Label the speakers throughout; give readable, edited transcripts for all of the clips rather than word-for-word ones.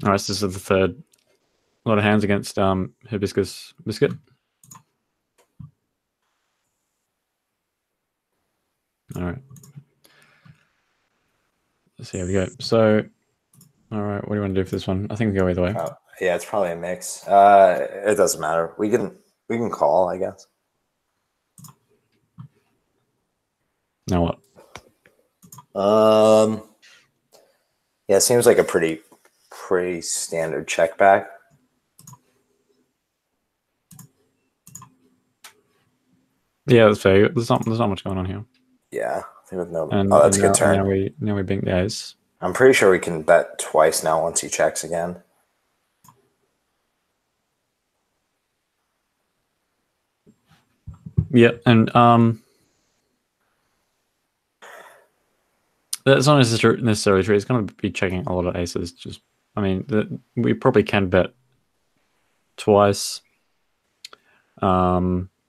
Speaker 1: All right, so this is the third. A lot of hands against Hibiscus Biscuit. All right. Let's see how we go. So, all right, what do you want to do for this one? I think we go either way.
Speaker 2: Oh, yeah, it's probably a mix. It doesn't matter. We can call, I guess.
Speaker 1: Now what?
Speaker 2: Yeah, it seems like a pretty standard check back.
Speaker 1: Yeah, that's fair. There's not much going on here.
Speaker 2: Yeah, I think with no.
Speaker 1: And,
Speaker 2: oh, that's
Speaker 1: and
Speaker 2: a good
Speaker 1: now,
Speaker 2: turn.
Speaker 1: now we bink the ace.
Speaker 2: I'm pretty sure we can bet twice now once he checks again.
Speaker 1: Yeah, and that's not necessarily true. It's going to be checking a lot of aces. Just, I mean, we probably can bet twice.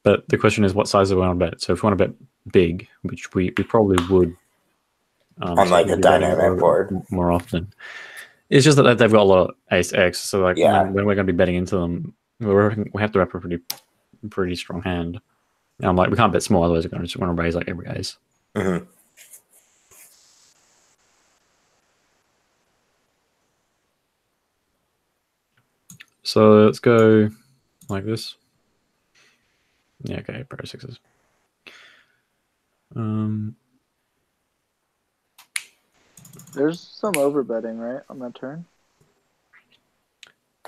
Speaker 1: But the question is, what size do we want to bet? So if we want to bet big, which we probably would,
Speaker 2: on like a dynamic board
Speaker 1: more often. It's just that they've got a lot of ace X. So like
Speaker 2: yeah.
Speaker 1: when we're going to be betting into them, we have to have a pretty strong hand. And I'm like, we can't bet small, otherwise we're going to just want to raise like every ace.
Speaker 2: Mm-hmm.
Speaker 1: So let's go like this. Yeah, okay, pair of sixes.
Speaker 3: There's some overbetting, right, on that turn?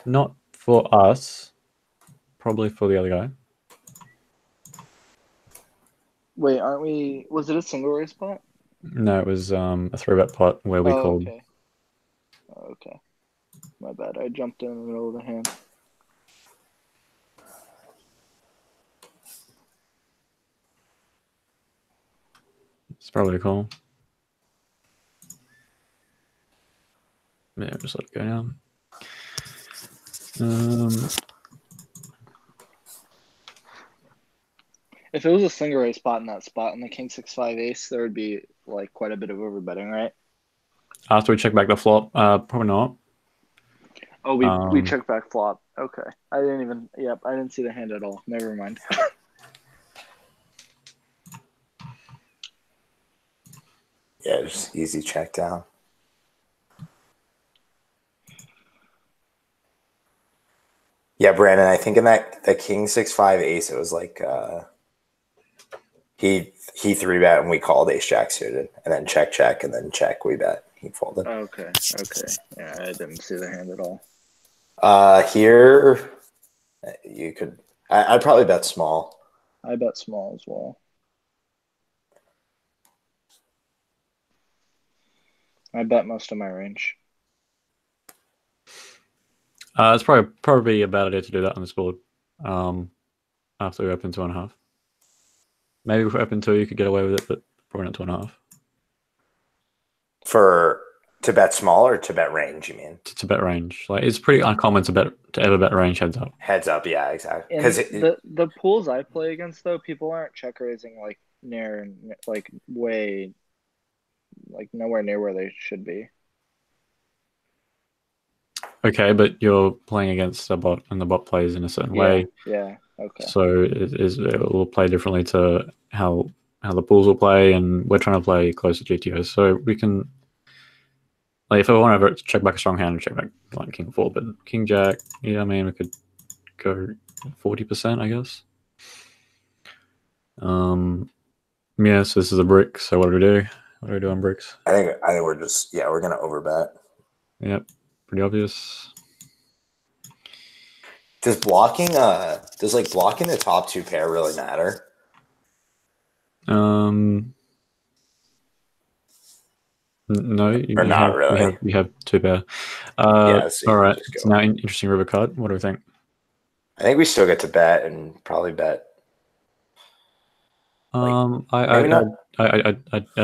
Speaker 1: Not for us. Probably for the other guy.
Speaker 3: Wait, aren't we? Was it a single raise spot?
Speaker 1: No, it was a 3-bet pot where we called.
Speaker 3: Okay. Okay. My bad. I jumped in the middle of the hand.
Speaker 1: It's probably a call. Yeah, just let it go down.
Speaker 3: If it was a single raise spot in that spot in the king 6-5 ace, there would be like quite a bit of overbetting, right?
Speaker 1: After we check back the flop, probably not.
Speaker 3: Oh, we checked back flop. Okay, I didn't even. Yep, I didn't see the hand at all. Never mind.
Speaker 2: Yeah, just easy check down. Yeah, Brandon, I think in the king 6-5 ace, it was like he 3-bet and we called ace jack suited, and then check and then check we bet. He folded.
Speaker 3: Okay. Yeah, I didn't see the hand at all.
Speaker 2: Here you could. I'd probably bet small.
Speaker 3: I bet small as well. I bet most of my range.
Speaker 1: It's probably a bad idea to do that on this board. After we open 2.5. Maybe if we open 2, you could get away with it, but probably not 2.5.
Speaker 2: To bet small or to bet range, you mean?
Speaker 1: To bet range. Like, it's pretty uncommon to ever bet range heads up.
Speaker 2: Heads up, yeah, exactly.
Speaker 3: Because the pools I play against, though, people aren't check raising like way, like nowhere near where they should be.
Speaker 1: Okay, but you're playing against a bot, and the bot plays in a certain way.
Speaker 3: Yeah. Okay.
Speaker 1: So it will play differently to how the pools will play, and we're trying to play close to GTO. So we can, like, if I want to check back a strong hand and check back like king 4, but king jack, yeah, I mean we could go 40%, I guess. Yeah, so this is a brick. So what do we do? What do we do on bricks?
Speaker 2: I think we're just we're gonna overbet.
Speaker 1: Yep, pretty obvious.
Speaker 2: Does blocking the top 2 pair really matter?
Speaker 1: No,
Speaker 2: not really.
Speaker 1: You have 2 pair.
Speaker 2: Yeah, so
Speaker 1: all right. It's now an interesting river card. What do we think?
Speaker 2: I think we still get to bet and probably bet.
Speaker 1: I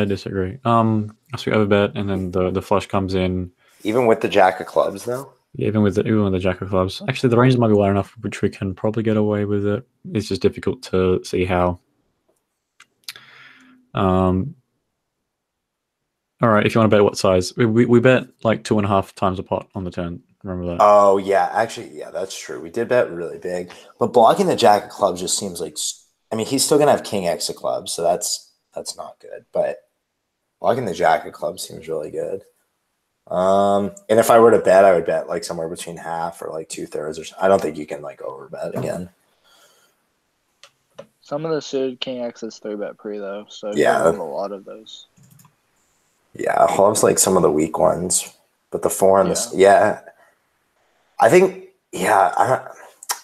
Speaker 1: disagree. So we overbet, and then the flush comes in.
Speaker 2: Even with the jack of clubs, though.
Speaker 1: Yeah, even with the jack of clubs. Actually, the range might be wide enough, which we can probably get away with it. It's just difficult to see how. All right, if you want to bet what size, we bet like 2.5 times a pot on the turn. Remember that?
Speaker 2: Oh yeah, actually, yeah, that's true. We did bet really big, but blocking the jack of clubs just seems like. I mean, he's still gonna have king X of clubs, so that's not good. But blocking the jack of clubs seems really good. And if I were to bet, I would bet like somewhere between half or like 2/3 or something. I don't think you can like overbet again.
Speaker 3: Some of the suited king X is 3-bet pre though, so he
Speaker 2: Yeah.
Speaker 3: doesn't have a lot of those.
Speaker 2: Yeah, clubs like some of the weak ones, but the four and the yeah. I think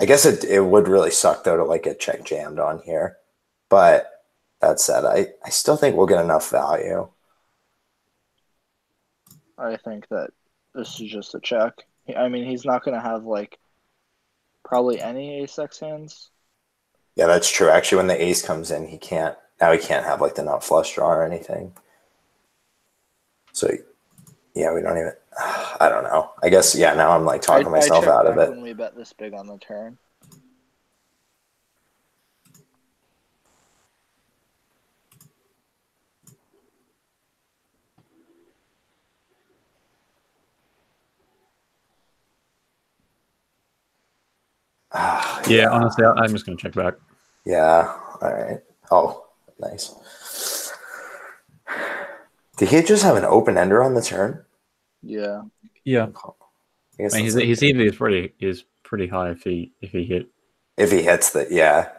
Speaker 2: I guess it would really suck though to like get check jammed on here, but that said, I still think we'll get enough value.
Speaker 3: I think that this is just a check. I mean, he's not going to have like probably any ace-x hands.
Speaker 2: Yeah, that's true. Actually, when the ace comes in, he can't have like the nut flush draw or anything. So yeah, we don't even. I don't know. I guess now I'm like talking myself out of it.
Speaker 3: When we bet this big on the turn.
Speaker 1: Yeah, honestly, I'm just going to check back.
Speaker 2: Yeah. All right. Oh, nice. Did he just have an open ender on the turn?
Speaker 3: Yeah.
Speaker 1: Yeah. I mean, his EV is pretty high if he
Speaker 2: hits the yeah.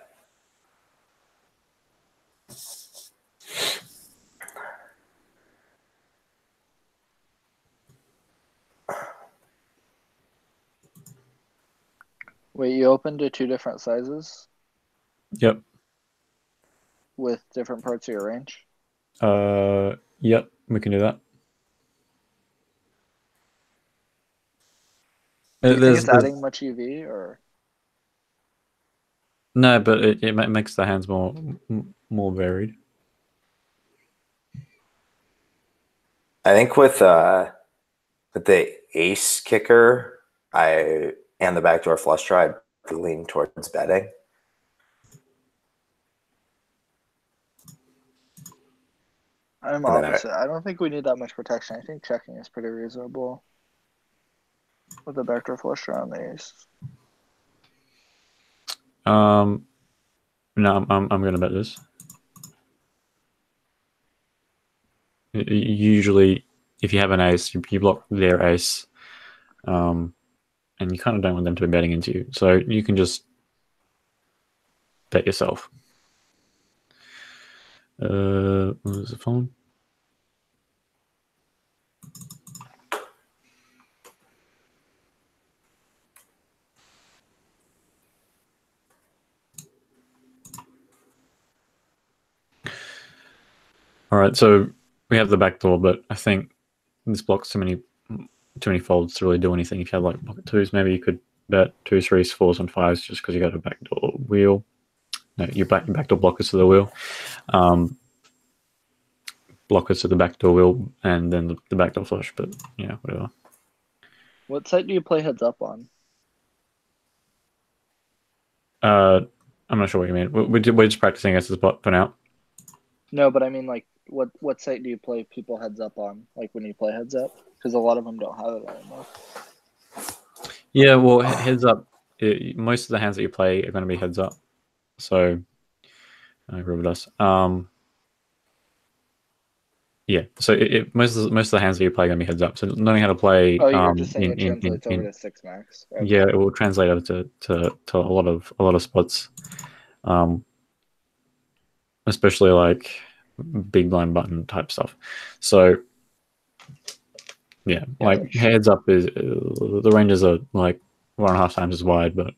Speaker 3: Wait, you opened to 2 different sizes?
Speaker 1: Yep.
Speaker 3: With different parts of your range?
Speaker 1: Yep, we can do that.
Speaker 3: Do you think it's adding much EV or?
Speaker 1: No, but it makes the hands more varied.
Speaker 2: I think with the ace kicker, and the backdoor flush draw, I'd lean towards betting.
Speaker 3: I'm opposite. I don't think we need that much protection. I think checking is pretty reasonable with the backdoor flush draw on the ace.
Speaker 1: No, I'm gonna bet this. Usually, if you have an ace, you block their ace, and you kind of don't want them to be betting into you. So you can just bet yourself. What was the phone? All right, so we have the back door, but I think this blocks too many folds to really do anything. If you had like pocket twos, maybe you could bet 2s, 3s, 4s, and 5s just because you got a backdoor wheel. No, your backdoor blockers to the wheel. Blockers to the backdoor wheel, and then the backdoor flush, but yeah, whatever.
Speaker 3: What site do you play heads up on?
Speaker 1: I'm not sure what you mean. We're just practicing as a spot for now.
Speaker 3: No, but I mean, like, what site do you play people heads up on? Like when you play heads up, because a lot of them don't have it anymore.
Speaker 1: Yeah, well, heads up. Most of the hands that you play are going to be heads up. So, I agree with us. Yeah, so most of the hands that you play are going to be heads up. So learning how to play.
Speaker 3: Oh, you're just saying it translates over to 6 max.
Speaker 1: Okay. Yeah, it will translate over to a lot of spots, especially like big blind button type stuff. So yeah, like heads up is the ranges are like 1.5 times as wide, but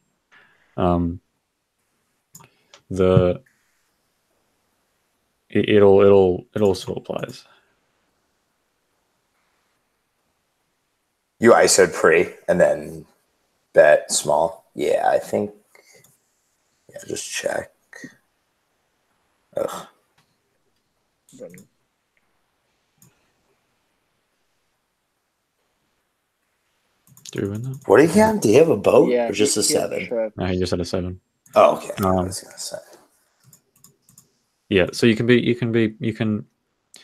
Speaker 1: it all still applies.
Speaker 2: I said pre and then bet small. Yeah, I think. Yeah, just check. Ugh. What did he have? Did he have a boat or just a 7?
Speaker 1: No, he just had a 7.
Speaker 2: Oh, okay. I was gonna say.
Speaker 1: Yeah, so you can.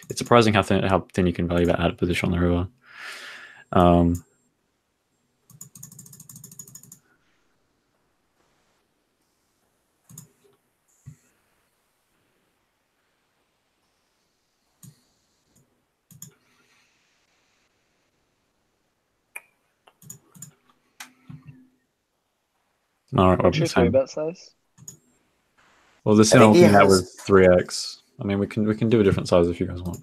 Speaker 1: It's surprising how thin you can value that out of position on the river. All right,
Speaker 3: What's your
Speaker 1: same.
Speaker 3: 3-bet size?
Speaker 1: Well, this
Speaker 2: I think he
Speaker 1: thing that
Speaker 2: has-
Speaker 1: was 3x. I mean, we can do a different size if you guys want.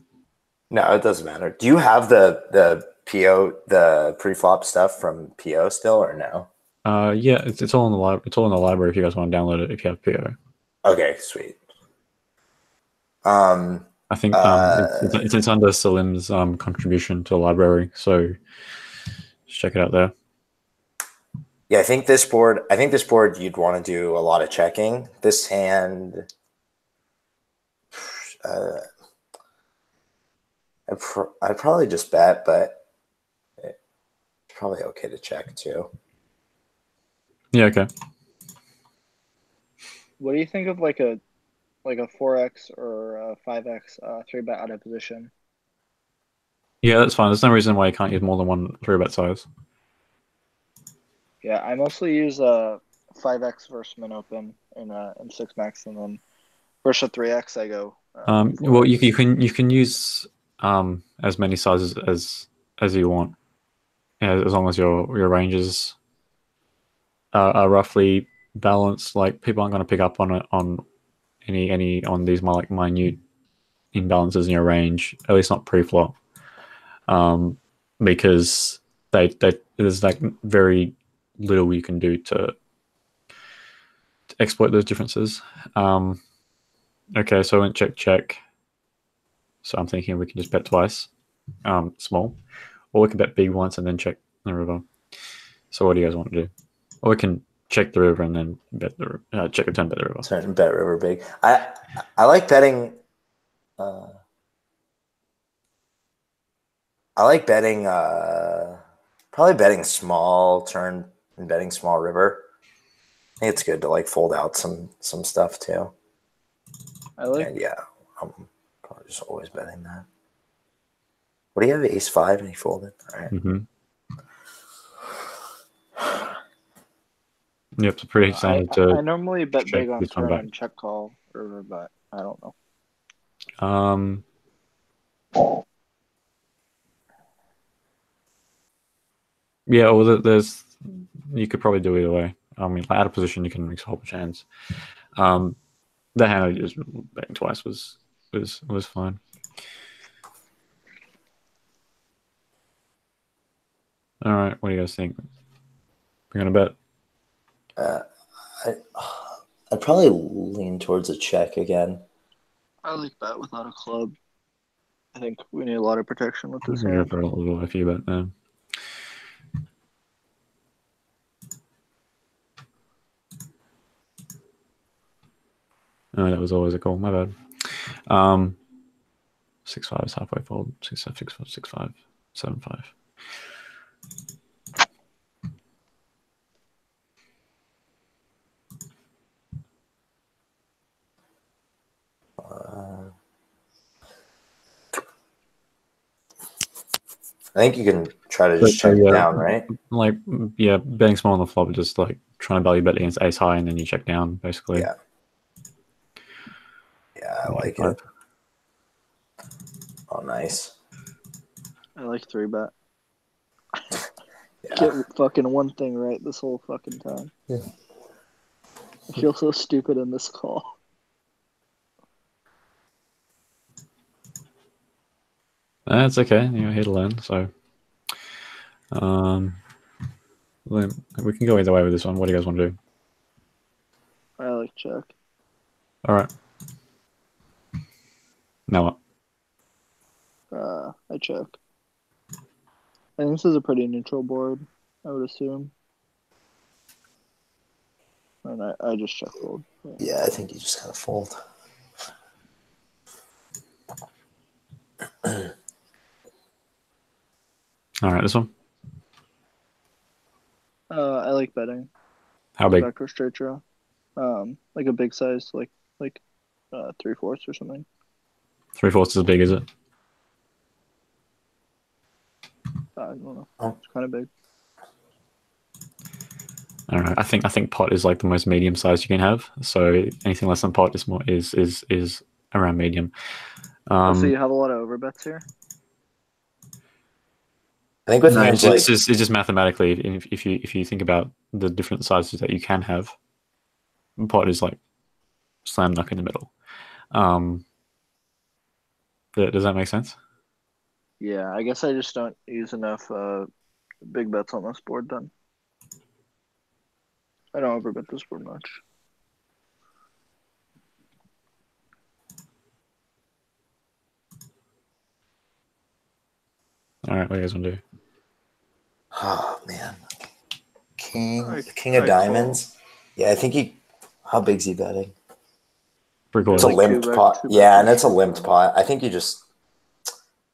Speaker 2: No, it doesn't matter. Do you have the PO, the preflop stuff from PO still, or no?
Speaker 1: Yeah, it's all in the it's all in the library if you guys want to download it if you have PO.
Speaker 2: Okay, sweet.
Speaker 1: I think it's under Salim's contribution to the library, so just check it out there.
Speaker 2: Yeah, I think this board you'd want to do a lot of checking. This hand, I'd probably just bet, but it's probably okay to check too.
Speaker 1: Yeah, okay.
Speaker 3: What do you think of like a 4x or a 5x 3-bet out of position?
Speaker 1: Yeah, that's fine. There's no reason why you can't use more than one 3-bet size.
Speaker 3: Yeah, I mostly use a 5x versus min open in 6 max, and then versus a 3x I go.
Speaker 1: Well, you can use as many sizes as you want, as long as your ranges are roughly balanced. Like people aren't going to pick up on it on any on these like minute imbalances in your range, at least not pre-flop, because there's like very little you can do to exploit those differences. Okay, so I went check. So I'm thinking we can just bet twice, small, or we can bet big once and then check the river. So what do you guys want to do? Or we can check the river and then bet the check the turn, bet the river.
Speaker 2: Turn, bet river big. I like betting. I like betting. Probably betting small turn and betting small river. I think it's good to like fold out some stuff too.
Speaker 3: I like.
Speaker 2: And yeah, I'm probably just always betting that. What do you have? Ace 5 and he folded. All right.
Speaker 1: Mm-hmm. Yep, it's pretty standard to.
Speaker 3: I normally bet
Speaker 1: check
Speaker 3: big on
Speaker 1: this one
Speaker 3: turn
Speaker 1: back.
Speaker 3: and check call river, but I don't know.
Speaker 1: Yeah, well, there's you could probably do either way. I mean, out of position, you can mix a whole bunch of hands. The hand I just betting twice was fine. All right, what do you guys think? We're gonna bet.
Speaker 2: I'd probably lean towards a check again.
Speaker 3: I like bet without a club. I think we need a lot of protection with this
Speaker 1: I'm gonna
Speaker 3: hand.
Speaker 1: go for a little if you bet now. Oh, that was always a call. My bad. 6-5 is halfway fold. 6-5, 6-5, 6-5, 7-5.
Speaker 2: I think you can try to just check it down, right?
Speaker 1: Like, yeah, betting small on the flop, just like trying to value bet against ace high, and then you check down, basically.
Speaker 2: Yeah. Yeah, I like it. Oh, nice.
Speaker 3: I like 3-bet.
Speaker 2: Yeah.
Speaker 3: Get fucking one thing right this whole fucking time.
Speaker 2: Yeah.
Speaker 3: I feel so stupid in this call.
Speaker 1: That's okay. You're here to learn. So, we can go either way with this one. What do you guys want to do?
Speaker 3: I like check.
Speaker 1: All right. Now what?
Speaker 3: I check. I think this is a pretty neutral board, I would assume. And I just check fold.
Speaker 2: Yeah, I think you just gotta fold.
Speaker 1: All right, this one.
Speaker 3: I like betting.
Speaker 1: How big?
Speaker 3: Back or straight draw. Like a big size, like 3/4 or something.
Speaker 1: 3/4 is as big, is it?
Speaker 3: I don't know.
Speaker 2: Oh.
Speaker 3: It's kind of big.
Speaker 1: I don't know. I think pot is like the most medium size you can have. So anything less than pot is more is around medium.
Speaker 3: So you have a lot of overbets here.
Speaker 2: I think with
Speaker 1: No,
Speaker 2: hands
Speaker 1: it's just mathematically. If you think about the different sizes that you can have, pot is like slam dunk in the middle. Does that make sense?
Speaker 3: Yeah, I guess I just don't use enough big bets on this board then. I don't overbet this board much.
Speaker 1: All right, what do you guys want to do?
Speaker 2: Oh man, king
Speaker 3: I
Speaker 2: of diamonds. Yeah, I think he. How big's he betting?
Speaker 1: Pretty
Speaker 2: It's a
Speaker 1: cool.
Speaker 2: limped pot. Yeah, and it's a limped pot. I think you just.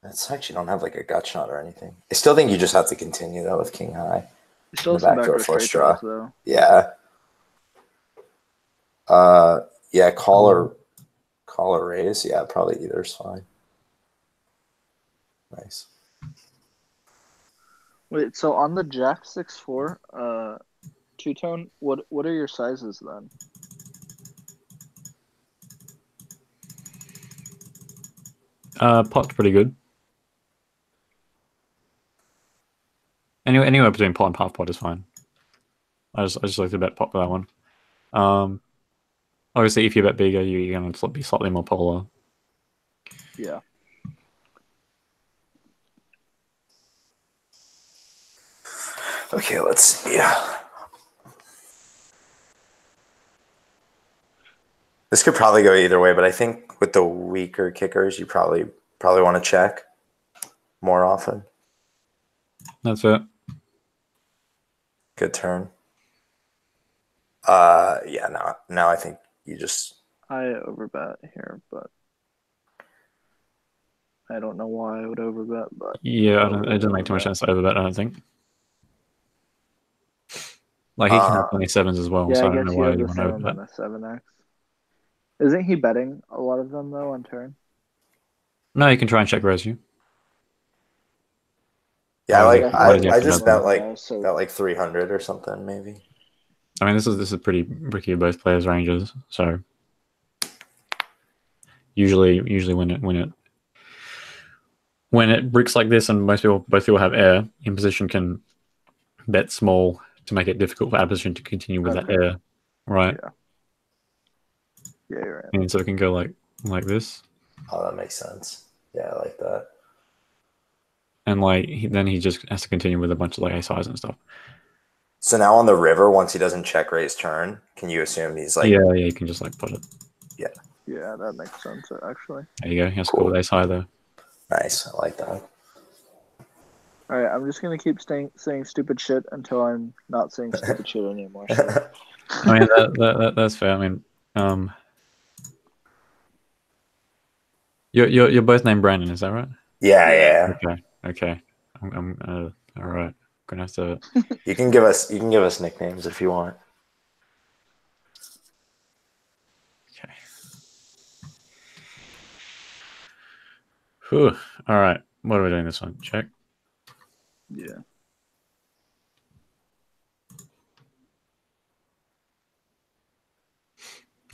Speaker 2: That's actually don't have like a gut shot or anything. I still think you just have to continue though with king high.
Speaker 3: You still have some backdoor flush draws though.
Speaker 2: Yeah. Yeah, call or raise. Yeah, probably either's fine. Nice.
Speaker 3: Wait, so on the Jack 6-4, two-tone, what are your sizes then?
Speaker 1: Pot's pretty good. Anywhere between pot and half pot is fine. I just like to bet pot for that one. Obviously, if you bet bigger, you're going to be slightly more polar.
Speaker 3: Yeah.
Speaker 2: Okay, let's see. This could probably go either way, but I think with the weaker kickers, you probably want to check more often.
Speaker 1: That's it.
Speaker 2: Good turn. Yeah, now I think you just...
Speaker 3: I overbet here, but I don't know why I would overbet, but...
Speaker 1: Yeah, it doesn't make too much sense to overbet, I don't think. Like, he can have 27s as well,
Speaker 3: yeah,
Speaker 1: so I don't know why you want to overbet.
Speaker 3: On the 7x. Isn't he betting a lot of them, though, on turn?
Speaker 1: No, you can try and check raise you.
Speaker 2: Yeah, I just bet like 300 or something, maybe.
Speaker 1: I mean, this is pretty bricky of both players' ranges, so usually when it bricks like this, and both people have air, in position can bet small to make it difficult for opposition to continue with that air, right?
Speaker 3: Yeah, you're right.
Speaker 1: And so it can go like this.
Speaker 2: Oh, that makes sense. Yeah, I like that.
Speaker 1: And then he just has to continue with a bunch of like ace highs and stuff.
Speaker 2: So now on the river, once he doesn't check raise turn, can you assume he's like...
Speaker 1: Yeah, you can just like put it.
Speaker 2: Yeah.
Speaker 3: Yeah, that makes sense, actually.
Speaker 1: There you go. He has to go with ace high though.
Speaker 2: Nice. I like that.
Speaker 3: All right, I'm just going to keep saying stupid shit until I'm not saying stupid shit anymore. So.
Speaker 1: I mean, that's fair. I mean, you're both named Brandon, is that right?
Speaker 2: Yeah.
Speaker 1: Okay. I'm all right. Gonna have to.
Speaker 2: You can give us nicknames if you want.
Speaker 1: Okay. Whew. All right. What are we doing this one? Check.
Speaker 3: Yeah.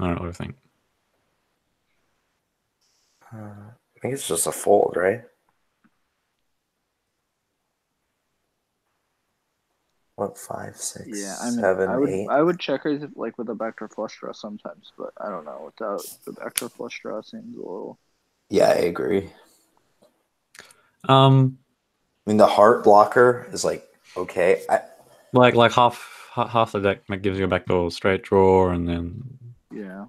Speaker 1: I don't know what I think.
Speaker 2: I think it's just a fold, right? What, 5, 6,
Speaker 3: yeah, I mean,
Speaker 2: 7, 8?
Speaker 3: I would check raise like with a backdoor flush draw sometimes, but I don't know. Without the backdoor flush draw seems a little.
Speaker 2: Yeah, I agree.
Speaker 1: I
Speaker 2: mean, the heart blocker is like okay.
Speaker 1: Like half the deck gives you a backdoor straight draw, and then
Speaker 3: yeah.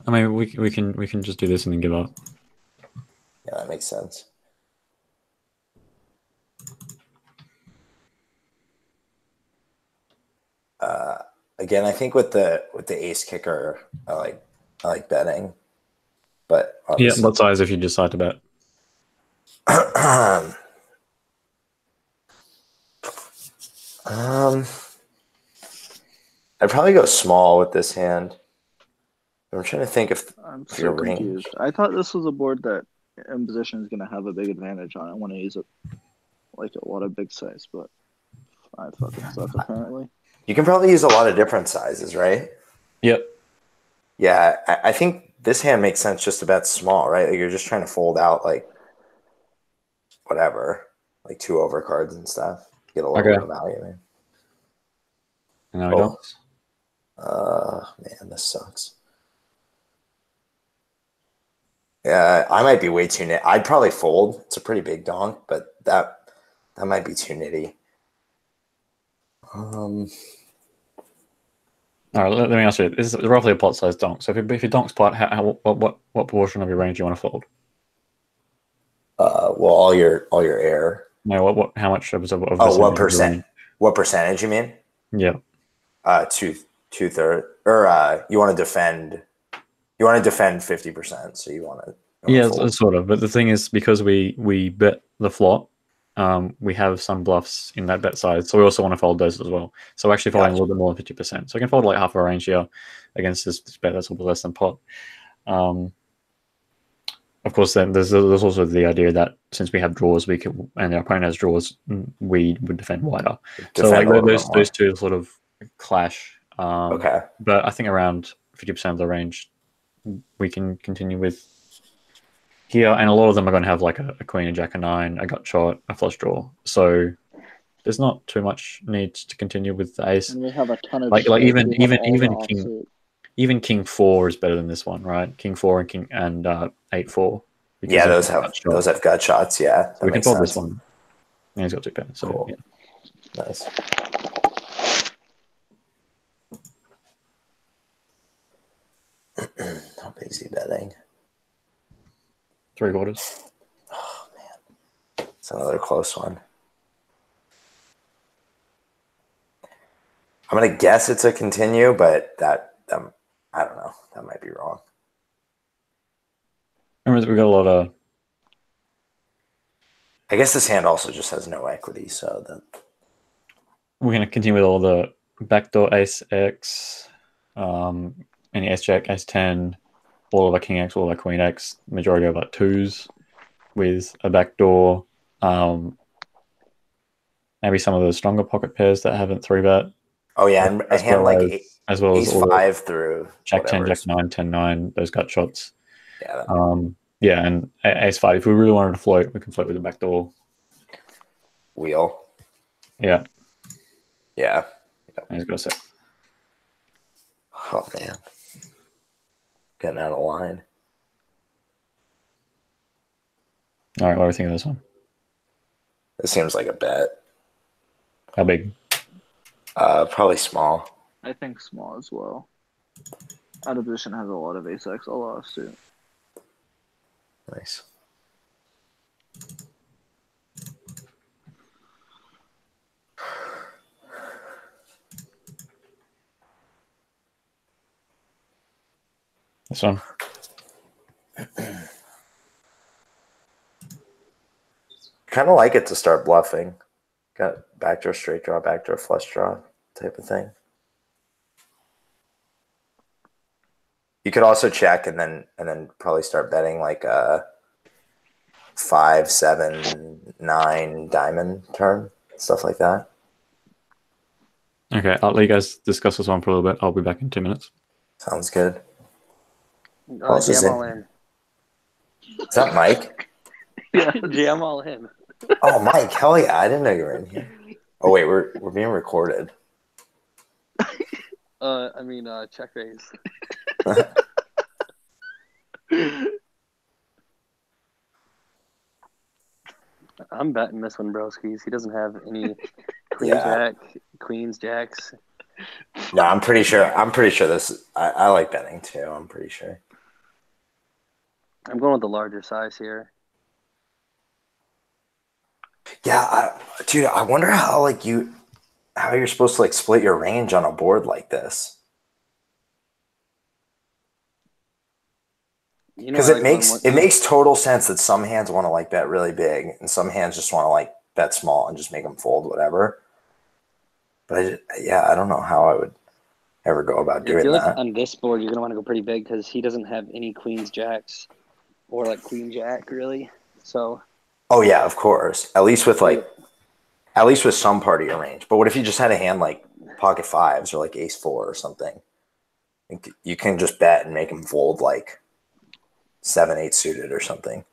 Speaker 1: I mean, we can just do this and then give up.
Speaker 2: Yeah, that makes sense. Again, I think with the ace kicker, I like betting, but
Speaker 1: yeah, what size if you decide to bet?
Speaker 2: I'd probably go small with this hand. I'm trying to think if
Speaker 3: I'm so confused. I thought this was a board that in position is going to have a big advantage on. I want to use it like a lot of big size, but I fucking suck apparently.
Speaker 2: You can probably use a lot of different sizes, right?
Speaker 1: Yep.
Speaker 2: Yeah, I think this hand makes sense just to bet small, right? Like you're just trying to fold out like whatever, like 2 overcards and stuff. Get a little
Speaker 1: Okay.
Speaker 2: bit of value, man.
Speaker 1: And now he donks.
Speaker 2: Man, this sucks. Yeah, I might be way too nitty. I'd probably fold. It's a pretty big donk, but that might be too nitty.
Speaker 1: All right, let me ask you. This is roughly a pot-sized donk. So if your donk's pot, what portion of your range do you want to fold?
Speaker 2: Well, all your air.
Speaker 1: No, how much of
Speaker 2: what percent? What percentage you mean?
Speaker 1: Yeah.
Speaker 2: Two-thirds, or you want to defend 50%, so you want to.
Speaker 1: Yeah, sort of. But the thing is, because we bet the flop, we have some bluffs in that bet size, so we also want to fold those as well. So we're actually folding a little bit more than 50%. So I can fold like half a range here against this bet that's a little less than pot. Of course, then there's also the idea that since we have draws, and our opponent has draws, we would defend wider. So like those two sort of clash.
Speaker 2: Okay.
Speaker 1: But I think around 50% of the range we can continue with here, and a lot of them are going to have like a queen, a jack, a nine, a gut shot, a flush draw. So there's not too much need to continue with the ace.
Speaker 3: And we have a ton of
Speaker 1: like even king 4 is better than this one, right? King 4 and 8-4.
Speaker 2: Yeah, those have gut shots. Yeah,
Speaker 1: so we can fold this one. And he's got 2 pairs. So
Speaker 2: cool.
Speaker 1: Yeah.
Speaker 2: Nice. How big is he betting?
Speaker 1: 3/4.
Speaker 2: Oh man, it's another close one. I'm gonna guess it's a continue, but that I don't know. That might be wrong.
Speaker 1: Remember, we got a lot of.
Speaker 2: I guess this hand also just has no equity, so that
Speaker 1: we're gonna continue with all the backdoor ace X, any ace jack, ace 10, all of our king X, all of our queen X, majority of our 2s, with a backdoor. Maybe some of the stronger pocket pairs that haven't 3-bet.
Speaker 2: Oh yeah, and a hand like
Speaker 1: as well as
Speaker 2: ace 5 through
Speaker 1: jack 10, jack 9, 10, 9, those gut shots.
Speaker 2: Yeah.
Speaker 1: Yeah, and ace 5. If we really wanted to float, we can float with the backdoor
Speaker 2: wheel.
Speaker 1: Yeah.
Speaker 2: Yeah.
Speaker 1: And he's got a set.
Speaker 2: Oh man, getting out of line.
Speaker 1: All right, what do we think of this one?
Speaker 2: It seems like a bet.
Speaker 1: How big?
Speaker 2: Probably small.
Speaker 3: I think small as well. Out of position has a lot of ace X, a lot of suit.
Speaker 2: Nice.
Speaker 1: This one.
Speaker 2: Kind of like it to start bluffing. Got backdoor straight draw, backdoor flush draw type of thing. You could also check and then probably start betting like a 5, 7, 9 diamond turn, stuff like that.
Speaker 1: Okay, I'll let you guys discuss this one for a little bit. I'll be back in 2 minutes.
Speaker 2: Sounds good.
Speaker 4: Jam all in.
Speaker 2: Is that Mike?
Speaker 4: Yeah, jam all in.
Speaker 2: Oh, Mike, hell yeah. I didn't know you were in here. Oh, wait, we're being recorded.
Speaker 4: Check raise. I'm betting this one, broskies. He doesn't have any queens, jacks.
Speaker 2: No, I'm pretty sure this. I like betting too. I'm pretty sure.
Speaker 4: I'm going with the larger size here.
Speaker 2: Yeah, dude, I wonder how you're supposed to split your range on a board like this. Because it makes total sense that some hands want to bet really big and some hands just want to bet small and just make them fold whatever. But I don't know how I would ever go about doing that.
Speaker 4: Like on this board, you're gonna want to go pretty big because he doesn't have any queens, jacks, or queen jack really. So.
Speaker 2: Oh yeah, of course. At least with some part of your range. But what if you just had a hand like pocket 5s or ace 4 or something? You can just bet and make them fold 7, 8 suited or something.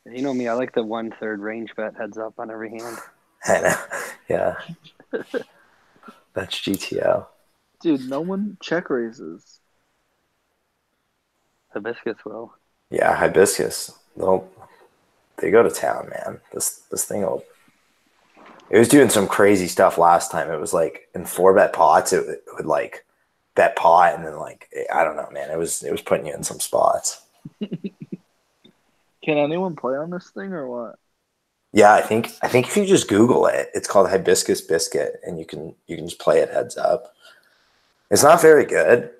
Speaker 4: You know me, I like the 1/3 range bet heads up on every hand.
Speaker 2: I know. Yeah. That's GTO.
Speaker 3: Dude, no one check raises.
Speaker 4: Hibiscus will.
Speaker 2: Yeah, Hibiscus. They go to town, man. This thing will. It was doing some crazy stuff last time. It was like in 4-bet pots, it would like bet pot and then like I don't know, man. It was putting you in some spots.
Speaker 3: Can anyone play on this thing or what?
Speaker 2: Yeah, I think if you just Google it, it's called Hibiscus Biscuit, and you can just play it heads up. It's not very good.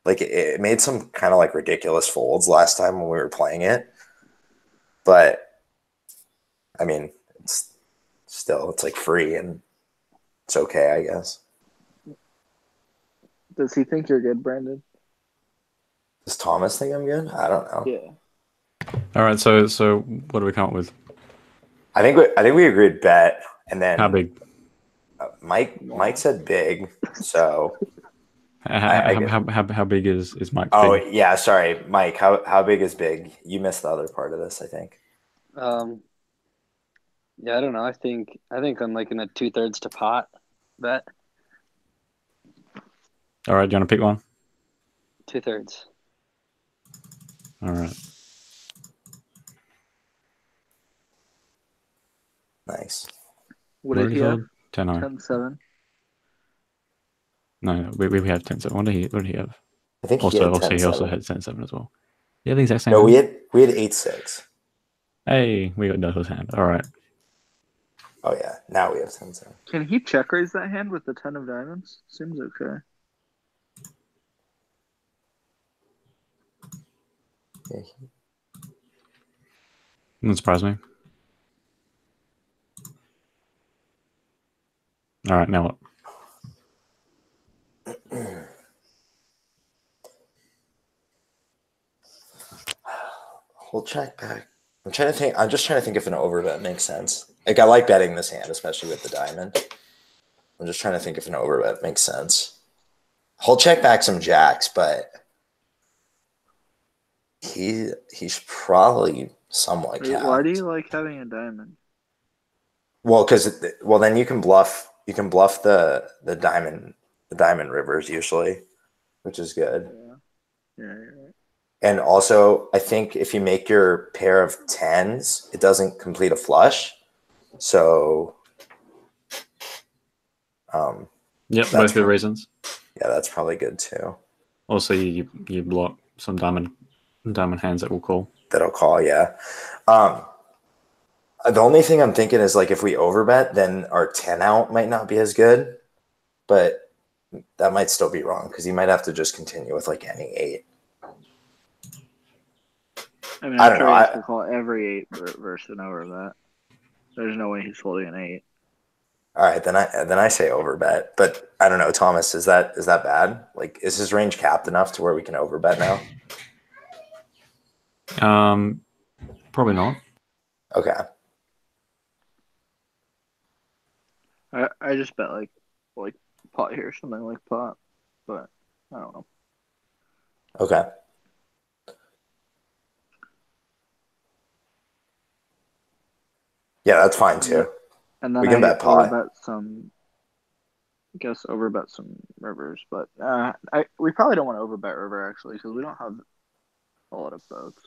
Speaker 2: Like it made some kind of like ridiculous folds last time when we were playing it, but I mean, it's like free and it's okay, I guess.
Speaker 3: Does he think you're good, Brandon?
Speaker 2: Does Thomas think I'm good? I don't know.
Speaker 3: Yeah.
Speaker 1: All right, so what do we come up with?
Speaker 2: I think we agreed bet, and then
Speaker 1: How big?
Speaker 2: Mike said big, so
Speaker 1: How big is Mike's
Speaker 2: oh
Speaker 1: big?
Speaker 2: yeah, sorry, Mike. How big is big? You missed the other part of this, I think.
Speaker 4: Yeah, I don't know. I think I'm like in a 2/3 to pot bet.
Speaker 1: All right, do you want to pick one?
Speaker 4: 2/3.
Speaker 1: All right.
Speaker 2: Nice.
Speaker 3: What did he have?
Speaker 1: 10-0.
Speaker 3: 10-7.
Speaker 1: No, we have 10-7. What did he have?
Speaker 2: I think
Speaker 1: Also, he also
Speaker 2: 10-7.
Speaker 1: had 10-7 as well. Yeah, the exact same.
Speaker 2: No,
Speaker 1: hand?
Speaker 2: we had 8-6.
Speaker 1: Hey, we got Douglas hand. All right.
Speaker 2: Oh yeah, now we have 10-7.
Speaker 3: Can he check raise that hand with the 10 of diamonds? Seems okay.
Speaker 2: Yeah.
Speaker 1: Doesn't surprise me. All right, now what?
Speaker 2: We'll check back. I'm just trying to think if an overbet makes sense. Like I like betting this hand, especially with the diamond. I'm just trying to think if an overbet makes sense. He'll check back some jacks, but he's probably somewhat
Speaker 3: Wait,
Speaker 2: capped.
Speaker 3: why do you like having a diamond?
Speaker 2: Well, then you can bluff the diamond rivers usually, which is good.
Speaker 3: Yeah, you're right.
Speaker 2: And also, I think if you make your pair of 10s, it doesn't complete a flush. So,
Speaker 1: Yep, both good reasons.
Speaker 2: Yeah, that's probably good too.
Speaker 1: Also, you block some diamond hands that will call.
Speaker 2: That'll call, yeah. The only thing I'm thinking is like if we overbet, then our 10 out might not be as good, but that might still be wrong because you might have to just continue with like any 8.
Speaker 3: I mean,
Speaker 2: I
Speaker 3: I'm
Speaker 2: don't
Speaker 3: sure
Speaker 2: know.
Speaker 3: he has to call every 8 versus an overbet. There's no way he's holding an 8.
Speaker 2: All right, then I say overbet, but I don't know, Thomas. Is that bad? Like, is his range capped enough to where we can overbet now?
Speaker 1: Probably not.
Speaker 2: Okay.
Speaker 3: I just bet like pot here, something like pot, but I don't know.
Speaker 2: Okay. Yeah, that's fine too.
Speaker 3: And then
Speaker 2: we can bet pot.
Speaker 3: Overbet some rivers, but we probably don't want to overbet river actually because we don't have a lot of boats.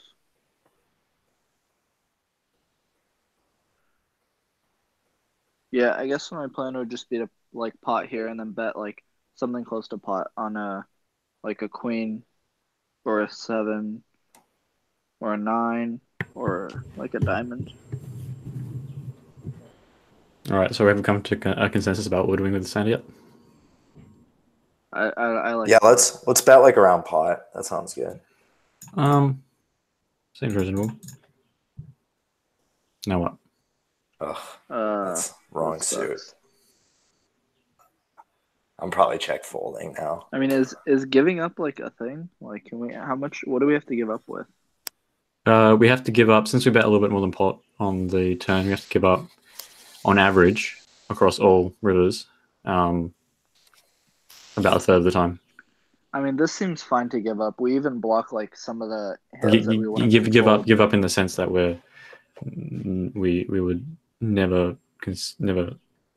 Speaker 3: Yeah, I guess my plan would just be to like pot here and then bet like something close to pot on a queen or a 7 or a 9 or like a diamond.
Speaker 1: All right, so we haven't come to a consensus about what we're doing with the sand yet.
Speaker 3: I like.
Speaker 2: Yeah, let's bet like around pot. That sounds good.
Speaker 1: Seems reasonable. Now what?
Speaker 2: Ugh, that's wrong
Speaker 3: that
Speaker 2: suit.
Speaker 3: sucks.
Speaker 2: I'm probably check folding now.
Speaker 3: I mean, is giving up like a thing? Like, can we? How much? What do we have to give up with?
Speaker 1: We have to give up since we bet a little bit more than pot on the turn. We have to give up, on average, across all rivers, about a third of the time.
Speaker 3: I mean, this seems fine to give up. We even block like some of the hands that we want to
Speaker 1: give up in the sense that we're we would never never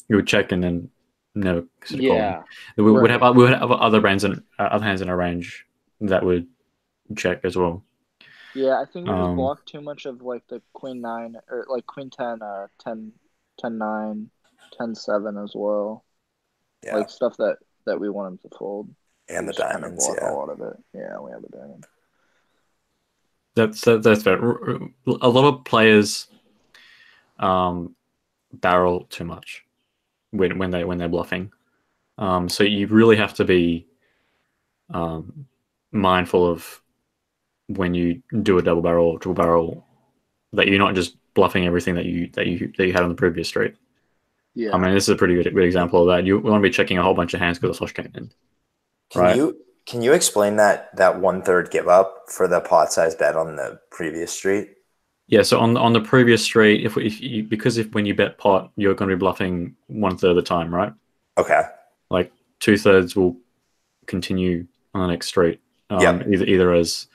Speaker 1: we would check and then never consider calling.
Speaker 3: Yeah.
Speaker 1: We would
Speaker 3: Right.
Speaker 1: have other other hands in our range that would check as well.
Speaker 3: Yeah, I think we just
Speaker 1: Um,
Speaker 3: blocked too much of like the queen 9 or like queen 10, 10, 10 9, 10 7 as well.
Speaker 2: Yeah.
Speaker 3: Like stuff that we want him to fold.
Speaker 2: And the
Speaker 3: Just kind of
Speaker 2: diamonds,
Speaker 3: block
Speaker 2: yeah.
Speaker 3: a lot of it. Yeah, we have a diamond.
Speaker 1: that's fair. A lot of players barrel too much when they're bluffing. So you really have to be mindful of when you do a double barrel or triple barrel that you're not just bluffing everything that you had on the previous street.
Speaker 3: Yeah.
Speaker 1: I mean, this is a pretty good example of that. You want to be checking a whole bunch of hands because the flush came in.
Speaker 2: Can you explain that 1/3 give up for the pot size bet on the previous street?
Speaker 1: Yeah, so on the previous street, if when you bet pot, you're going to be bluffing 1/3 of the time, right?
Speaker 2: Okay.
Speaker 1: Like 2/3 will continue on the next street,
Speaker 2: Yep.
Speaker 1: either as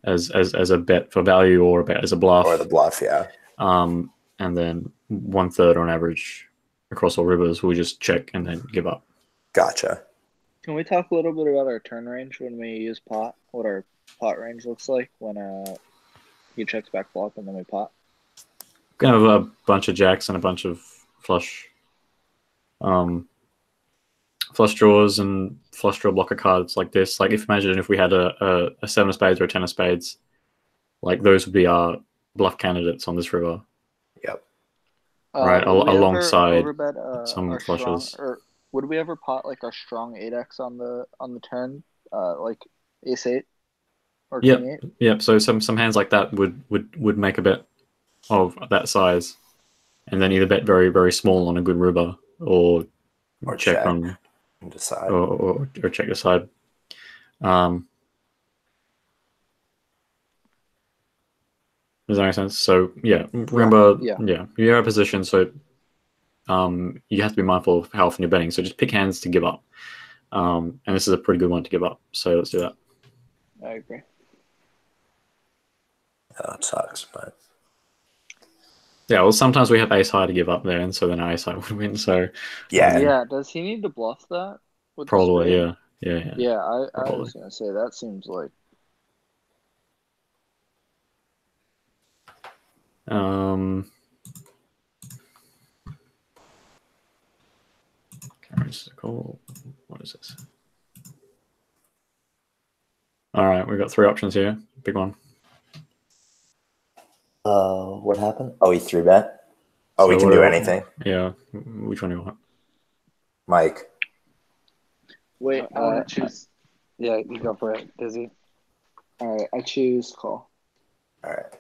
Speaker 1: a bet for value or a bet as a bluff,
Speaker 2: Or the bluff, yeah.
Speaker 1: And then 1/3 on average across all rivers will just check and then give up.
Speaker 2: Gotcha.
Speaker 3: Can we talk a little bit about our turn range when we use pot? What our pot range looks like when he checks back flop and then we pot?
Speaker 1: We're gonna have a bunch of jacks and a bunch of flush draws and flush draw blocker cards like this. Like imagine if we had a 7 of spades or a 10 of spades, like those would be our bluff candidates on this river.
Speaker 2: Yep.
Speaker 1: Right, alongside some
Speaker 3: our
Speaker 1: flushes.
Speaker 3: Strong, or would we ever pot like our strong 8x on the turn, like ace 8 or king 8?
Speaker 1: Yep. So some hands like that would make a bet of that size, and then either bet very very small on a good river or check on
Speaker 2: and decide
Speaker 1: or check the side. Does that make sense? So yeah, remember, you're in a position, so you have to be mindful of how often you're betting. So just pick hands to give up, and this is a pretty good one to give up. So let's do that.
Speaker 3: I agree.
Speaker 2: Oh, it sucks, but
Speaker 1: yeah. Well, sometimes we have ace high to give up there, and so then our ace high would win. So
Speaker 3: yeah. Does he need to bluff that? With
Speaker 1: probably,
Speaker 3: the
Speaker 1: yeah.
Speaker 3: Yeah, I was gonna say that seems like.
Speaker 1: What is this? All right, we've got 3 options here. Big one.
Speaker 2: What happened? Oh, he 3-bet? Oh, we can do anything?
Speaker 1: Yeah. Which one do you want?
Speaker 2: Mike.
Speaker 3: Wait, I want to choose.
Speaker 4: Yeah, you go for it, Dizzy.
Speaker 3: All right, I choose call.
Speaker 2: All right.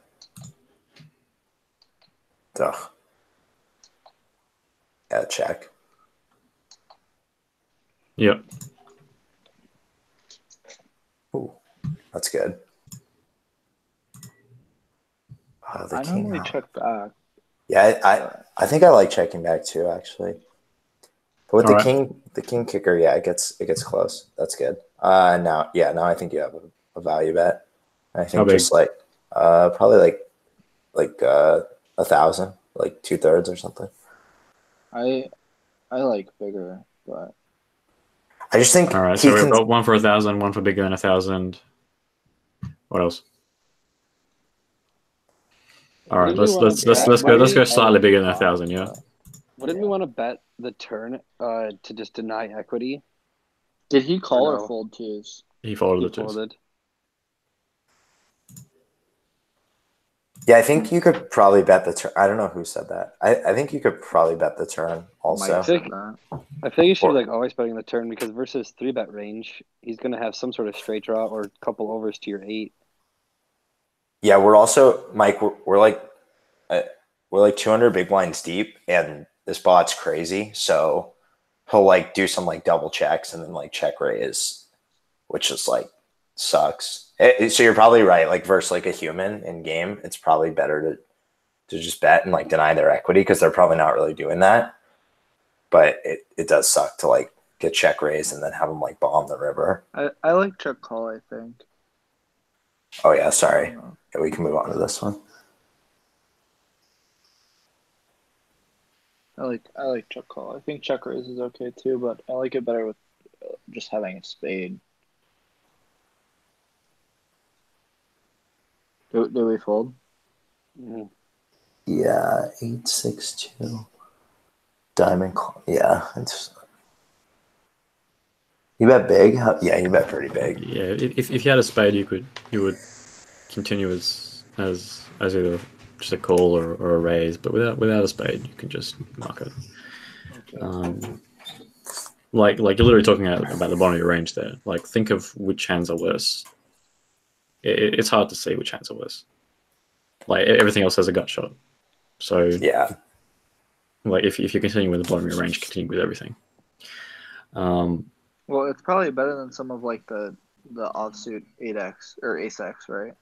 Speaker 2: Ugh. Yeah, check.
Speaker 1: Yep.
Speaker 2: Ooh, that's good.
Speaker 3: I normally check back.
Speaker 2: Yeah, I think I like checking back too, actually. But with the king kicker, yeah, it gets close. That's good. Now I think you have a value bet. I think just like probably like 1,000, like 2/3 or something.
Speaker 3: I like bigger, but
Speaker 2: I just think.
Speaker 1: All right, so we've got one for 1,000, one for bigger than 1,000. What else? All right, let's go slightly bigger than 1,000. Yeah.
Speaker 4: Wouldn't we want to bet the turn to just deny equity?
Speaker 3: Did he call or fold twos?
Speaker 1: He folded the twos.
Speaker 2: Yeah, I think you could probably bet the turn. I don't know who said that. I think you could probably bet the turn also.
Speaker 4: I think you should be like always betting the turn because versus 3-bet range, he's going to have some sort of straight draw or a couple overs to your 8.
Speaker 2: Yeah, we're also, Mike, we're like 200 big blinds deep, and this bot's crazy. So he'll like do some like double checks and then like check raise, which just like sucks. So you're probably right. Like versus like a human in game, it's probably better to just bet and like deny their equity because they're probably not really doing that. But it does suck to like get check raised and then have them like bomb the river.
Speaker 3: I like check call, I think.
Speaker 2: Oh yeah, sorry. Yeah, we can move on to this one.
Speaker 3: I like check call. I think check raise is okay too, but I like it better with just having a spade. Do we fold?
Speaker 4: Mhm.
Speaker 2: Yeah, 8-6-2. Diamond call. Yeah, it's. You bet big? Yeah, you bet pretty big.
Speaker 1: Yeah, if you had a spade, you would continue as either just a call or a raise, but without a spade, you can just mark it.
Speaker 3: Okay.
Speaker 1: Like you're literally talking about the bottom of your range there. Like, think of which hands are worse. It's hard to see which hands are worse. Like, everything else has a gut shot. So
Speaker 2: Yeah.
Speaker 1: like if you continue with the bottom of your range, continue with everything.
Speaker 3: Well, it's probably better than some of like the offsuit 8x or ace-x, right?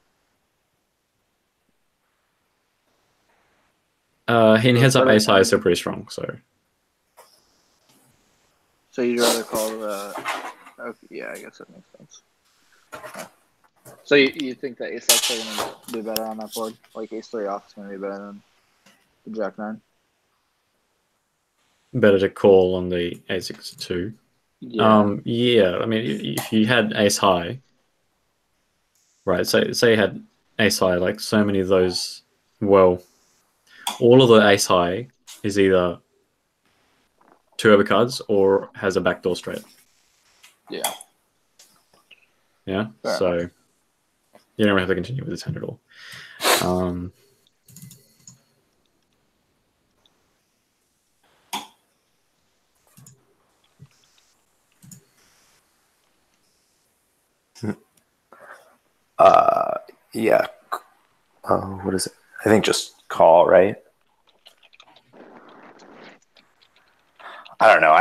Speaker 1: He heads up
Speaker 3: better
Speaker 1: ace high is
Speaker 3: than-
Speaker 1: still pretty strong.
Speaker 3: So you'd rather call the? Okay, yeah, I guess that makes sense. Yeah. So you think that ace-x are gonna be better on that board? Like ace-3 off is gonna be better than the jack-9?
Speaker 1: Better to call on the a6-2.
Speaker 3: Yeah.
Speaker 1: Yeah. I mean, if you had ace high, right? Say you had ace high, like so many of those. Well, all of the ace high is either two overcards or has a backdoor straight.
Speaker 3: Yeah.
Speaker 1: Yeah.
Speaker 3: Fair
Speaker 1: So
Speaker 3: enough.
Speaker 1: you don't have to continue with this hand at all.
Speaker 2: Yeah. What is it? I think just call, right? I don't know.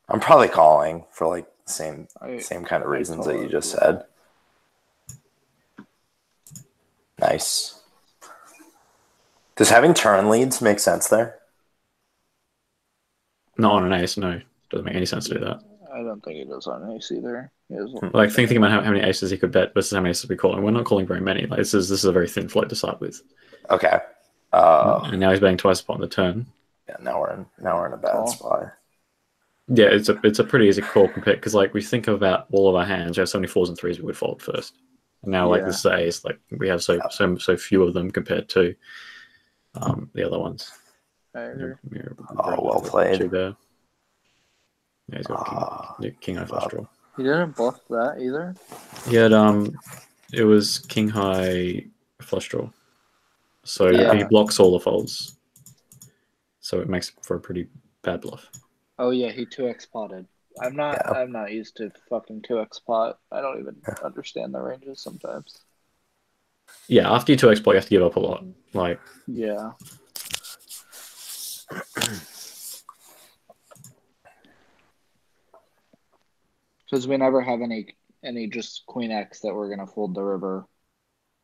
Speaker 2: I'm probably calling for like the same kind of reasons that you just said. Nice. Does having turn leads make sense there?
Speaker 1: Not on an ace, no. Doesn't make any sense to do that.
Speaker 3: I don't think it does on ace either.
Speaker 1: Like, thinking about how many aces he could bet versus how many aces we call, and we're not calling very many. Like, this is a very thin float to start with.
Speaker 2: Okay.
Speaker 1: And now he's betting twice upon the turn.
Speaker 2: Yeah, now we're in a bad spot.
Speaker 1: Yeah, it's a pretty easy call compared, because like we think about all of our hands, we have so many fours and threes we would fold first. And now like this is ace, like we have so few of them compared to the other ones.
Speaker 3: I agree.
Speaker 2: Well played.
Speaker 1: There. Yeah, he's got king high flush draw.
Speaker 3: He didn't bluff that either.
Speaker 1: He had it was king high flush draw. So he blocks all the folds. So it makes for a pretty bad bluff.
Speaker 3: Oh yeah, he 2x potted. I'm not used to fucking 2x pot. I don't even understand the ranges sometimes.
Speaker 1: Yeah, after you 2x pot, you have to give up a lot. Like,
Speaker 3: yeah. Because we never have any just queen X that we're gonna fold the river,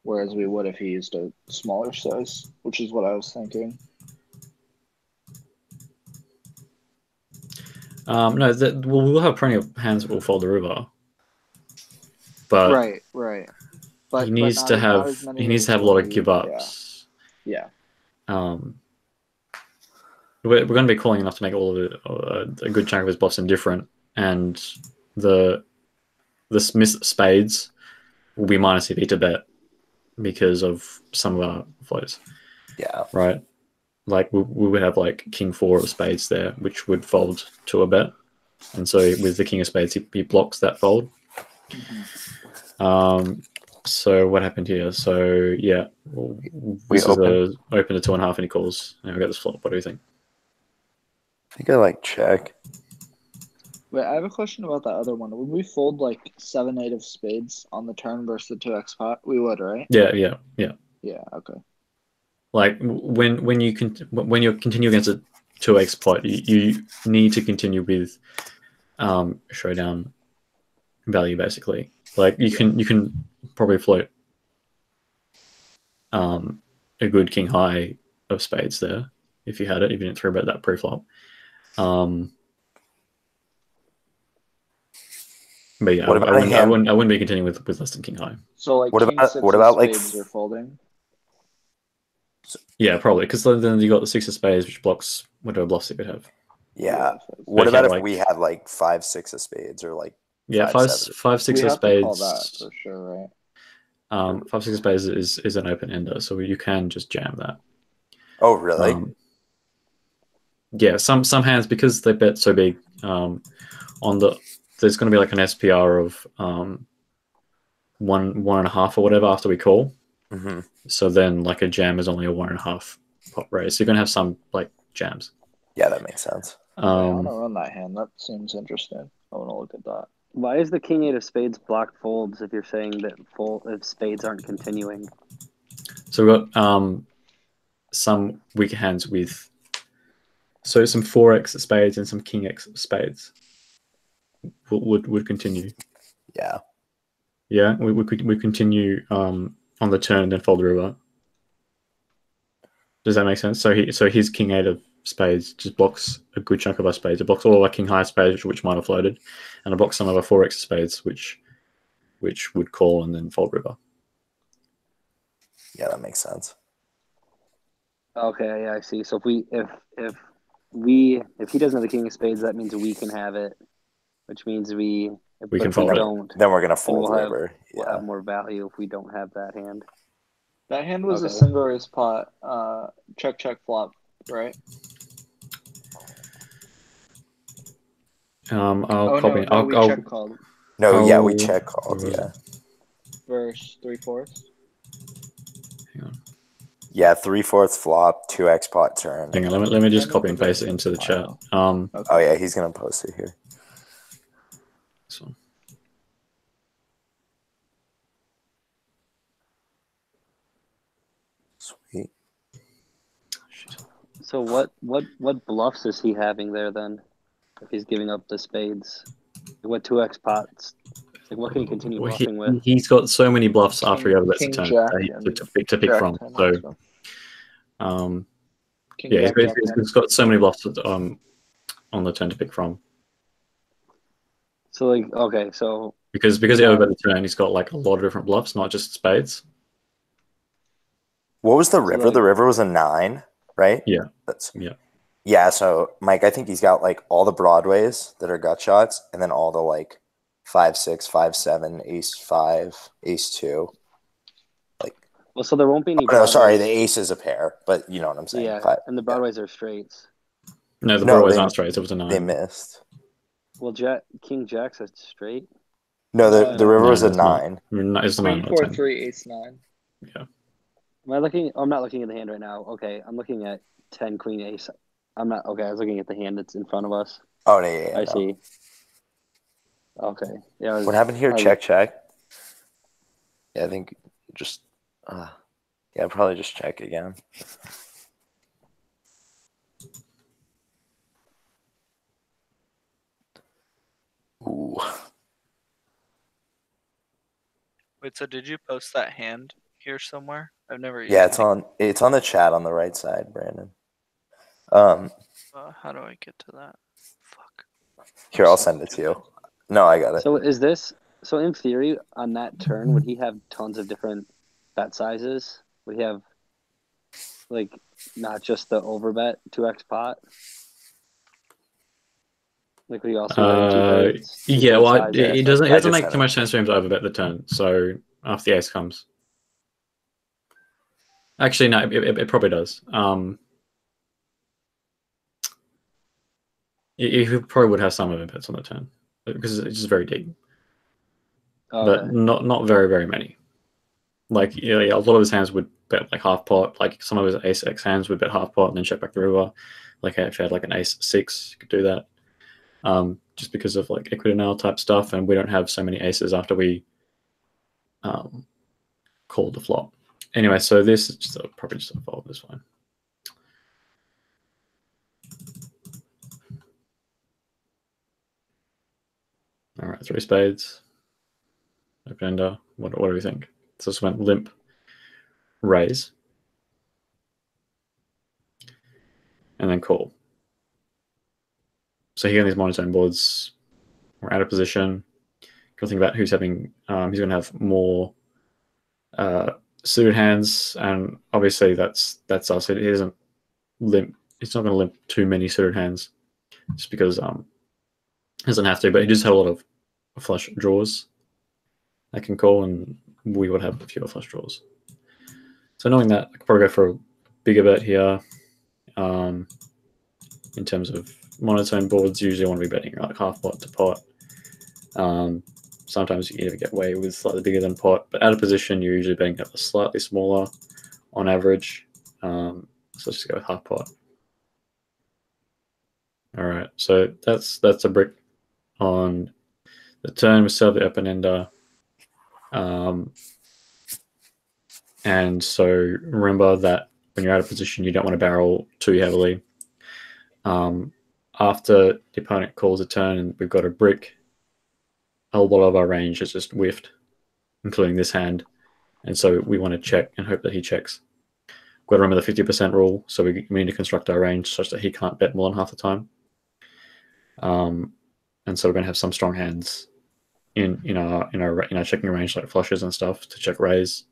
Speaker 3: whereas we would if he used a smaller size, which is what I was thinking.
Speaker 1: no, we'll have plenty of hands that will fold the river. But
Speaker 3: right. But
Speaker 1: he needs to have a lot of give ups.
Speaker 3: Yeah.
Speaker 1: We're going to be calling enough to make all of a good chunk of his bluffs indifferent, and the missed spades will be minus EV to bet because of some of our flows.
Speaker 2: Yeah.
Speaker 1: Right. Like we would have like king 4 of spades there, which would fold to a bet, and so with the king of spades, he blocks that fold. So what happened here? So yeah, this is open to 2.5, and he calls. Now we got this flop. What do you think?
Speaker 2: I think I like check.
Speaker 3: Wait, I have a question about that other one. Would we fold like 7-8 of spades on the turn versus the 2x pot? We would, right?
Speaker 1: Yeah.
Speaker 3: Yeah. Okay.
Speaker 1: Like when you continue against a 2x pot, you need to continue with showdown value basically. Like you can probably float a good king high of spades there if you had it, if you didn't throw about that preflop. But yeah,
Speaker 2: What about a hand?
Speaker 1: I wouldn't be continuing with less than king high.
Speaker 3: So like
Speaker 2: What
Speaker 3: king
Speaker 2: about-
Speaker 3: six
Speaker 2: what
Speaker 3: of
Speaker 2: about, like,
Speaker 3: spades are folding.
Speaker 1: Yeah, probably because then you got the 6 of spades, which blocks whatever bluffs it could have.
Speaker 2: Yeah.
Speaker 3: so
Speaker 2: What
Speaker 1: But
Speaker 2: about
Speaker 1: yeah,
Speaker 2: if
Speaker 1: like-
Speaker 2: we had like 5-6 of spades or like
Speaker 1: Yeah,
Speaker 2: 5-7?
Speaker 1: 6
Speaker 3: we
Speaker 1: of
Speaker 3: have to call that
Speaker 1: spades.
Speaker 3: for sure, right?
Speaker 1: 5 6 of spades is an open ender, so you can just jam that.
Speaker 2: Oh, really?
Speaker 1: Yeah, some hands because they bet so big. On the there's going to be like an SPR of 1.5 or whatever after we call.
Speaker 2: Hmm.
Speaker 1: So then like a jam is only a 1.5 pot raise. So you're going to have some like jams.
Speaker 2: Yeah, that makes sense.
Speaker 3: I want to run that hand. That seems interesting. I want to look at that.
Speaker 4: Why is the king eight of spades block folds if you're saying that if spades aren't continuing?
Speaker 1: So we've got some weaker hands with some 4x of spades and some king x of spades would continue.
Speaker 2: Yeah.
Speaker 1: Yeah, we continue on the turn and then fold the river. Does that make sense? So his king eight of spades just blocks a good chunk of our spades. It blocks all our king high spades, which might have floated, and it blocks some of our 4x of spades, which would call and then fold river.
Speaker 2: Yeah, that makes sense.
Speaker 4: Okay, yeah, I see. So if he doesn't have the king of spades, that means we can have it, which means we
Speaker 1: can
Speaker 4: if we
Speaker 1: fold it.
Speaker 4: don't,
Speaker 2: Then we're gonna
Speaker 4: then
Speaker 2: fold river.
Speaker 4: we'll
Speaker 2: Yeah.
Speaker 4: have more value if we don't have that hand.
Speaker 3: That hand was a
Speaker 4: Okay.
Speaker 3: single raise pot. Check flop, right?
Speaker 1: I'll copy.
Speaker 3: No, we
Speaker 1: I'll
Speaker 3: check called.
Speaker 2: No, yeah, we
Speaker 1: Oh,
Speaker 2: check called. Yeah.
Speaker 3: Verse 3/4.
Speaker 1: hang on.
Speaker 2: Yeah, 3/4 flop, 2x pot turn.
Speaker 1: Hang on, let me just
Speaker 3: Hand
Speaker 1: copy
Speaker 3: of
Speaker 1: and
Speaker 3: the
Speaker 1: paste it
Speaker 3: day.
Speaker 1: into the chat.
Speaker 3: Wow.
Speaker 2: Oh yeah, he's gonna post it here.
Speaker 1: This one.
Speaker 2: Sweet.
Speaker 1: Shit.
Speaker 4: So what bluffs is he having there then? If he's giving up the spades, what 2x pots? Like what can he continue
Speaker 1: Well,
Speaker 4: bluffing with?
Speaker 1: he's got so many bluffs after he overbets the
Speaker 3: King
Speaker 1: turn
Speaker 3: jack
Speaker 1: to pick
Speaker 3: jack
Speaker 1: from.
Speaker 3: 10
Speaker 1: So,
Speaker 3: also. King
Speaker 1: yeah,
Speaker 3: jack, jack 10.
Speaker 1: he's got so many bluffs on the turn to pick from.
Speaker 4: So like okay, so
Speaker 1: Because he overbet the turn, he's got like a lot of different bluffs, not just spades.
Speaker 2: What was the river?
Speaker 4: like-
Speaker 2: The river was a 9, right?
Speaker 1: Yeah.
Speaker 2: That's
Speaker 1: Yeah.
Speaker 2: Yeah, so Mike, I think he's got like all the broadways that are gut shots, and then all the like 5-6, 5-7, ace 5, ace 2. Like,
Speaker 4: well, so there won't be any.
Speaker 2: oh, no, sorry, the
Speaker 4: Broadways.
Speaker 2: ace is a pair, but you know what I'm saying.
Speaker 4: Yeah, and the broadways are straights.
Speaker 1: No, the
Speaker 2: No,
Speaker 1: broadways
Speaker 2: they-
Speaker 1: aren't straight. It was a 9.
Speaker 2: They missed.
Speaker 4: Well, King jack's a straight.
Speaker 2: No, the river
Speaker 1: No,
Speaker 2: was a
Speaker 1: it's not.
Speaker 2: 9.
Speaker 1: It's a 9,
Speaker 3: Queen
Speaker 1: not a
Speaker 3: 4
Speaker 1: 10.
Speaker 3: 3 ace 9.
Speaker 1: Yeah.
Speaker 4: Am I looking? I'm not looking at the hand right now. Okay, I'm looking at 10 queen ace. I'm not. Okay, I was looking at the hand that's in front of us.
Speaker 2: Oh, no, yeah,
Speaker 4: I
Speaker 2: no.
Speaker 4: see. Okay. Yeah.
Speaker 2: What happened here?
Speaker 4: I was-
Speaker 2: Check. Yeah, I think just, yeah, probably just check again. Ooh.
Speaker 5: Wait, so did you post that hand here somewhere? I've never.
Speaker 2: Yeah,
Speaker 5: used
Speaker 2: it's on the chat on the right side, Brandon.
Speaker 5: how do I get to that? Fuck.
Speaker 2: Here, I'll send it to you. No, I got it.
Speaker 4: So is this? So in theory, on that turn, would he have tons of different bet sizes? Would he have, like, not just the overbet 2x pot? Like, would he also have two-thirds?
Speaker 1: Yeah, well,
Speaker 4: two-thirds
Speaker 1: it
Speaker 4: size
Speaker 1: doesn't
Speaker 2: I just
Speaker 1: make
Speaker 2: had
Speaker 1: too
Speaker 2: it.
Speaker 1: much sense for him to overbet the turn. So after the ace comes, actually, no, it probably does. He probably would have some overbets on the turn because it's just very deep, but not very, very many. Like, yeah, a lot of his hands would bet like half pot. Like some of his ace X hands would bet half pot and then check back the river. Like if he had like an ace 6, you could do that. Just because of like equity now type stuff, and we don't have so many aces after we called the flop. Anyway, so this is just probably just a fold. This one. All right, 3 spades. Open ender. What do we think? So this went limp. Raise. And then call. So here on these monotone boards, we're out of position. got to think about who's having. He's going to have more suited hands, and obviously that's us. He doesn't limp. It's not going to limp too many suited hands, just because he doesn't have to. But he does have a lot of flush draws I can call, and we would have a fewer flush draws. So knowing that, I could probably go for a bigger bet here. In terms of monotone boards, usually I want to be betting like half pot to pot. Sometimes you either get away with slightly bigger than pot, but out of position, you're usually betting a slightly smaller on average. So let's just go with half pot. All right, so that's a brick on the turn. We still have the open ender. And so remember that when you're out of position, you don't want to barrel too heavily. After the opponent calls a turn and we've got a brick, a lot of our range is just whiffed, including this hand. And so we want to check and hope that he checks. We've got to remember the 50% rule, so we need to construct our range such that he can't bet more than half the time. And so we're going to have some strong hands in our checking range, like flushes and stuff, to check raise.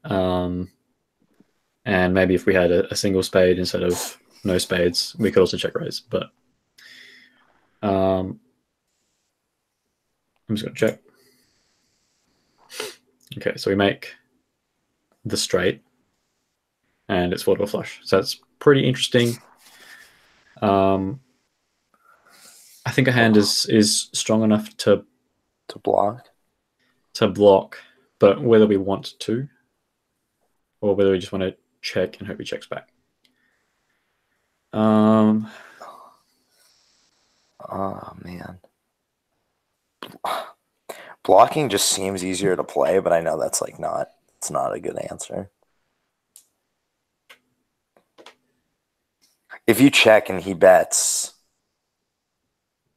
Speaker 1: And maybe if we had a single spade instead of no spades, we could also check raise. But I'm just going to check. Okay, so we make the straight, and it's four to a flush. So that's pretty interesting. I think a hand is strong enough to
Speaker 2: block.
Speaker 1: But whether we want to, or whether we just want to check and hope he checks back.
Speaker 2: Oh man. Blocking just seems easier to play, but I know that's like it's not a good answer. If you check and he bets,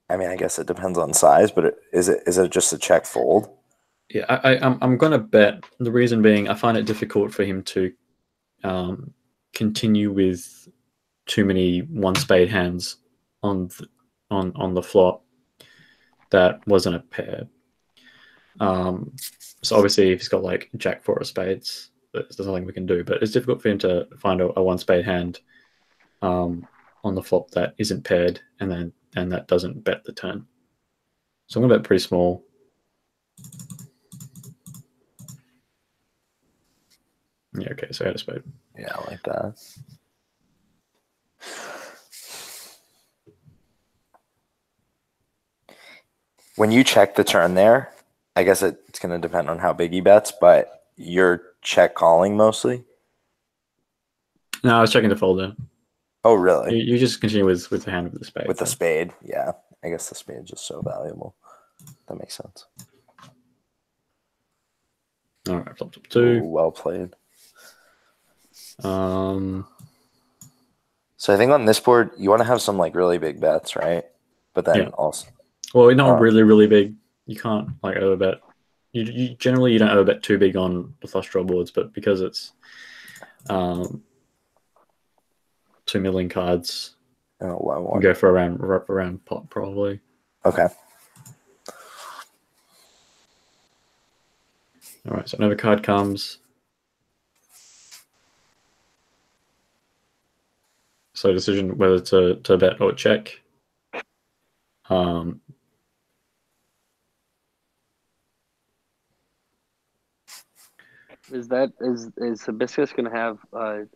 Speaker 2: I mean, I guess it depends on size, but is it just a check fold?
Speaker 1: Yeah, I'm gonna bet. The reason being, I find it difficult for him to continue with too many one spade hands on the flop that wasn't a pair. So obviously, if he's got like jack four of spades, there's nothing we can do. But it's difficult for him to find a one spade hand on the flop that isn't paired, and that doesn't bet the turn. So I'm gonna bet pretty small. Yeah, okay, so I had a spade.
Speaker 2: Yeah, I like that. When you check the turn there, I guess it's going to depend on how big he bets, but you're check calling mostly?
Speaker 1: No, I was checking the fold in.
Speaker 2: Oh, really?
Speaker 1: You just continue with the hand with the spade.
Speaker 2: With the spade, yeah. I guess the spade is just so valuable. That makes sense.
Speaker 1: All right, flop top two.
Speaker 2: Ooh, well played.
Speaker 1: So
Speaker 2: I think on this board, you want to have some like really big bets, right? But then also,
Speaker 1: well, not really, really big. You can't like overbet. You generally don't overbet too big on the flush draw boards, but because it's 2 milling cards, you go for around pot probably.
Speaker 2: Okay.
Speaker 1: All right, so another card comes. So decision whether to bet or check.
Speaker 4: Is Hibiscus going to have like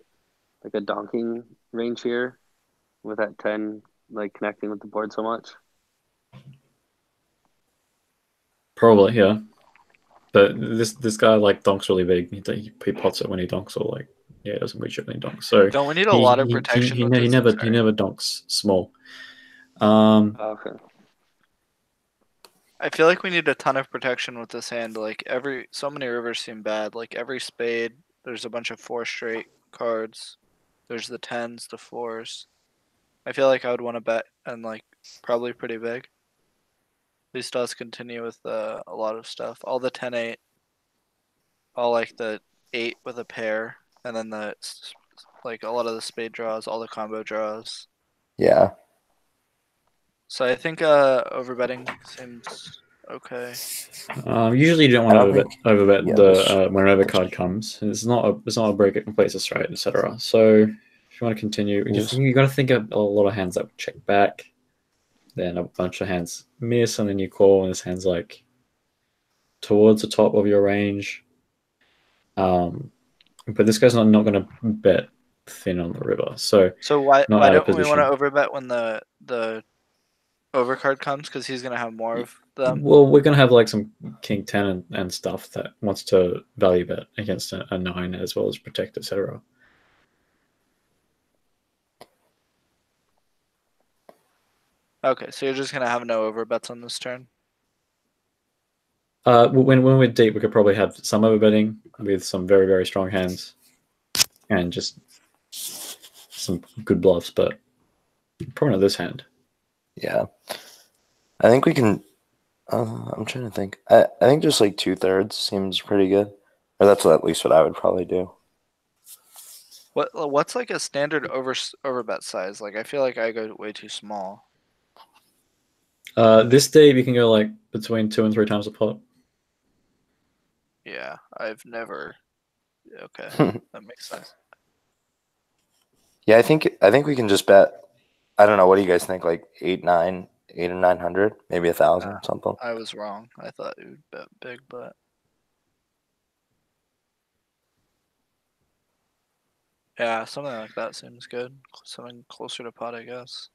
Speaker 4: a donking range here with that 10 like connecting with the board so much?
Speaker 1: Probably, yeah. But this guy like donks really big. He pots it when he donks, or like he doesn't reach it when he donks. So
Speaker 5: don't we need a lot of protection?
Speaker 1: He never donks small.
Speaker 4: Okay.
Speaker 5: I feel like we need a ton of protection with this hand. Like so many rivers seem bad. Like every spade, there's a bunch of 4 straight cards. There's the 10s, the 4s. I feel like I would want to bet and like probably pretty big. These does continue with a lot of stuff. All the 10-8, all like the 8 with a pair, and then like a lot of the spade draws, all the combo draws.
Speaker 2: Yeah.
Speaker 5: So I think overbetting seems Okay.
Speaker 1: Usually you don't
Speaker 2: I
Speaker 1: want
Speaker 2: don't
Speaker 1: to overbet
Speaker 2: yeah,
Speaker 1: the when an overcard comes. It's not a break. It completes a straight, etc. So if you want to continue, you got to think of a lot of hands that would check back. Then a bunch of hands miss, and then you call, and this hand's like towards the top of your range. But this guy's not going to bet thin on the river, so
Speaker 5: why
Speaker 1: not out of
Speaker 5: don't we want to
Speaker 1: position.
Speaker 5: overbet when the overcard comes, because he's gonna have more of them?
Speaker 1: Well, we're going to have like some king 10 and stuff that wants to value bet against a 9 as well as protect, etc.
Speaker 5: Okay, so you're just gonna have no overbets on this turn.
Speaker 1: When we're deep, we could probably have some overbetting with some very, very strong hands and just some good bluffs, but probably not this hand.
Speaker 2: Yeah. I think we can. I'm trying to think. I think just like 2/3 seems pretty good. Or that's at least what I would probably do.
Speaker 5: What's like a standard overbet size? Like I feel like I go way too small.
Speaker 1: This deep, you can go like between 2 and 3 times the pot.
Speaker 5: Yeah, I've never. Okay, that makes sense.
Speaker 2: Yeah, I think we can just bet. I don't know. What do you guys think? Like 8 or 900, maybe 1,000, something.
Speaker 5: I was wrong. I thought it would bet big, but yeah, something like that seems good. Something closer to pot, I guess.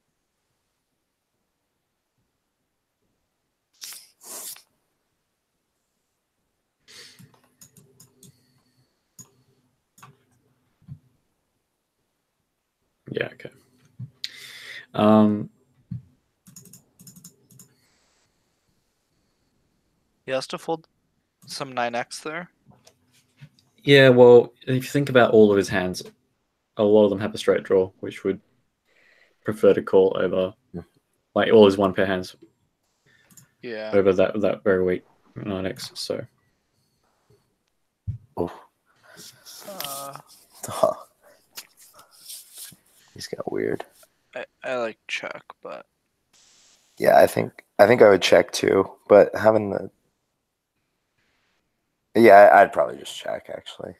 Speaker 1: Yeah, okay.
Speaker 5: He has to fold some 9x there.
Speaker 1: Yeah, well, if you think about all of his hands, a lot of them have a straight draw, which would prefer to call over, like all his one pair hands
Speaker 5: Yeah.
Speaker 1: over that very weak 9x. So
Speaker 2: He's got weird.
Speaker 5: I like check, but
Speaker 2: Yeah, I think I would check too, but having the I'd probably just check actually.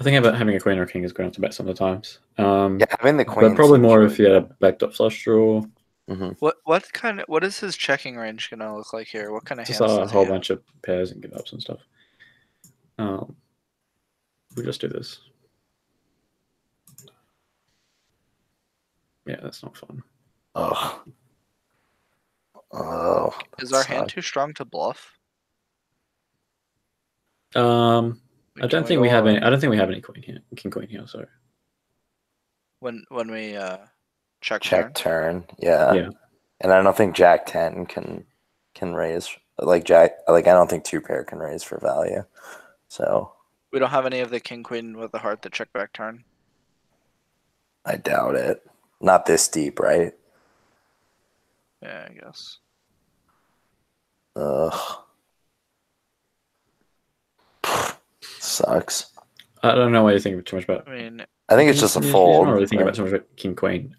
Speaker 1: I think about having a queen or a king is going to bet sometimes.
Speaker 2: Yeah, having the queen,
Speaker 1: but probably
Speaker 2: seems
Speaker 1: more
Speaker 2: really
Speaker 1: if you had a backdop flush draw.
Speaker 5: what is his checking range gonna look like here? What kind of
Speaker 1: Just
Speaker 5: hands
Speaker 1: a
Speaker 5: does he
Speaker 1: whole
Speaker 5: have?
Speaker 1: bunch of pairs and give ups and stuff. We'll just do this. Yeah, that's not fun.
Speaker 2: Oh,
Speaker 5: Is our hand too strong to bluff?
Speaker 1: I don't think we have any. I don't think we have any queen here, king queen here. So
Speaker 5: when we
Speaker 2: check turn, yeah.
Speaker 1: Yeah.
Speaker 2: And I don't think Jack 10 can raise like Jack. Like I don't think 2-pair can raise for value. So
Speaker 5: we don't have any of the king queen with the heart that check back turn.
Speaker 2: I doubt it. Not this deep, right?
Speaker 5: Yeah, I guess.
Speaker 2: Ugh. Sucks.
Speaker 1: I don't know why you think too much about.
Speaker 5: I mean,
Speaker 2: I think it's just a fold.
Speaker 1: You're not really thinking about too much about king queen.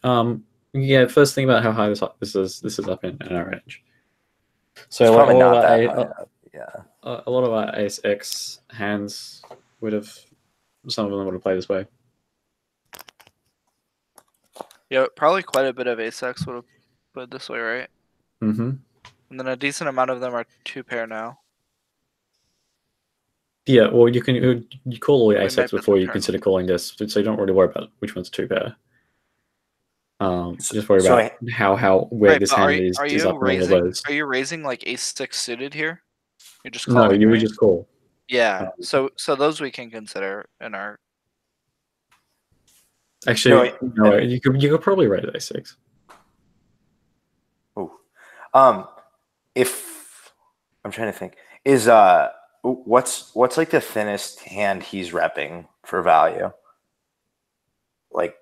Speaker 1: Yeah. First thing about how high this is. This is up in our range. So
Speaker 2: it's
Speaker 1: like
Speaker 2: probably
Speaker 1: all
Speaker 2: not
Speaker 1: of our
Speaker 2: that high up. Yeah.
Speaker 1: A lot of our ace X hands would have. Some of them would have played this way.
Speaker 5: yeah, probably quite a bit of ace X would have played this way, right?
Speaker 1: Mm-hmm.
Speaker 5: And then a decent amount of them are 2-pair now.
Speaker 1: Yeah, well, you call all your ace X
Speaker 5: might bet
Speaker 1: before
Speaker 5: the
Speaker 1: you
Speaker 5: turn.
Speaker 1: consider calling this, so you don't really worry about which one's 2-pair. Just worry
Speaker 2: so
Speaker 1: about where
Speaker 5: Right,
Speaker 1: this
Speaker 5: but
Speaker 1: hand is up in all of those.
Speaker 5: Are you raising like ace 6 suited here? You're just
Speaker 1: No,
Speaker 5: calling.
Speaker 1: you would
Speaker 5: right?
Speaker 1: just call.
Speaker 5: Yeah. So those we can consider in our.
Speaker 1: Actually, no, you could probably raise ace 6.
Speaker 2: Oh, if I'm trying to think, is what's like the thinnest hand he's repping for value? Like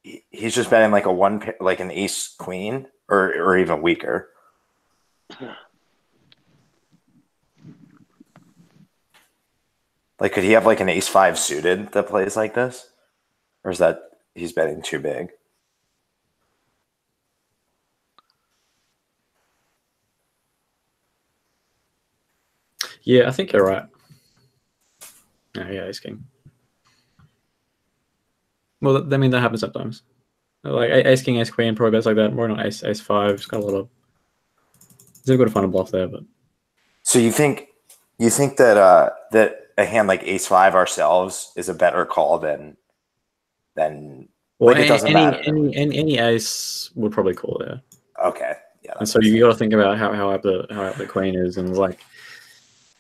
Speaker 2: he's just betting like a one pair, like an ace queen, or even weaker. Like, could he have like an ace 5 suited that plays like this, or is that he's betting too big?
Speaker 1: Yeah, I think you're right. Oh, yeah, ace king. Well, I mean that happens sometimes. Like ace king, ace queen, probably bets like that. More not ace 5. It's got a lot of. It's got to find a bluff there, but
Speaker 2: So you think that that a hand like ace 5 ourselves is a better call than
Speaker 1: well,
Speaker 2: like it doesn't matter.
Speaker 1: Any ace would probably call there.
Speaker 2: Okay. Yeah.
Speaker 1: And so you got to think about how up the queen is, and like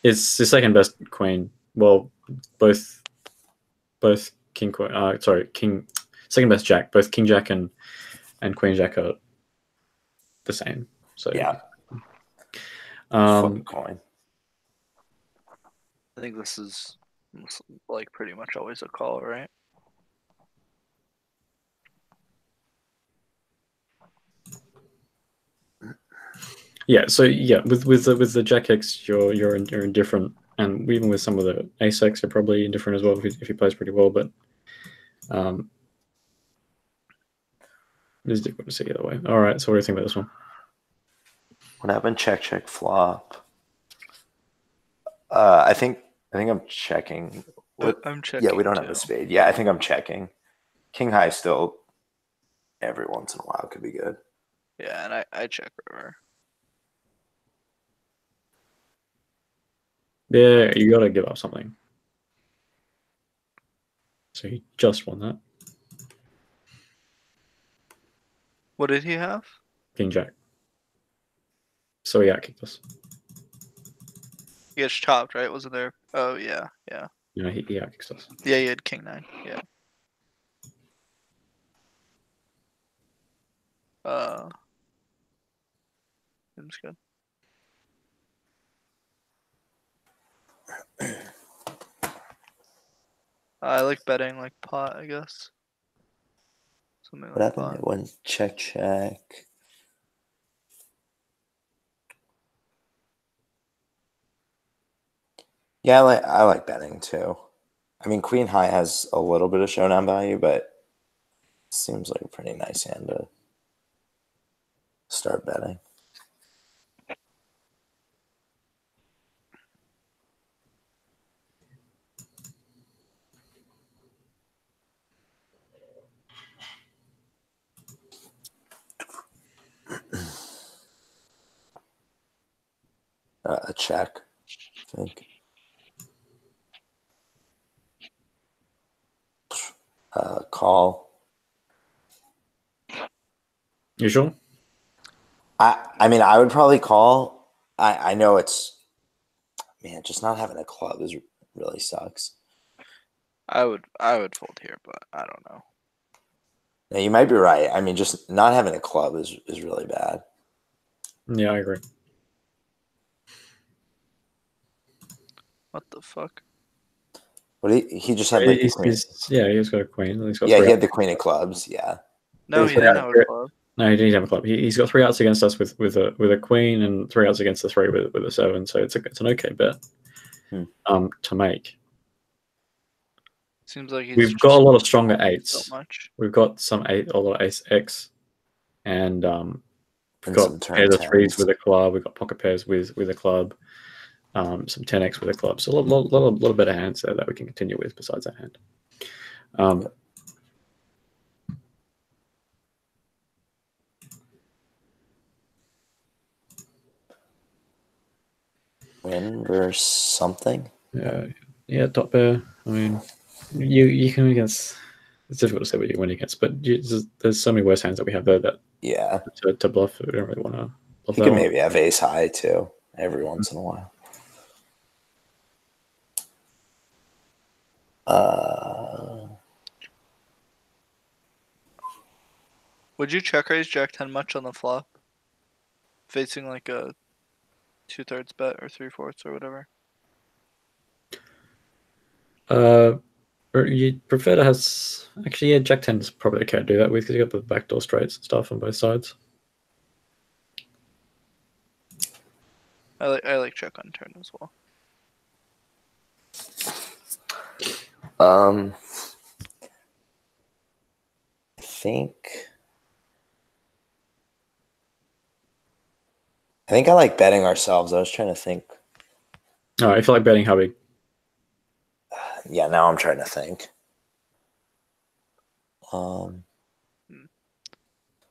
Speaker 1: it's the second best queen. Well, both king queen. King second best jack. Both king jack and queen jack are the same. So
Speaker 2: yeah.
Speaker 1: Um,
Speaker 2: Flip a coin.
Speaker 5: I think this is like pretty much always a call, right?
Speaker 1: yeah. So yeah, with the jack X, you're indifferent, and even with some of the ace X, you're probably indifferent as well if he plays pretty well. But it's difficult to see either way. All right. So what do you think about this one?
Speaker 2: What happened? Check flop. I think I'm checking.
Speaker 5: I'm checking.
Speaker 2: Yeah, we don't have a spade. Yeah, I think I'm checking. King high still every once in a while could be good.
Speaker 5: Yeah, and I check river.
Speaker 1: Yeah, you got to give up something. So he just won that.
Speaker 5: What did he have?
Speaker 1: King jack. So he outkicked us.
Speaker 5: He gets chopped, right? Wasn't there? Oh yeah.
Speaker 1: You know, he outkicked us.
Speaker 5: Yeah, he had king 9. Yeah. Seems good. I like betting like pot, I guess. Something
Speaker 2: What
Speaker 5: like
Speaker 2: happened?
Speaker 5: pot.
Speaker 2: It went check. Yeah, I like betting too. I mean, queen high has a little bit of showdown value, but it seems like a pretty nice hand to start betting. A check, I think. Call.
Speaker 1: You sure?
Speaker 2: I mean, I would probably call. I know it's, man, just not having a club really sucks.
Speaker 5: I would fold here, but I don't know.
Speaker 2: Now, you might be right. I mean, just not having a club is really bad.
Speaker 1: Yeah, I agree.
Speaker 5: What the fuck?
Speaker 2: But he just had like the queen.
Speaker 1: He's got a queen.
Speaker 2: He had the queen of clubs. Yeah.
Speaker 5: No, he didn't have a club.
Speaker 1: No, he didn't have a club. He's got 3 outs against us with a queen and 3 outs against the 3 with a 7. So it's an okay bet to make.
Speaker 5: Seems like
Speaker 1: We've got a lot of stronger
Speaker 5: so
Speaker 1: 8s.
Speaker 5: much.
Speaker 1: We've got a lot of ace X, and we've got
Speaker 2: some
Speaker 1: pairs of 3s
Speaker 2: 10s.
Speaker 1: with a club. We've got pocket pairs with a club. Some 10x with a club. So a lot of better hands there that we can continue with besides that hand.
Speaker 2: Win versus something.
Speaker 1: Yeah, top pair. I mean, you can against. It's difficult to say what you win against, but there's so many worse hands that we have there that to bluff. We don't really want to bluff.
Speaker 2: You can maybe have ace high too every once in a while.
Speaker 5: Would you check raise Jack 10 much on the flop? Facing like a 2/3 bet or 3/4 or whatever.
Speaker 1: Or you prefer to have actually, yeah, Jack 10 is probably okay to do that with because you got the backdoor straights and stuff on both sides.
Speaker 5: I like check on turn as well.
Speaker 2: I think I like betting ourselves. I was trying to think
Speaker 1: All right, I feel like betting how big.
Speaker 2: Yeah, now I'm trying to think.
Speaker 5: I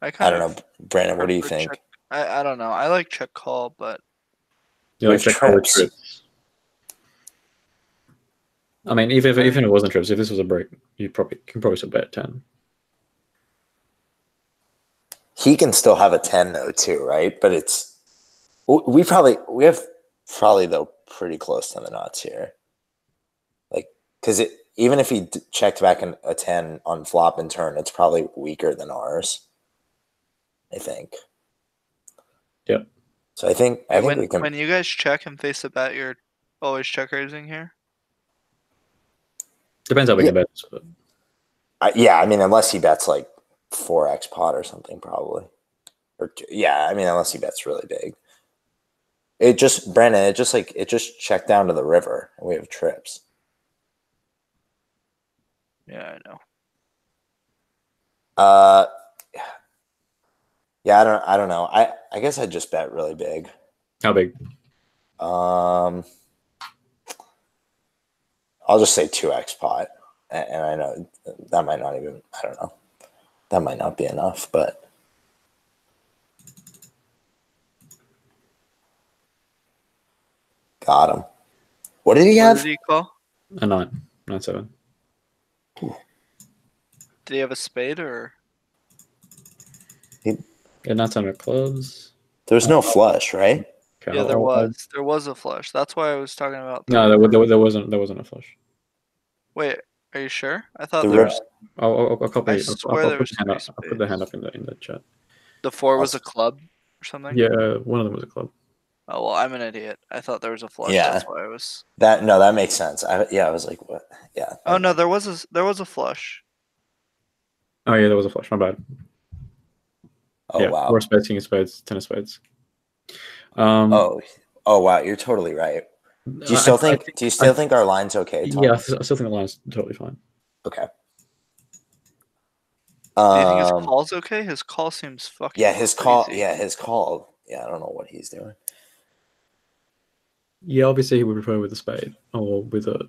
Speaker 2: I
Speaker 5: kind
Speaker 2: don't
Speaker 5: of
Speaker 2: know, Brandon. What do you
Speaker 5: prefer
Speaker 2: think?
Speaker 5: check. I don't know. I like check call, but
Speaker 1: You like
Speaker 2: With
Speaker 1: check call with
Speaker 2: trips.
Speaker 1: trips. I mean, even if it wasn't trips, if this was a break, you can probably still bet 10.
Speaker 2: He can still have a 10 though too, right? But we have probably though pretty close to the nuts here. Like, because even if he checked back a 10 on flop and turn, it's probably weaker than ours. I think.
Speaker 1: Yep.
Speaker 2: So I think we can.
Speaker 5: when you guys check and face a bet, you're always check raising here.
Speaker 1: Depends how big
Speaker 2: Yeah.
Speaker 1: the bet is. But
Speaker 2: Yeah, I mean, unless he bets like 4x pot or something, probably. Or yeah, I mean, unless he bets really big. Brandon, it just checked down to the river, and we have trips.
Speaker 5: Yeah, I know.
Speaker 2: Yeah, I don't know. I guess I'd just bet really big.
Speaker 1: how big?
Speaker 2: I'll just say 2x pot, and I know that might not even. I don't know. That might not be enough, but got him. What did he
Speaker 5: What
Speaker 2: have?
Speaker 5: did he call?
Speaker 1: A 9, 9-7.
Speaker 5: Did he have a spade or?
Speaker 1: Yeah, 9-7 of clubs.
Speaker 2: There's no flush, right?
Speaker 1: Okay,
Speaker 5: Yeah, there was. There was a flush. That's why I was talking about.
Speaker 1: No, there wasn't a flush.
Speaker 5: Wait, are you sure? I thought
Speaker 2: The
Speaker 5: there
Speaker 2: river.
Speaker 5: was.
Speaker 1: I'll copy.
Speaker 5: I
Speaker 1: I'll
Speaker 5: swear there
Speaker 1: put
Speaker 5: was
Speaker 1: the hand
Speaker 5: three
Speaker 1: up. I'll put the hand
Speaker 5: spades.
Speaker 1: up in the chat.
Speaker 5: The 4 was a club or something.
Speaker 1: Yeah, one of them was a club.
Speaker 5: Oh well, I'm an idiot. I thought there was a flush.
Speaker 2: Yeah.
Speaker 5: That's why I was.
Speaker 2: That makes sense. I was like, what? Yeah.
Speaker 5: Oh no, there was a flush.
Speaker 1: Oh yeah, there was a flush. My bad.
Speaker 2: Oh
Speaker 1: Yeah,
Speaker 2: wow.
Speaker 1: 4 spades, king of spades, 10 of spades.
Speaker 2: Oh wow, you're totally right. Do you still think our line's okay, Tom?
Speaker 1: Yeah, I still think the line's totally fine.
Speaker 2: Okay.
Speaker 5: Do you think his call's okay? His call seems fucking.
Speaker 2: Yeah, his call.
Speaker 5: crazy.
Speaker 2: Yeah, his call. Yeah, I don't know what he's doing.
Speaker 1: Yeah, obviously he would prefer with a spade or with a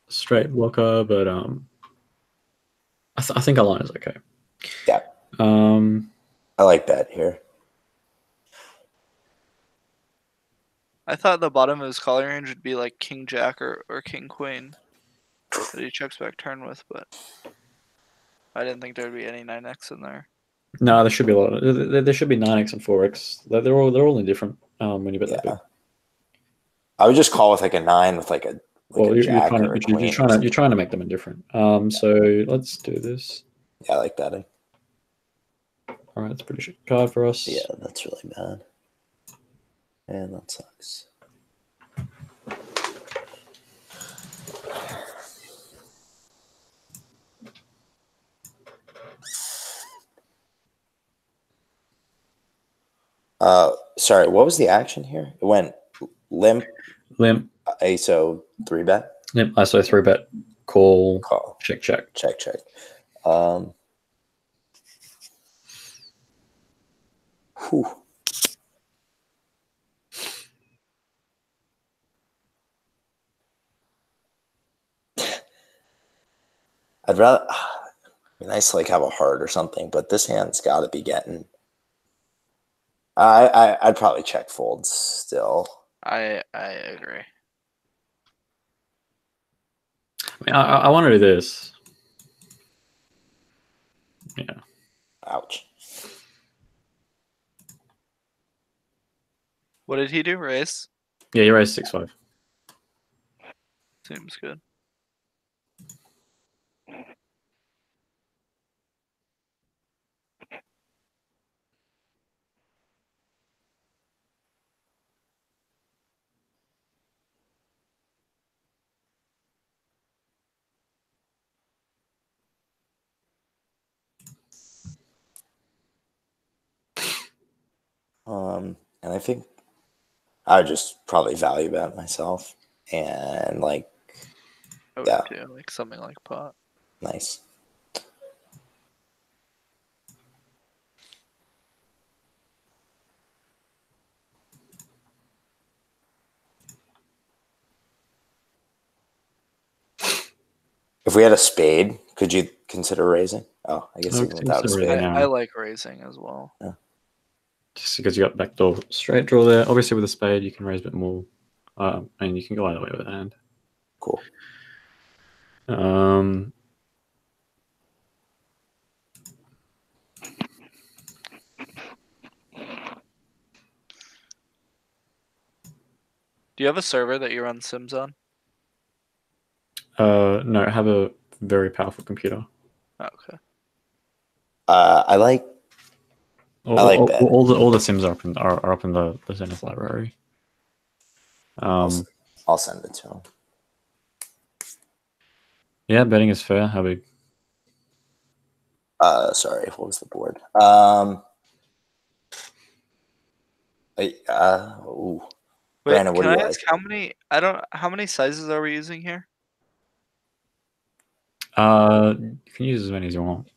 Speaker 1: straight blocker, but I think our line is okay.
Speaker 2: Yeah. I like bet here.
Speaker 5: I thought the bottom of his calling range would be like king jack or king queen that he checks back turn with, but I didn't think there'd be any 9x in there.
Speaker 1: No, there should be a lot. There should be 9x and 4x. They're all indifferent when you bet that big.
Speaker 2: I would just call with like a 9 with like a jack or a queen.
Speaker 1: You're trying to make them indifferent. So let's do this.
Speaker 2: Yeah, I like betting.
Speaker 1: All right, that's a pretty shit card for us.
Speaker 2: Yeah, that's really bad. And that sucks. Sorry, what was the action here? It went limp, ISO 3-bet.
Speaker 1: Limp, ISO 3-bet, call, check.
Speaker 2: Check. Whew. I'd rather be nice to like have a heart or something, but this hand's got to be getting. I'd probably check folds still.
Speaker 5: I agree.
Speaker 1: I mean, I want to do this. Yeah.
Speaker 2: Ouch.
Speaker 5: What did he do? Raise?
Speaker 1: Yeah, you raised 6-5.
Speaker 5: Seems good.
Speaker 2: And I think I would just probably value bet myself and like,
Speaker 5: I would
Speaker 2: yeah,
Speaker 5: do like something like pot.
Speaker 2: nice. If we had a spade, could you consider raising? Oh, I guess
Speaker 1: No,
Speaker 2: even without a
Speaker 1: consider raising
Speaker 2: spade.
Speaker 1: now.
Speaker 5: I like raising as well.
Speaker 1: Just because you got backdoor straight draw there. Obviously, with a spade, you can raise a bit more. And you can go either way with a hand.
Speaker 2: Cool.
Speaker 5: Do you have a server that you run Sims on?
Speaker 1: No, I have a very powerful computer.
Speaker 5: Okay.
Speaker 2: I like betting.
Speaker 1: All the Sims are up in the Zenith library.
Speaker 2: I'll send it to him.
Speaker 1: Yeah, betting is fair. How big?
Speaker 2: Sorry, what was the board? Ooh.
Speaker 5: Wait,
Speaker 2: Brandon, what
Speaker 5: can
Speaker 2: do
Speaker 5: I
Speaker 2: you
Speaker 5: ask
Speaker 2: like?
Speaker 5: how many sizes are we using here?
Speaker 1: You can use as many as you want.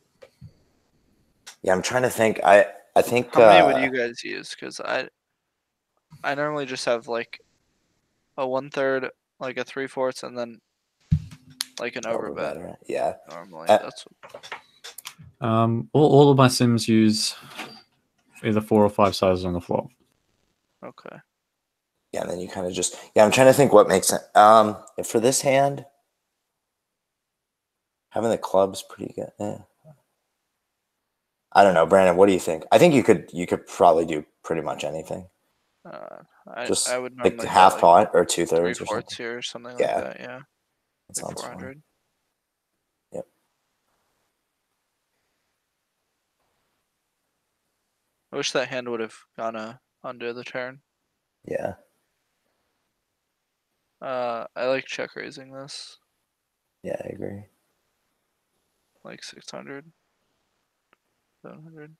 Speaker 2: Yeah, I'm trying to think. I think
Speaker 5: How many would you guys use? Because I normally just have like a 1/3, like a 3/4, and then like an overbet.
Speaker 2: right? Yeah.
Speaker 5: Normally,
Speaker 2: Uh,
Speaker 5: that's
Speaker 2: Oh.
Speaker 1: All of my Sims use either 4 or 5 sizes on the flop.
Speaker 5: okay.
Speaker 2: Yeah, and then you kind of just I'm trying to think what makes sense. For this hand, having the club's pretty good. I don't know, Brandon. What do you think? I think you could probably do pretty much anything.
Speaker 5: I would
Speaker 2: like
Speaker 5: normally
Speaker 2: half
Speaker 5: bet,
Speaker 2: pot or 2/3 or
Speaker 5: 3/4
Speaker 2: something.
Speaker 5: here or something
Speaker 2: Yeah.
Speaker 5: like that. Yeah,
Speaker 2: That
Speaker 5: like
Speaker 2: sounds
Speaker 5: 400.
Speaker 2: fun. Yep.
Speaker 5: I wish that hand would have gone under the turn.
Speaker 2: Yeah.
Speaker 5: I like check raising this,
Speaker 2: Yeah, I agree.
Speaker 5: like 600, 700.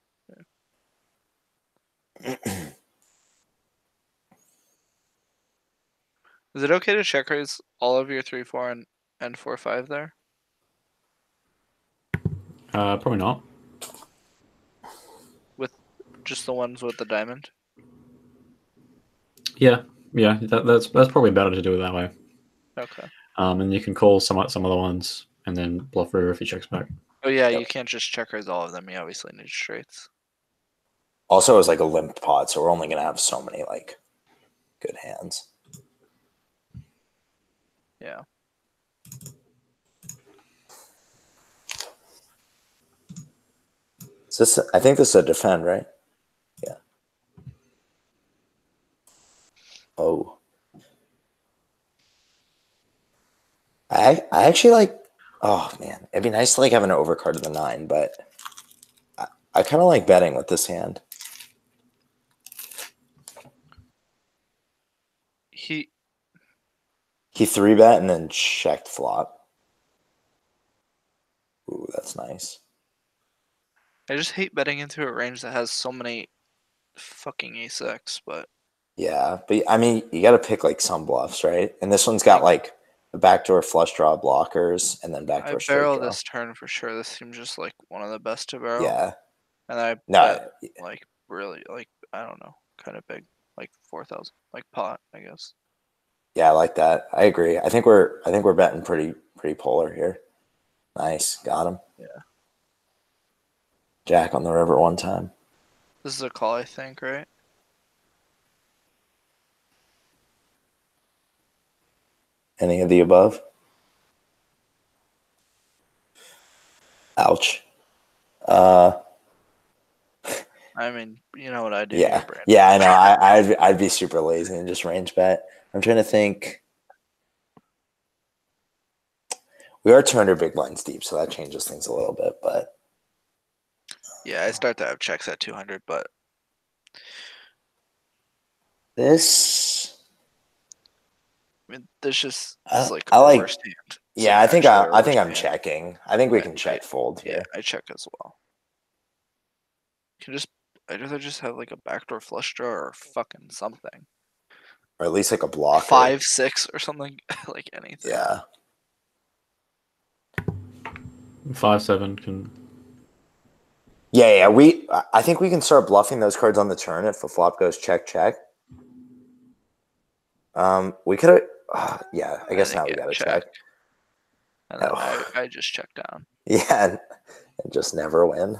Speaker 5: Is it okay to check raise all of your 3/4 and 4/5 there?
Speaker 1: Probably not.
Speaker 5: With just the ones with the diamond?
Speaker 1: Yeah, that's probably better to do it that way.
Speaker 5: Okay.
Speaker 1: And you can call some of the ones and then bluff river if he checks back.
Speaker 5: Oh yeah,
Speaker 2: Yep.
Speaker 5: you can't just check raise all of them. You obviously need straights.
Speaker 2: Also, it's like a limp pot, so we're only gonna have so many like good hands.
Speaker 5: Yeah.
Speaker 2: I think this is a defend, right? Yeah. Oh. I actually like. Oh man, it'd be nice to like have an overcard of the 9, but I kind of like betting with this hand.
Speaker 5: He
Speaker 2: 3-bet and then checked flop. Ooh, that's nice.
Speaker 5: I just hate betting into a range that has so many fucking ace-x, but
Speaker 2: Yeah, but I mean, you got to pick like some bluffs, right? And this one's got like the backdoor flush draw blockers and then
Speaker 5: I
Speaker 2: backdoor straight
Speaker 5: barrel
Speaker 2: draw.
Speaker 5: this turn for sure. This seems just like one of the best to barrel.
Speaker 2: Yeah.
Speaker 5: And I
Speaker 2: No.
Speaker 5: bet like really like I don't know, kind of big, like 4,000, like pot, I guess.
Speaker 2: Yeah, I like that. I agree. I think we're betting pretty polar here. Nice, got him.
Speaker 5: Yeah.
Speaker 2: Jack on the river one time.
Speaker 5: This is a call, I think, right?
Speaker 2: Any of the above? Ouch.
Speaker 5: I mean, you know what I do.
Speaker 2: Yeah,
Speaker 5: here, Brandon.
Speaker 2: yeah, I know. I'd be super lazy and just range bet. I'm trying to think. We are 200 big blinds deep, so that changes things a little bit. But
Speaker 5: Yeah, I start to have checks at 200, but
Speaker 2: this,
Speaker 5: I mean, this is like
Speaker 2: I
Speaker 5: a
Speaker 2: like.
Speaker 5: worst hand.
Speaker 2: Yeah, I think I'm
Speaker 5: hand.
Speaker 2: checking. I think we can check fold here.
Speaker 5: Yeah, I check as well. I'd rather just have like a backdoor flush draw or fucking something.
Speaker 2: Or at least like a blocker.
Speaker 5: 5-6 or something, like anything.
Speaker 2: Yeah.
Speaker 1: 5-7 can.
Speaker 2: Yeah. I think we can start bluffing those cards on the turn if the flop goes check. We could have. Yeah, I guess now we gotta check.
Speaker 5: And then I just check down.
Speaker 2: Yeah, and just never win.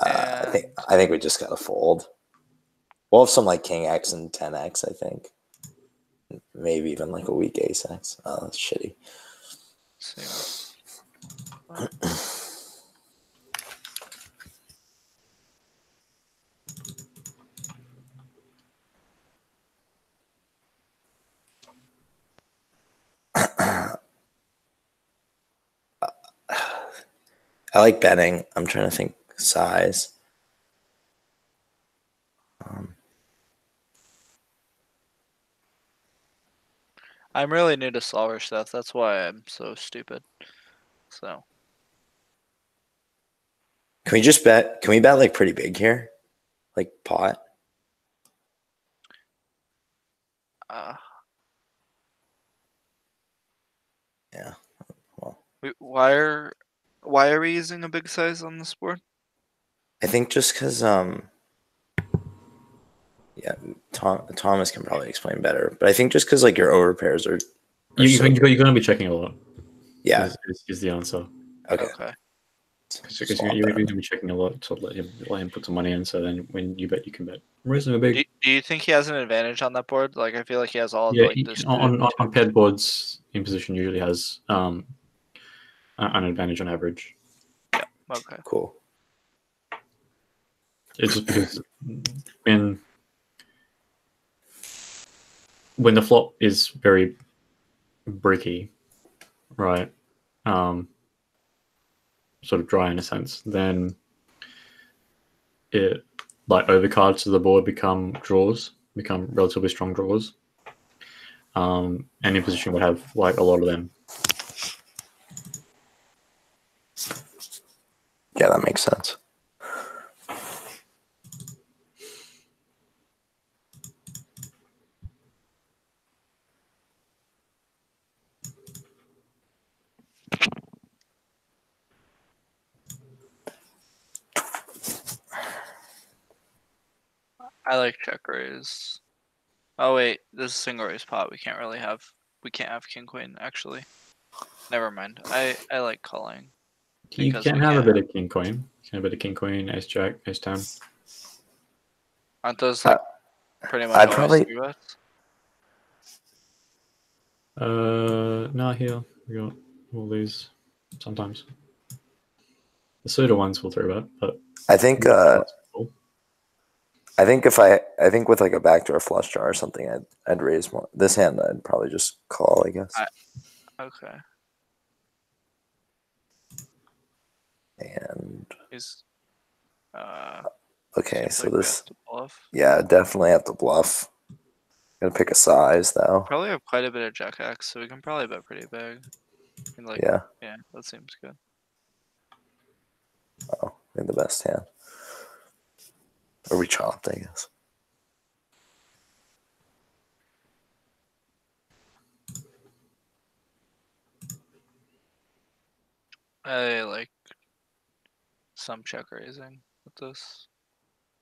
Speaker 2: I think we just gotta fold. We'll have some like king X and 10X, I think. Maybe even like a weak ace X. Oh, that's shitty.
Speaker 5: Seems.
Speaker 2: I like betting. I'm trying to think size.
Speaker 5: I'm really new to solver stuff. That's why I'm so stupid. So
Speaker 2: Can we just bet? Can we bet like pretty big here? Like pot? Yeah. Well,
Speaker 5: why are we using a big size on this board?
Speaker 2: I think just because yeah, Thomas can probably explain better, but I think just because like your overpairs are
Speaker 1: You're going to be checking a lot.
Speaker 2: yeah.
Speaker 1: Is the answer.
Speaker 2: Okay.
Speaker 1: Because you're going to be checking a lot to let him put some money in. So then when you bet, you can bet reasonably big.
Speaker 5: Do you think he has an advantage on that board? Like I feel like he has all
Speaker 1: Yeah,
Speaker 5: like this
Speaker 1: on paired boards, in position usually has an advantage on average.
Speaker 5: Yeah. Okay.
Speaker 2: Cool.
Speaker 1: It's just because when the flop is very bricky, right? Sort of dry in a sense, then it like overcards to the board become relatively strong draws. And in position would have like a lot of them.
Speaker 2: Yeah, that makes sense.
Speaker 5: I like check raise. Oh wait, this is single raise pot. We can't have king queen actually. Never mind. I like calling.
Speaker 1: You can have a bit of king queen. You can have a bit of king queen, ace jack, ace 10.
Speaker 5: Aren't those like pretty much
Speaker 2: I'd
Speaker 5: always
Speaker 2: probably
Speaker 5: 3-bets?
Speaker 1: No, here we got all these sometimes. The pseudo ones will 3-bet, but
Speaker 2: I think with like a backdoor flush draw or something, I'd raise more. This hand, I'd probably just call, I guess.
Speaker 5: Okay.
Speaker 2: And
Speaker 5: He's
Speaker 2: okay, so
Speaker 5: like we
Speaker 2: this
Speaker 5: have to bluff.
Speaker 2: yeah, definitely have to bluff. Gotta pick a size though.
Speaker 5: Probably have quite a bit of jack X, so we can probably bet pretty big. And like
Speaker 2: Yeah.
Speaker 5: yeah, that seems good.
Speaker 2: Oh, in the best hand. Or we chopped, I guess.
Speaker 5: I like some check raising with this.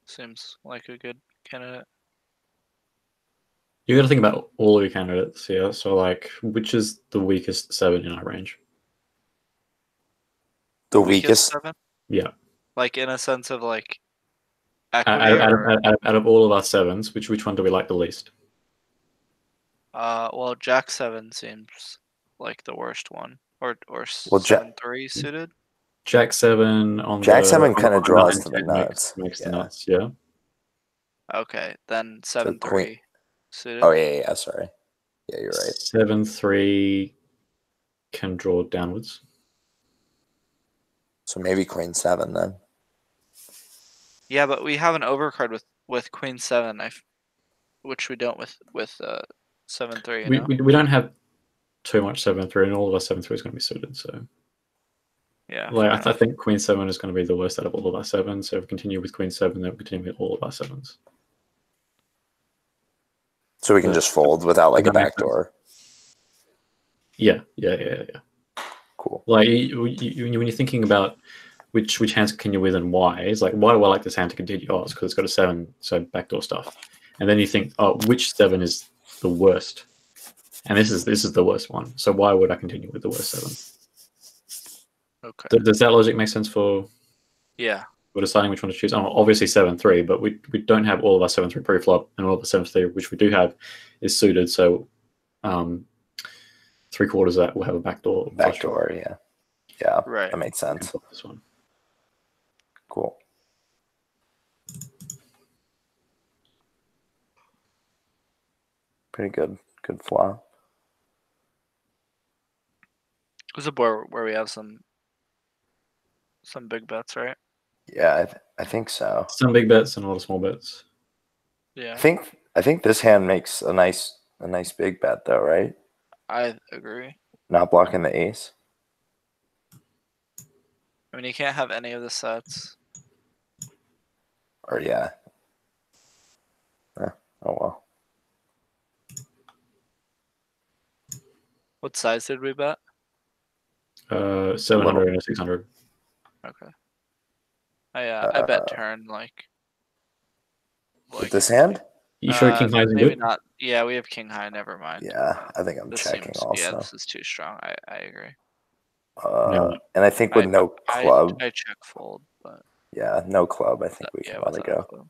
Speaker 5: Seems like a good candidate.
Speaker 1: you got to think about all of your candidates here. So, like, which is the weakest 7 in our range?
Speaker 2: The weakest?
Speaker 5: 7?
Speaker 1: Yeah.
Speaker 5: Like in a sense of like
Speaker 1: Out
Speaker 5: equity.
Speaker 1: of all of our 7s, which one do we like the least?
Speaker 5: Well, Jack 7 seems like the worst one, or
Speaker 2: Well,
Speaker 5: 7-3 suited.
Speaker 1: Jack 7 on
Speaker 2: Jack
Speaker 1: the
Speaker 2: 7 kind of draws
Speaker 1: 9,
Speaker 2: to the
Speaker 1: 10
Speaker 2: nuts.
Speaker 1: makes
Speaker 2: Yeah.
Speaker 1: the nuts. Yeah.
Speaker 5: Okay, then
Speaker 2: So
Speaker 5: 7-3
Speaker 2: queen.
Speaker 5: suited.
Speaker 2: Oh yeah, sorry. Yeah, you're right.
Speaker 1: 7-3 can draw downwards.
Speaker 2: So maybe queen 7 then.
Speaker 5: Yeah, but we have an overcard with Queen 7, which we don't with 7-3.
Speaker 1: We don't have too much 7-3, and all of our 7-3 is going to be suited. So
Speaker 5: yeah,
Speaker 1: like I think Queen 7 is going to be the worst out of all of our 7s. So if we continue with Queen 7, then we continue with all of our 7s.
Speaker 2: So we can just fold without like a backdoor.
Speaker 1: Yeah.
Speaker 2: Cool.
Speaker 1: Like when you're thinking about which hands can you win and why, it's like, why do I like this hand to continue? Oh, it's because it's got a 7, so backdoor stuff. And then you think, oh, which 7 is the worst? And this is the worst one. So why would I continue with the worst 7?
Speaker 5: Okay.
Speaker 1: Does that logic make sense for
Speaker 5: Yeah.
Speaker 1: we're deciding which one to choose? Oh, obviously 7-3, but we don't have all of our 7-3 pre-flop, and all of the 7-3 which we do have is suited. So 3/4 of that will have a backdoor.
Speaker 2: Backdoor, yeah. Yeah,
Speaker 5: Right.
Speaker 2: that makes sense.
Speaker 1: This one.
Speaker 2: Cool. Pretty good. Good flop.
Speaker 5: It's a board where we have some big bets, right?
Speaker 2: Yeah, I think so.
Speaker 1: Some big bets and a lot of small bets.
Speaker 5: Yeah.
Speaker 2: I think this hand makes a nice big bet though, right?
Speaker 5: I agree.
Speaker 2: Not blocking the ace.
Speaker 5: I mean, you can't have any of the sets.
Speaker 2: Or yeah. Oh well.
Speaker 5: What size did we bet?
Speaker 1: 700 and 600.
Speaker 5: Okay. I bet turn like
Speaker 2: With this hand?
Speaker 1: You sure king high isn't
Speaker 5: maybe
Speaker 1: good?
Speaker 5: not. Yeah, we have king high. Never mind.
Speaker 2: Yeah, I think I'm
Speaker 5: This
Speaker 2: checking
Speaker 5: seems
Speaker 2: also.
Speaker 5: yeah. This is too strong. I agree.
Speaker 1: No.
Speaker 2: And I think with no club,
Speaker 5: I check fold, but
Speaker 2: yeah, no club. I think we
Speaker 5: yeah,
Speaker 2: can let it
Speaker 5: without a
Speaker 2: go.
Speaker 5: club.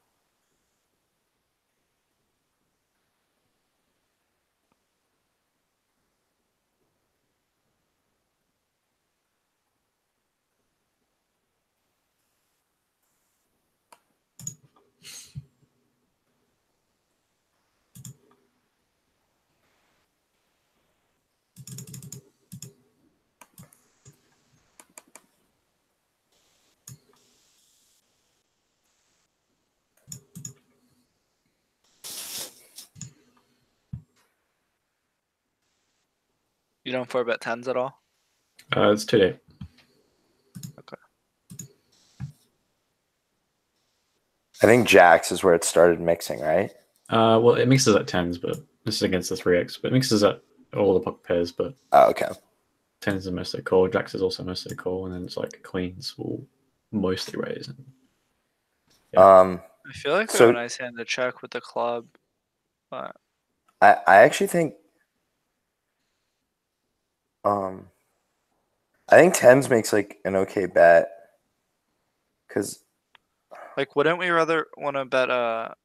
Speaker 5: You don't 4-bet tens at all?
Speaker 1: It's 2-8.
Speaker 5: Okay.
Speaker 2: I think jacks is where it started mixing, right?
Speaker 1: Well, it mixes at 10s, but this is against the 3x. But it mixes at all the pocket pairs, but
Speaker 2: Oh, okay.
Speaker 1: 10s is mostly call, jacks is also mostly call, and then it's like queens will mostly raise. And,
Speaker 2: Yeah.
Speaker 5: I feel like we
Speaker 2: So-
Speaker 5: have a nice hand to check with the club, but
Speaker 2: I actually think I think tens makes like an okay bet because
Speaker 5: like, wouldn't we rather want to bet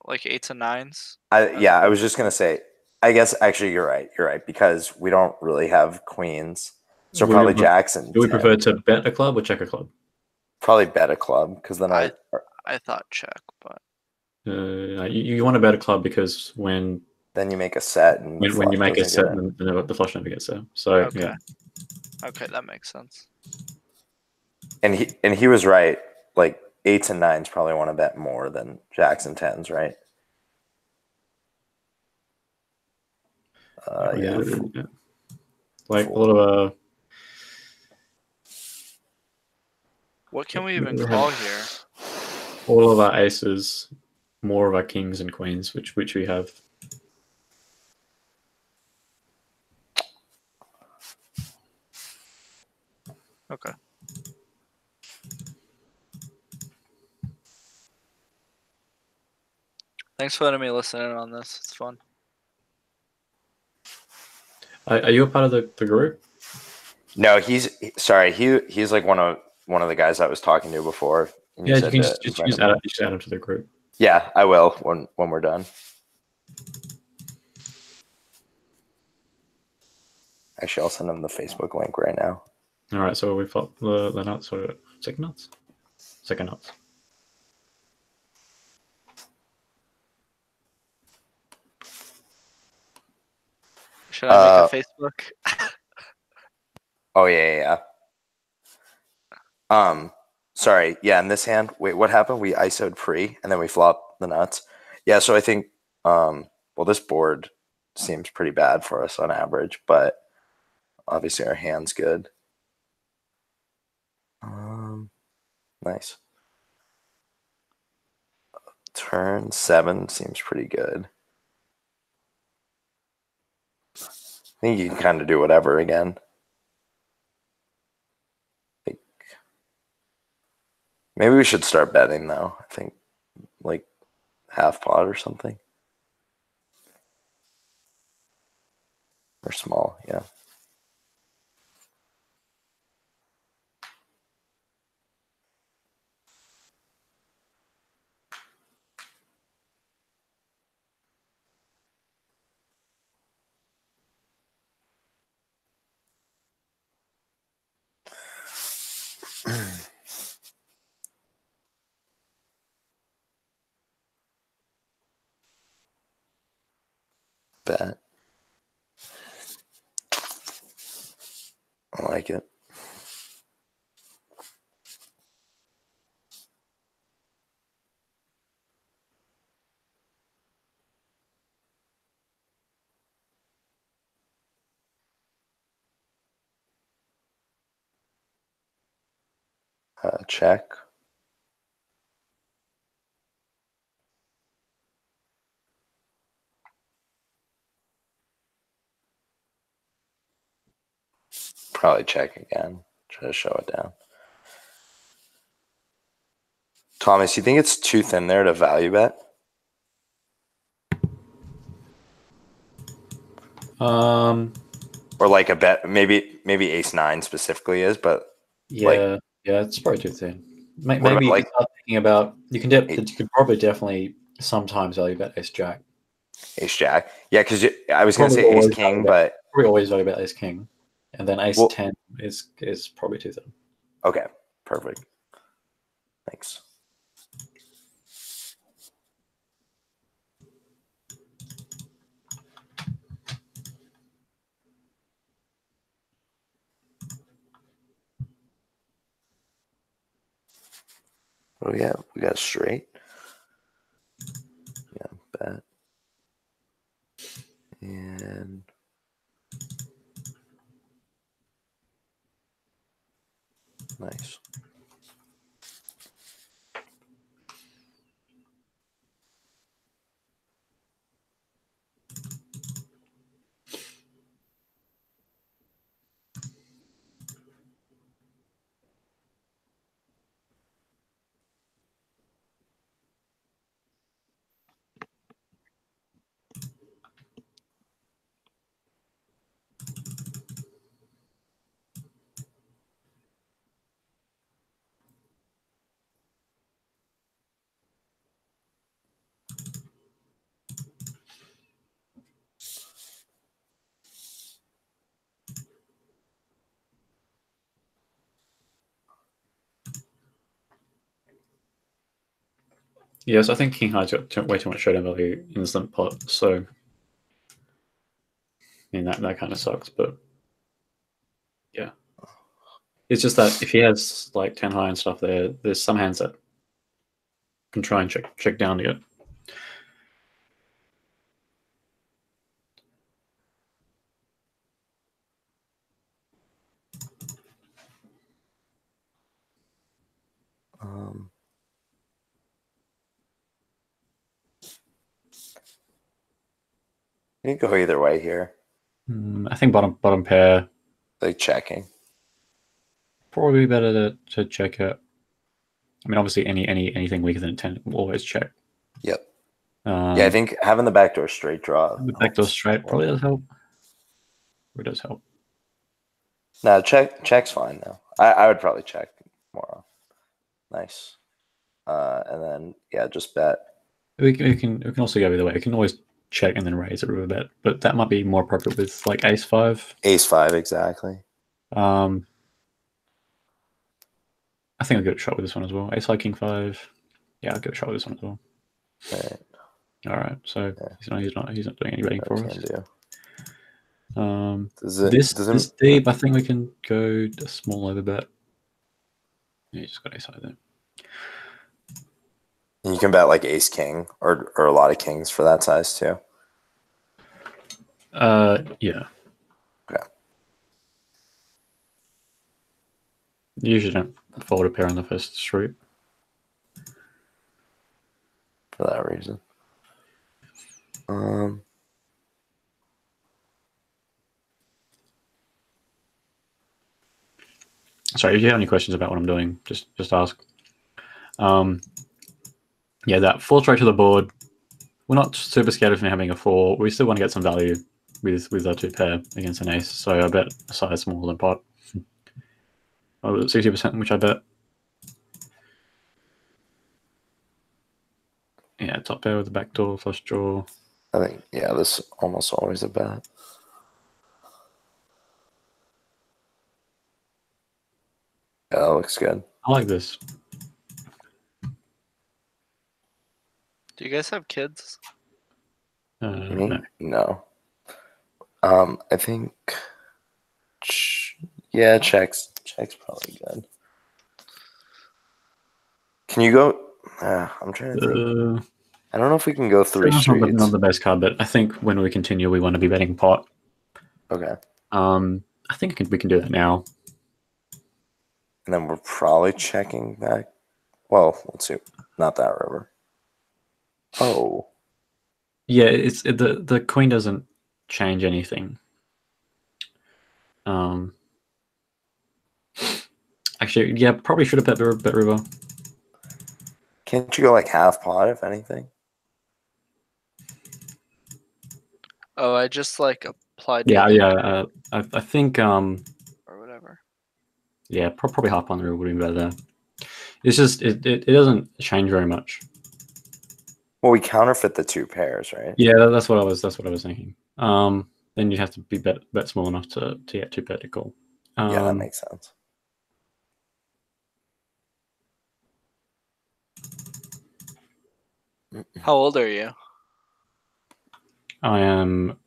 Speaker 5: like 8s and 9s?
Speaker 2: I was just gonna say I guess actually you're right because we don't really have queens, so
Speaker 1: Would
Speaker 2: probably
Speaker 1: you-
Speaker 2: jacks and
Speaker 1: Do we prefer
Speaker 2: 10s.
Speaker 1: to bet a club or check a club?
Speaker 2: Probably bet a club because then
Speaker 5: I thought check, but
Speaker 1: You want to bet a club because when
Speaker 2: then you make a set and the
Speaker 1: when you
Speaker 2: flush
Speaker 1: make a
Speaker 2: doesn't
Speaker 1: set,
Speaker 2: get in.
Speaker 1: then the flush never gets there. So
Speaker 5: okay.
Speaker 1: yeah,
Speaker 5: Okay, that makes sense.
Speaker 2: And he was right. Like 8s and 9s probably want to bet more than jacks and 10s, right? Yeah.
Speaker 1: yeah. Like a lot of
Speaker 5: What can we even call here?
Speaker 1: all of our aces, more of our kings and queens, which we have.
Speaker 5: Okay. Thanks for letting me listen in on this. It's fun.
Speaker 1: Are you a part of the group?
Speaker 2: No, he's like one of the guys I was talking to before. And
Speaker 1: Yeah, you
Speaker 2: said
Speaker 1: can
Speaker 2: to
Speaker 1: just
Speaker 2: invite him.
Speaker 1: add him to the group.
Speaker 2: Yeah, I will when we're done. Actually, I'll send him the Facebook link right now.
Speaker 1: All right, so we flop the nuts or second nuts, second nuts.
Speaker 5: Should I make a Facebook?
Speaker 2: Oh yeah. Sorry. Yeah, in this hand, wait, what happened? We ISO'd pre and then we flop the nuts. Yeah, so I think well, this board seems pretty bad for us on average, but obviously our hand's good. Nice. Turn 7 seems pretty good. I think you can kind of do whatever again. Maybe we should start betting though. I think like half pot or something. Or small, yeah. Bet. I like it. Check. Probably check again. Try to show it down. Thomas, you think it's too thin there to value bet? Or like a bet, maybe ace nine specifically is, but
Speaker 1: yeah, it's probably too thin.
Speaker 2: What
Speaker 1: Maybe
Speaker 2: about,
Speaker 1: you
Speaker 2: like,
Speaker 1: can start thinking about you could probably definitely sometimes value bet ace jack.
Speaker 2: ace jack. Yeah, because I was gonna
Speaker 1: Probably
Speaker 2: say ace
Speaker 1: always
Speaker 2: king,
Speaker 1: value
Speaker 2: but
Speaker 1: Probably always value bet ace king, and then ace
Speaker 2: Well-
Speaker 1: 10 is probably too thin.
Speaker 2: okay, perfect. Thanks. What do we have? We got straight. Yeah, bet. And nice.
Speaker 1: Yes, I think king high's got way too much showdown value in this limp pot, so I mean that kind of sucks, but yeah. It's just that if he has like 10 high and stuff there's some hands that can try and check down to get.
Speaker 2: You can go either way here.
Speaker 1: I think bottom pair
Speaker 2: Like checking.
Speaker 1: probably better to check it. I mean, obviously anything weaker than 10 will always check.
Speaker 2: Yep. Yeah, I think having the backdoor straight draw.
Speaker 1: The backdoor straight probably does help. It does help.
Speaker 2: No, check's fine though. I would probably check more. Nice. And then yeah, just bet.
Speaker 1: We can also go either way. We can always check and then raise a river bet, but that might be more appropriate with like ace 5.
Speaker 2: Ace 5, exactly.
Speaker 1: I think I'll give it a shot with this one as well. Ace high king 5. Yeah, I'll give it a shot with this one as well.
Speaker 2: Right.
Speaker 1: All right. So he's not doing any betting for us. This deep, I think we can go a small over bet. Yeah, you just got ace high there.
Speaker 2: And you can bet like ace king or a lot of kings for that size too.
Speaker 1: Yeah.
Speaker 2: Okay.
Speaker 1: You usually don't fold a pair on the first street.
Speaker 2: For that reason.
Speaker 1: Sorry, if you have any questions about what I'm doing, just ask. Yeah, that 4 straight to the board. We're not super scared of him having a 4. We still want to get some value with our 2 pair against an ace. So I bet a size smaller than pot. 60%, which I bet. Yeah, top pair with the backdoor, flush draw.
Speaker 2: I think, yeah, this is almost always a bet. Yeah, that looks good.
Speaker 1: I like this.
Speaker 5: Do you guys have kids?
Speaker 2: Me?
Speaker 1: No.
Speaker 2: No. I think. Yeah, checks. Checks probably good. Can you go? I'm trying to think. I don't know if we can go 3
Speaker 1: That's
Speaker 2: streets.
Speaker 1: not the best card, but I think when we continue, we want to be betting pot.
Speaker 2: Okay.
Speaker 1: I think we can do that now.
Speaker 2: And then we're probably checking back. Well, let's see. Not that river. Oh.
Speaker 1: Yeah, the queen doesn't change anything. Actually, yeah, probably should have bet river.
Speaker 2: Can't you go like half pot, if anything?
Speaker 5: Oh, I just like applied.
Speaker 1: Yeah,
Speaker 5: to
Speaker 1: yeah. I think
Speaker 5: or whatever.
Speaker 1: yeah, probably half on the river would be better there. It's just it doesn't change very much.
Speaker 2: Well, we counterfeit the 2 pairs, right?
Speaker 1: Yeah, that's what I was thinking. Then you have to be bet small enough to get 2 pair to call.
Speaker 2: Yeah, that makes sense.
Speaker 5: How old are you?
Speaker 1: I am.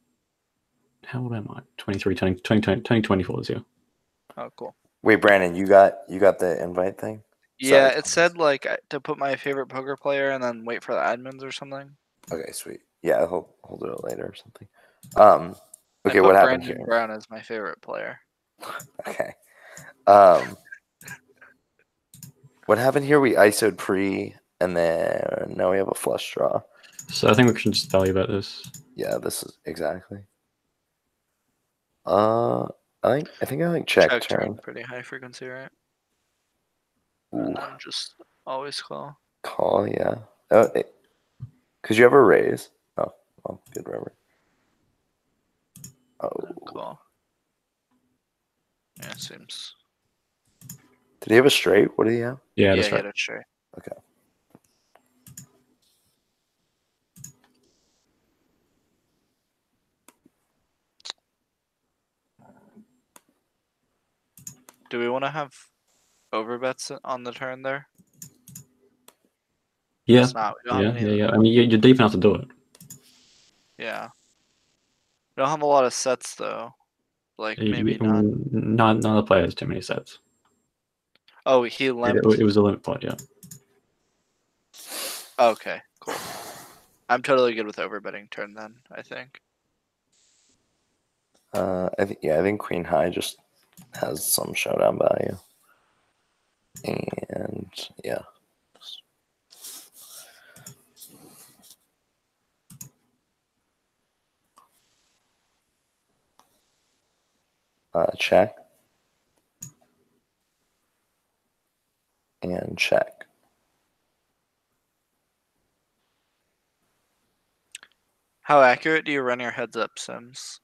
Speaker 1: How old am I? 23, turning 24 this year.
Speaker 5: Oh, cool.
Speaker 2: Wait, Brandon, you got the invite thing?
Speaker 5: Yeah,
Speaker 2: Sorry,
Speaker 5: it said like to put my favorite poker player and then wait for the admins or something.
Speaker 2: Okay, sweet. Yeah, I'll do it later or something. Okay,
Speaker 5: I
Speaker 2: what
Speaker 5: put
Speaker 2: happened
Speaker 5: Brandon
Speaker 2: here?
Speaker 5: Brown as my favorite player.
Speaker 2: Okay. What happened here? We ISO'd pre, and then now we have a flush draw.
Speaker 1: So I think we should just tell you about this.
Speaker 2: Yeah, this is exactly. I think I like check turn.
Speaker 5: Pretty high frequency, right?
Speaker 2: Ooh,
Speaker 5: And then just always call.
Speaker 2: call, yeah. Oh, could you ever raise? Oh, well, good river. Oh,
Speaker 5: Call. Yeah, it seems.
Speaker 2: did he have a straight? What did he have?
Speaker 1: Yeah,
Speaker 5: Yeah,
Speaker 1: that's
Speaker 5: he
Speaker 1: right.
Speaker 5: had it straight.
Speaker 2: Okay.
Speaker 5: Do we want to have overbets on the turn there?
Speaker 1: Yeah,
Speaker 5: It's not. We don't have any.
Speaker 1: yeah. I mean, you're deep enough to do it.
Speaker 5: Yeah. We don't have a lot of sets though. Like maybe not.
Speaker 1: None of the players too many sets.
Speaker 5: Oh, he limped.
Speaker 1: It was a limit pot, yeah.
Speaker 5: Okay, cool. I'm totally good with overbetting turn then, I think.
Speaker 2: I think Queen High just has some showdown value. And yeah. Check. And check.
Speaker 5: How accurate do you run your heads up sims?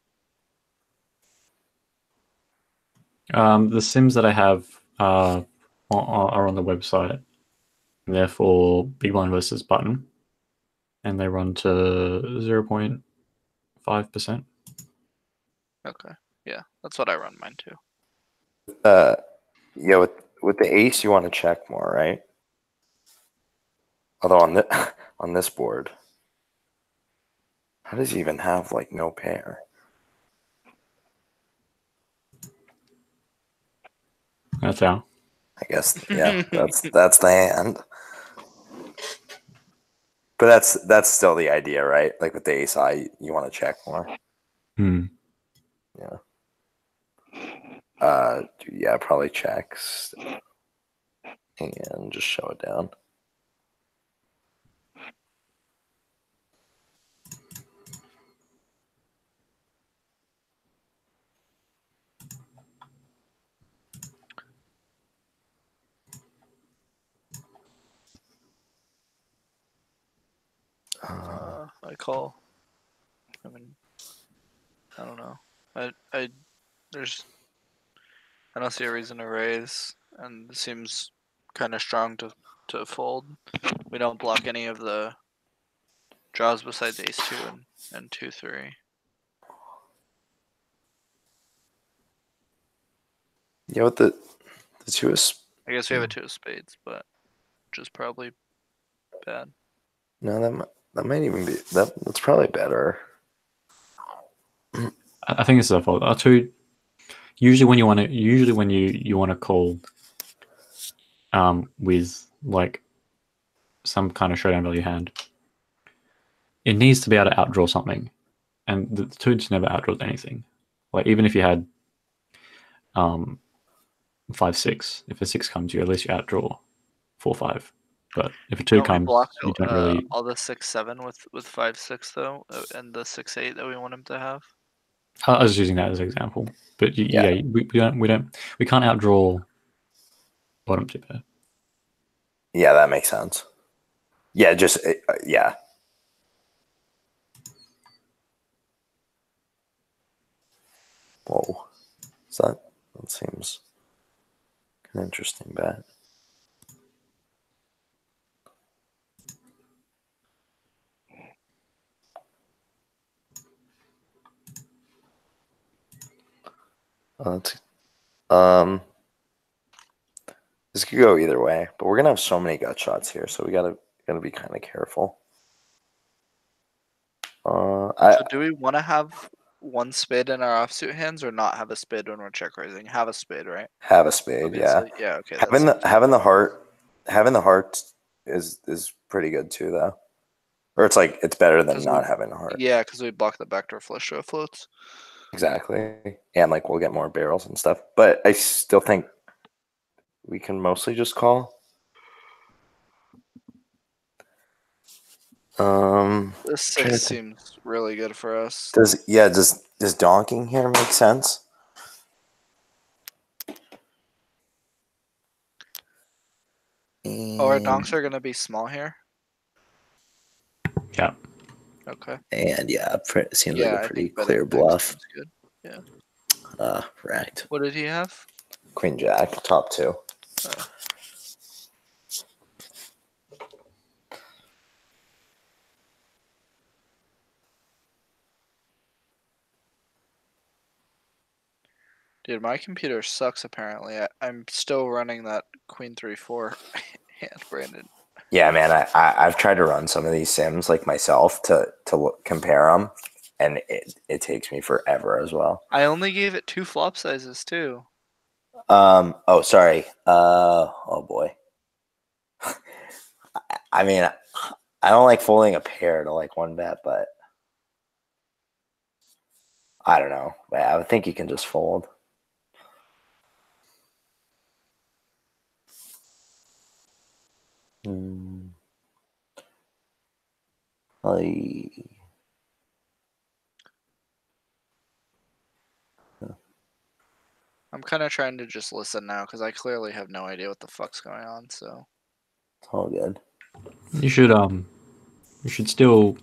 Speaker 1: The sims that I have are on the website. And they're for big blind versus button, and they run to 0.5%.
Speaker 5: Okay, yeah, that's what I run mine too.
Speaker 2: Yeah, with the ace, you want to check more, right? Although on this board, how does he even have like no pair?
Speaker 1: That's how.
Speaker 2: I guess yeah, that's the hand. But that's still the idea, right? Like with the ace high, you want to check more.
Speaker 1: Hmm.
Speaker 2: Yeah. Yeah, probably checks and just show it down.
Speaker 5: I call. I mean, I don't know. I don't see a reason to raise, and it seems kind of strong to fold. We don't block any of the draws besides ace 2 and 2-3.
Speaker 2: Yeah, with the two
Speaker 5: I guess we have a 2 of spades, but which is probably bad.
Speaker 2: No, that might even be that's probably better.
Speaker 1: I think it's their fault. Our two. Usually when you want to call, with like some kind of showdown value hand, it needs to be able to outdraw something, and the two just never outdraws anything. Like even if you had 5-6, if a 6 comes, at least you outdraw 4-5. But if a 2
Speaker 5: Don't we
Speaker 1: comes,
Speaker 5: block
Speaker 1: you don't really.
Speaker 5: all the 6-7 with 5-6 though, and the 6-8 that we want him to have?
Speaker 1: I was using that as an example, but
Speaker 2: Yeah.
Speaker 1: we can't outdraw bottom two pair.
Speaker 2: Yeah, that makes sense. Yeah, just yeah. Whoa, that seems an interesting bet. This could go either way, but we're gonna have so many gut shots here, so we gotta be kind of careful.
Speaker 5: So do we want to have one spade in our offsuit hands or not have a spade when we're check raising? Have a spade, right?
Speaker 2: Have a spade,
Speaker 5: Obviously.
Speaker 2: yeah.
Speaker 5: Yeah. Okay.
Speaker 2: Having the heart is pretty good too, though. Or it's like it's better than not having a heart.
Speaker 5: Yeah, because we block the backdoor flush show floats.
Speaker 2: Exactly, and like we'll get more barrels and stuff. But I still think we can mostly just call.
Speaker 5: This 6 seems really good for us.
Speaker 2: Does donking here make sense?
Speaker 5: Oh, our donks are gonna be small here.
Speaker 1: Yeah.
Speaker 5: Okay.
Speaker 2: And yeah, it seems like a pretty clear
Speaker 5: betting
Speaker 2: bluff.
Speaker 5: good. Yeah.
Speaker 2: Right.
Speaker 5: What did he have?
Speaker 2: Queen Jack, top 2.
Speaker 5: Dude, my computer sucks apparently. I'm still running that Queen 3-4 hand, Brandon.
Speaker 2: Yeah, man, I've tried to run some of these sims like myself to compare them, and it takes me forever as well.
Speaker 5: I only gave it 2 flop sizes too.
Speaker 2: Oh, sorry. Oh boy. I mean, I don't like folding a pair to like one bet, but I don't know. I would think you can just fold.
Speaker 5: I'm kind of trying to just listen now because I clearly have no idea what the fuck's going on. So
Speaker 2: it's all good.
Speaker 1: You should still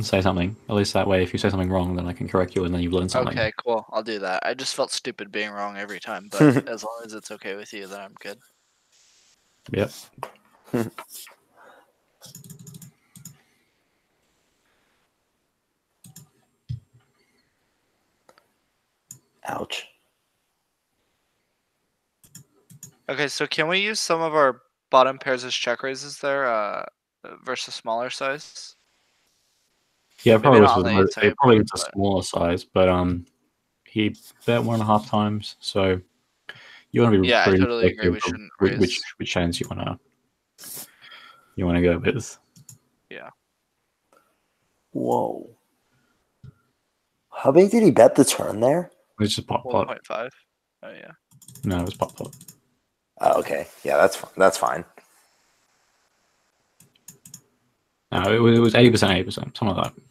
Speaker 1: say something. At least that way, if you say something wrong, then I can correct you, and then you've learned something.
Speaker 5: okay, cool. I'll do that. I just felt stupid being wrong every time, but as long as it's okay with you, then I'm good.
Speaker 1: Yep.
Speaker 2: Ouch.
Speaker 5: Okay, so can we use some of our bottom pairs as check raises there, versus smaller size?
Speaker 1: Yeah,
Speaker 5: Maybe
Speaker 1: probably
Speaker 5: not
Speaker 1: was
Speaker 5: on the
Speaker 1: a,
Speaker 5: 8-sided
Speaker 1: probably
Speaker 5: board,
Speaker 1: was a
Speaker 5: but-
Speaker 1: smaller size, but he bet 1.5 times, so you want to be
Speaker 5: Yeah, I
Speaker 1: pretty
Speaker 5: totally agree.
Speaker 1: selective
Speaker 5: We
Speaker 1: of
Speaker 5: shouldn't raise.
Speaker 1: which hands you wanna go with.
Speaker 5: Yeah.
Speaker 2: Whoa. How big did he bet the turn there?
Speaker 1: It was just pot.
Speaker 5: 1.5. Oh yeah.
Speaker 1: No, it was pot.
Speaker 2: Oh, okay. Yeah, that's fine.
Speaker 1: No, it was 80%, something like that.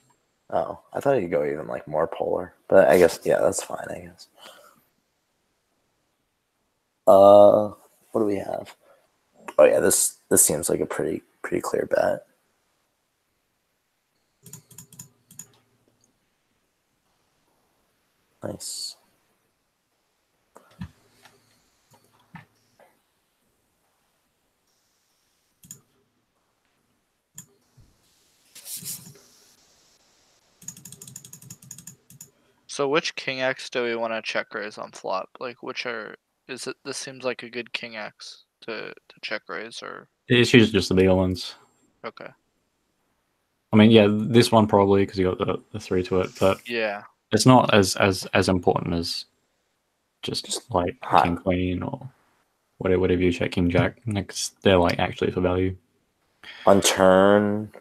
Speaker 2: Oh, I thought he'd go even like more polar, but I guess yeah, that's fine. I guess. What do we have? Oh yeah, this seems like a pretty clear bet. Nice.
Speaker 5: So which king X do we want to check raise on flop? Like which are this seems like a good king X to check raise or
Speaker 1: It's usually just the bigger ones.
Speaker 5: okay.
Speaker 1: I mean, yeah, this one probably because you got the 3 to it, but
Speaker 5: Yeah.
Speaker 1: it's not as important as just like
Speaker 2: high.
Speaker 1: king queen or whatever you check king jack. Like they're like actually for value.
Speaker 2: On turn.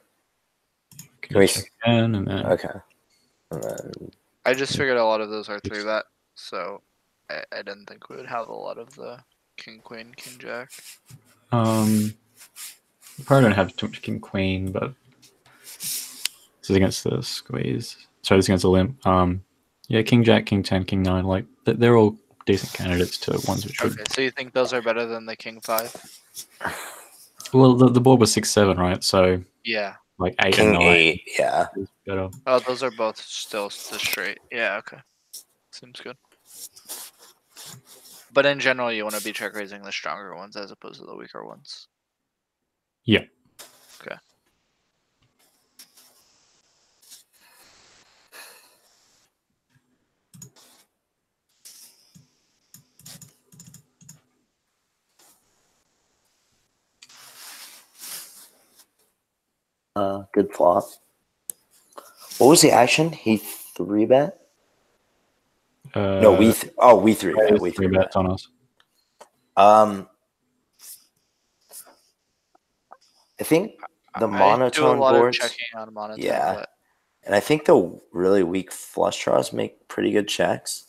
Speaker 1: Can we check again and then
Speaker 2: Okay. And then
Speaker 5: I just figured a lot of those are 3-bet, so I didn't think we would have a lot of the king queen, king jack.
Speaker 1: you probably don't have too much king queen, but this is against the squeeze. Sorry, this is against the limp. Yeah, king jack, king 10, king 9, like they're all decent candidates to ones which should.
Speaker 5: Okay, so you think those are better than the king 5?
Speaker 1: Well, the board was 6-7, right? So
Speaker 5: Yeah.
Speaker 1: like 8
Speaker 2: king
Speaker 1: and 9
Speaker 2: 8. Yeah.
Speaker 1: is better.
Speaker 5: Oh, those are both still the straight. Yeah, okay. Seems good. But in general, you want to be check raising the stronger ones as opposed to the weaker ones.
Speaker 1: Yeah.
Speaker 5: Okay.
Speaker 2: Good flop. What was the action? He 3-bet? No, we 3-bet. We
Speaker 1: 3
Speaker 2: 3-bet.
Speaker 1: bets on us.
Speaker 2: I think the
Speaker 5: I do a
Speaker 2: monotone
Speaker 5: lot
Speaker 2: boards.
Speaker 5: of checking on monotone,
Speaker 2: Yeah.
Speaker 5: but
Speaker 2: And I think the really weak flush draws make pretty good checks.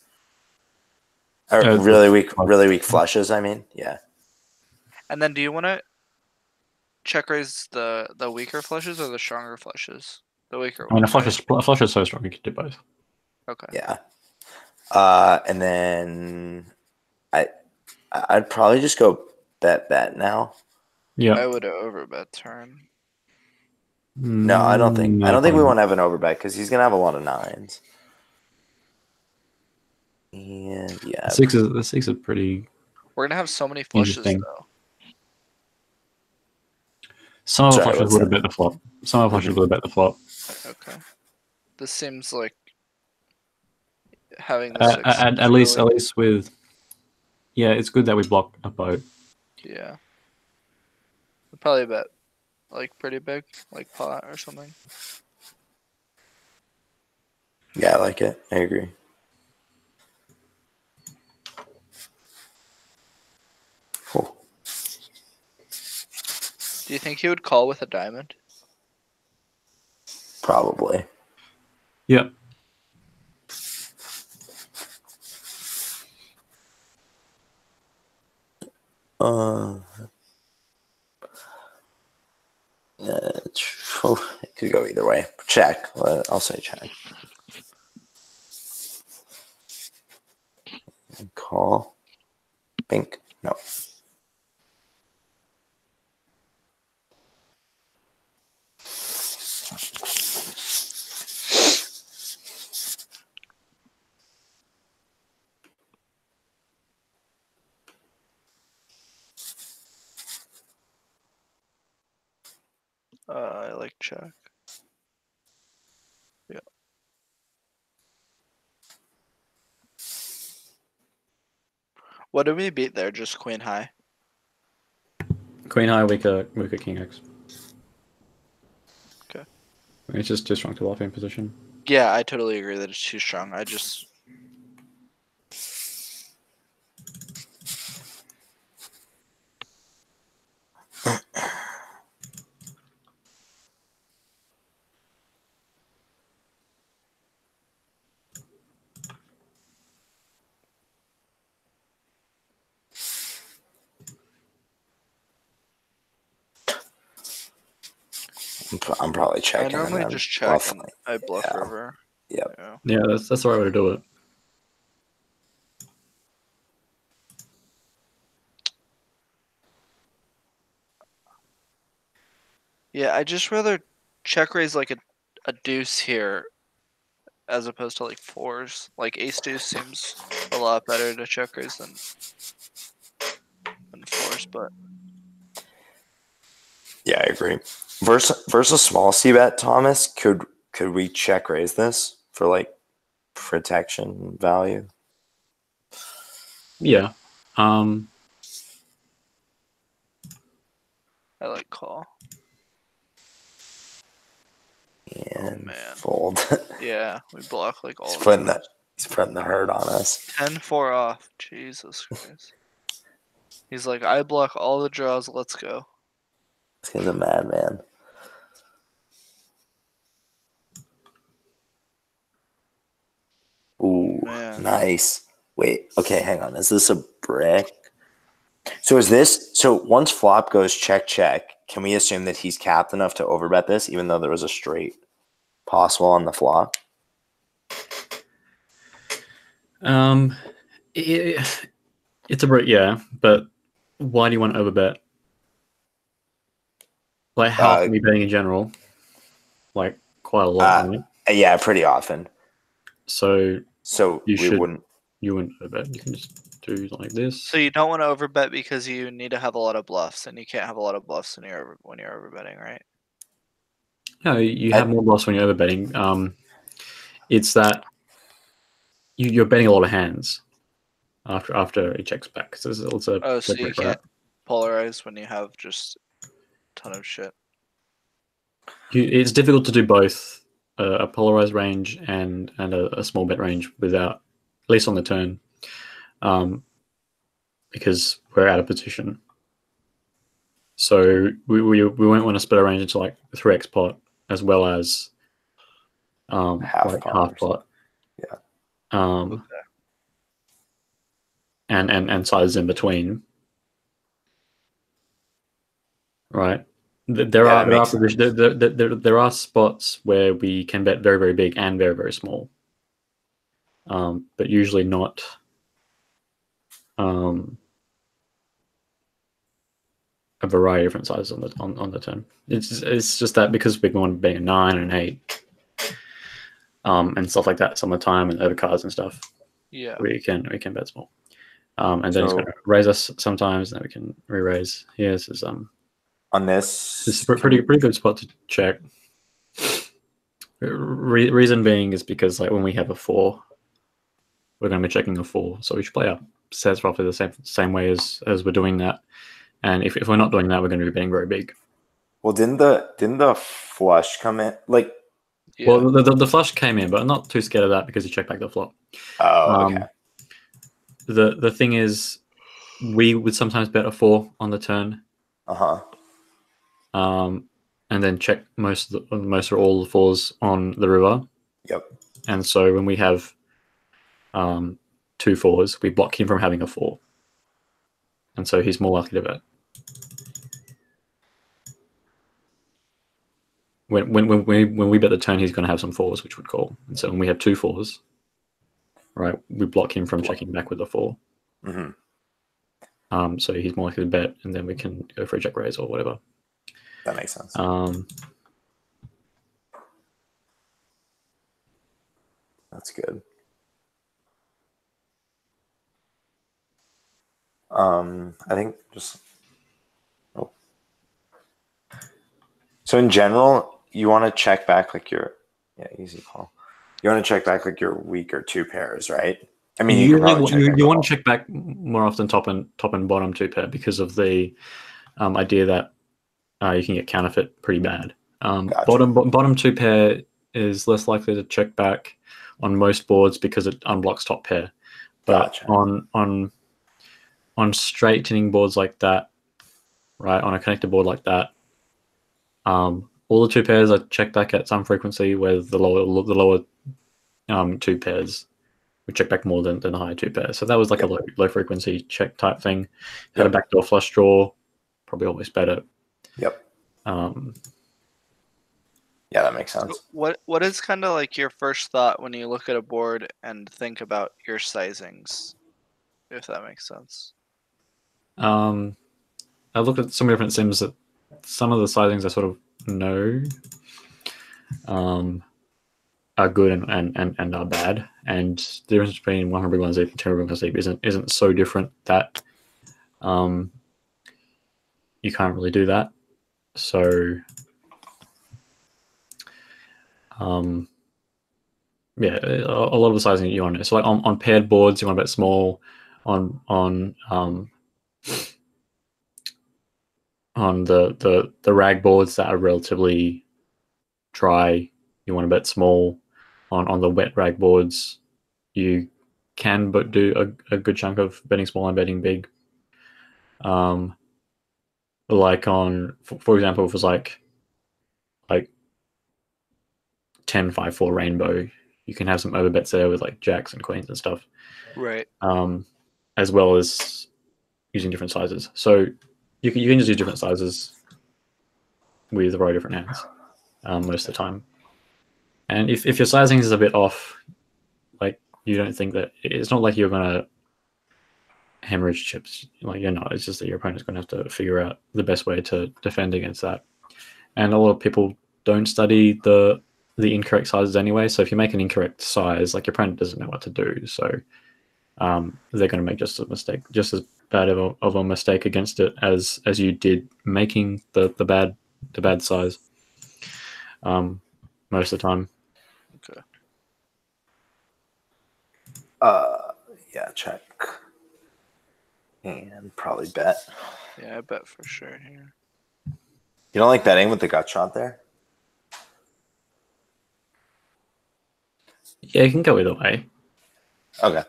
Speaker 2: Or really weak flushes, I mean. Yeah.
Speaker 5: and then do you want to check raise the weaker flushes or the stronger flushes? The weaker
Speaker 1: I mean, a
Speaker 5: ones.
Speaker 1: flush is so strong you can do both.
Speaker 5: Okay.
Speaker 2: Yeah. And then I'd probably just go bet now.
Speaker 1: Yeah.
Speaker 5: I would overbet turn.
Speaker 2: No, I don't think we
Speaker 1: probably
Speaker 2: want to have an overbet because he's gonna have a lot of 9s. And yeah,
Speaker 1: the 6 is pretty.
Speaker 5: We're gonna have so many flushes
Speaker 1: Interesting.
Speaker 5: though.
Speaker 1: Some of the
Speaker 2: Sorry,
Speaker 1: flushes
Speaker 2: what's
Speaker 1: would have
Speaker 2: that?
Speaker 1: bet the flop. Some of the flushes would have bet the flop.
Speaker 5: Okay. This seems like having the 6
Speaker 1: At least with. Yeah, it's good that we block a boat.
Speaker 5: Yeah. We'd probably bet like pretty big, like pot or something.
Speaker 2: yeah, I like it. I agree. Oh,
Speaker 5: Do you think he would call with a diamond?
Speaker 2: probably.
Speaker 1: Yeah.
Speaker 2: It could go either way. Check. I'll say check. Call. Bink. No.
Speaker 5: I like check. Yeah. What did we beat there? Just queen high.
Speaker 1: Queen high, weaker king X.
Speaker 5: Okay.
Speaker 1: It's just too strong to bluff in position.
Speaker 5: Yeah, I totally agree that it's too strong. I just
Speaker 2: I'm probably checking.
Speaker 5: I normally
Speaker 2: and
Speaker 5: just check
Speaker 2: bluffing.
Speaker 5: and I bluff
Speaker 2: Yeah.
Speaker 5: river.
Speaker 2: Yep.
Speaker 5: Yeah.
Speaker 1: Yeah, that's the right way to do it.
Speaker 5: Yeah, I just rather check raise like a deuce here as opposed to like 4s. Like ace deuce seems a lot better to check raise than 4s, but
Speaker 2: Yeah, I agree. Versus small C bet, Thomas, could we check raise this for like protection value?
Speaker 1: Yeah.
Speaker 5: I like call.
Speaker 2: And
Speaker 5: man.
Speaker 2: fold.
Speaker 5: Yeah, we block like all
Speaker 2: He's
Speaker 5: the
Speaker 2: putting
Speaker 5: draws.
Speaker 2: he's putting the hurt on us.
Speaker 5: 10-4 off. Jesus Christ. He's like, I block all the draws. Let's go.
Speaker 2: This guy's a madman. Ooh,
Speaker 5: Man.
Speaker 2: nice. Wait, okay, hang on. Is this a brick? So once flop goes check, can we assume that he's capped enough to overbet this, even though there was a straight possible on the flop?
Speaker 1: It's a brick, yeah, but why do you want to overbet? Like, how often are you betting in general? Like, quite a lot, right?
Speaker 2: Yeah, pretty often.
Speaker 1: So
Speaker 2: you wouldn't
Speaker 1: overbet. You can just do like this.
Speaker 5: So you don't want to overbet because you need to have a lot of bluffs, and you can't have a lot of bluffs when you're overbetting, right?
Speaker 1: No, you have more bluffs when you're overbetting. It's that you're betting a lot of hands after he checks back. So it's a
Speaker 5: So you
Speaker 1: right?
Speaker 5: can't polarize when you have just a ton of shit.
Speaker 1: It's difficult to do both a polarized range and a small bet range without, at least on the turn, because we're out of position. So we won't want to split our range into like 3x pot as well as half pot.
Speaker 2: Yeah.
Speaker 5: Okay.
Speaker 1: And sizes in between. Right. There are spots where we can bet very, very big and very, very small. But usually not a variety of different sizes on the turn. It's just that because we're going betting a 9 and an 8, and stuff like that some of the time, and overcards and stuff.
Speaker 5: Yeah.
Speaker 1: We can bet small. And then he's going to raise us sometimes, and then we can re-raise. Yeah, this is
Speaker 2: on this.
Speaker 1: This is a pretty good spot to check. Reason being is because like when we have a 4, we're going to be checking a 4, so we should play our sets roughly the same way as we're doing that. And if we're not doing that, we're going to be betting very big.
Speaker 2: Well, didn't the flush come in? Like,
Speaker 5: yeah.
Speaker 1: Well, the flush came in, but I'm not too scared of that because you check back the flop.
Speaker 2: Oh, okay.
Speaker 1: The thing is, we would sometimes bet a 4 on the turn. And then check most or all the 4s on the river.
Speaker 2: Yep.
Speaker 1: And so when we have 2 4s, we block him from having a 4. And so he's more likely to bet. When we bet the turn, he's going to have some 4s, which would call. And so when we have 2 4s, right, we block him from checking back with a 4.
Speaker 2: Mm-hmm.
Speaker 1: So he's more likely to bet, and then we can go for a check raise or whatever.
Speaker 2: That makes sense. That's good. I think just so in general, you want to check back like your easy call. You want to check back like your weak or 2 pairs, right? I mean, you
Speaker 1: want to check back more often top and bottom 2 pair because of the idea that you can get counterfeit pretty bad.
Speaker 2: Gotcha.
Speaker 1: Bottom 2 pair is less likely to check back on most boards because it unblocks top pair. But
Speaker 2: Gotcha.
Speaker 1: on straightening boards like that, right, on a connected board like that, all the 2 pairs are checked back at some frequency, where the lower 2 pairs we check back more than the higher 2 pairs. So that was like a low frequency check type thing. Had a backdoor flush draw, probably always better.
Speaker 2: Yep. Yeah, that makes sense.
Speaker 5: So what is kind of like your first thought when you look at a board and think about your sizings, if that makes sense?
Speaker 1: I looked at some different sims that some of the sizings I sort of know are good and are bad, and the difference between 100 1 deep and 10 1 deep isn't so different that you can't really do that. So yeah, a lot of the sizing you want to. So like on paired boards, you want to bet small. On on the rag boards that are relatively dry, you want to bet small. On the wet rag boards, you can but do a good chunk of betting small and betting big. Like for example, if it was like 10-5-4 rainbow, you can have some overbets there with like jacks and queens and stuff.
Speaker 5: Right.
Speaker 1: As well as using different sizes. So you can just use different sizes with very different hands most of the time. And if your sizing is a bit off, like you don't think that it's not like you're gonna hemorrhage chips, like you're not. It's just that your opponent's gonna have to figure out the best way to defend against that. And a lot of people don't study the incorrect sizes anyway. So if you make an incorrect size, like your opponent doesn't know what to do. So they're going to make just as bad of a mistake against it as you did making the bad size. Most of the time.
Speaker 5: Okay.
Speaker 2: Yeah, check. And probably bet.
Speaker 5: Yeah, I bet for sure here.
Speaker 2: You don't like betting with the gut shot there?
Speaker 1: Yeah, you can go either way.
Speaker 2: Okay.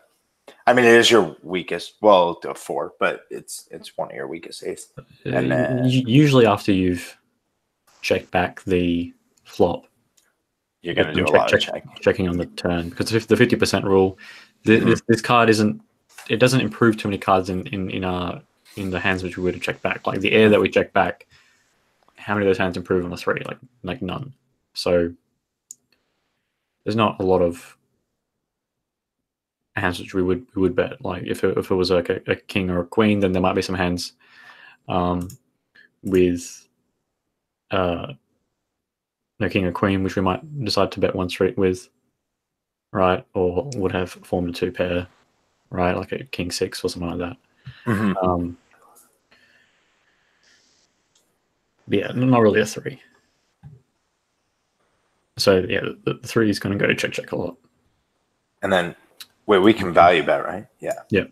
Speaker 2: I mean, it is your weakest. Well, to 4, but it's one of your weakest aces. And then
Speaker 1: Usually after you've checked back the flop,
Speaker 2: you're going to do a lot of
Speaker 1: checking on the turn, because if the 50% rule, this card doesn't improve too many cards in the hands which we would have checked back. Like the air that we checked back, how many of those hands improve on a 3? Like none. So there's not a lot of hands which we would bet. Like if it was like a king or a queen, then there might be some hands with no king or queen which we might decide to bet 1-3 with, right? Or would have formed a 2 pair, right? Like a king 6 or something like that.
Speaker 2: Mm-hmm.
Speaker 1: Yeah, not really a 3. So yeah, the 3 is going to go check a lot.
Speaker 2: And then, wait, we can value bet, right? Yeah.
Speaker 1: Yeah.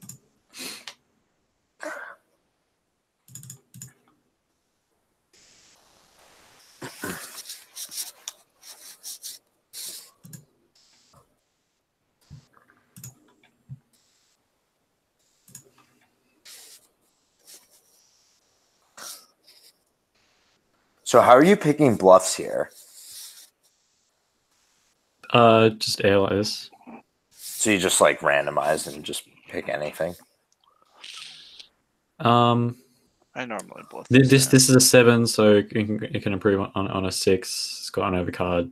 Speaker 2: So how are you picking bluffs here?
Speaker 1: Just air like this.
Speaker 2: So you just like randomize and just pick anything?
Speaker 5: I normally bluff.
Speaker 1: This is a 7, so it can improve on a 6. It's got an overcard,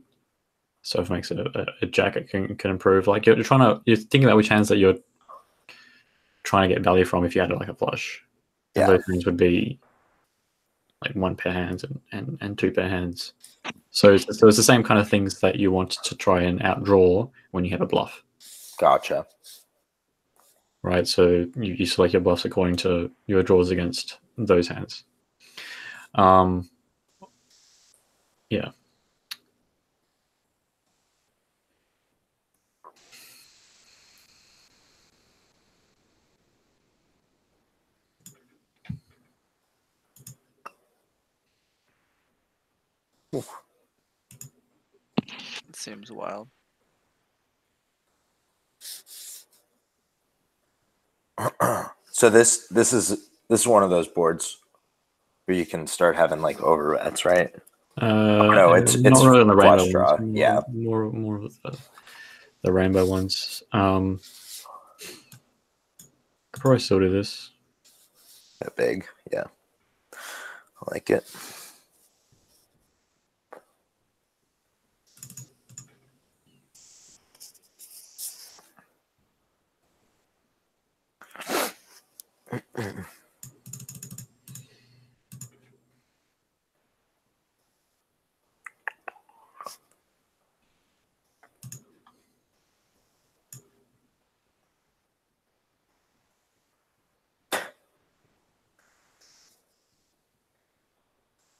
Speaker 1: so if it makes a jack, it can improve. Like you're thinking about which hands that you're trying to get value from if you had like a flush. And those hands would be like 1 pair hands and 2 pair hands. So it's the same kind of things that you want to try and outdraw when you have a bluff.
Speaker 2: Gotcha.
Speaker 1: Right, so you select your bluffs according to your draws against those hands. Yeah.
Speaker 5: It seems wild.
Speaker 2: So this is one of those boards where you can start having like overbets, right? No, it's
Speaker 1: not really on the rainbow
Speaker 2: draw.
Speaker 1: ones.
Speaker 2: Yeah,
Speaker 1: more of the rainbow ones. Could probably still do this.
Speaker 2: that big. Yeah, I like it.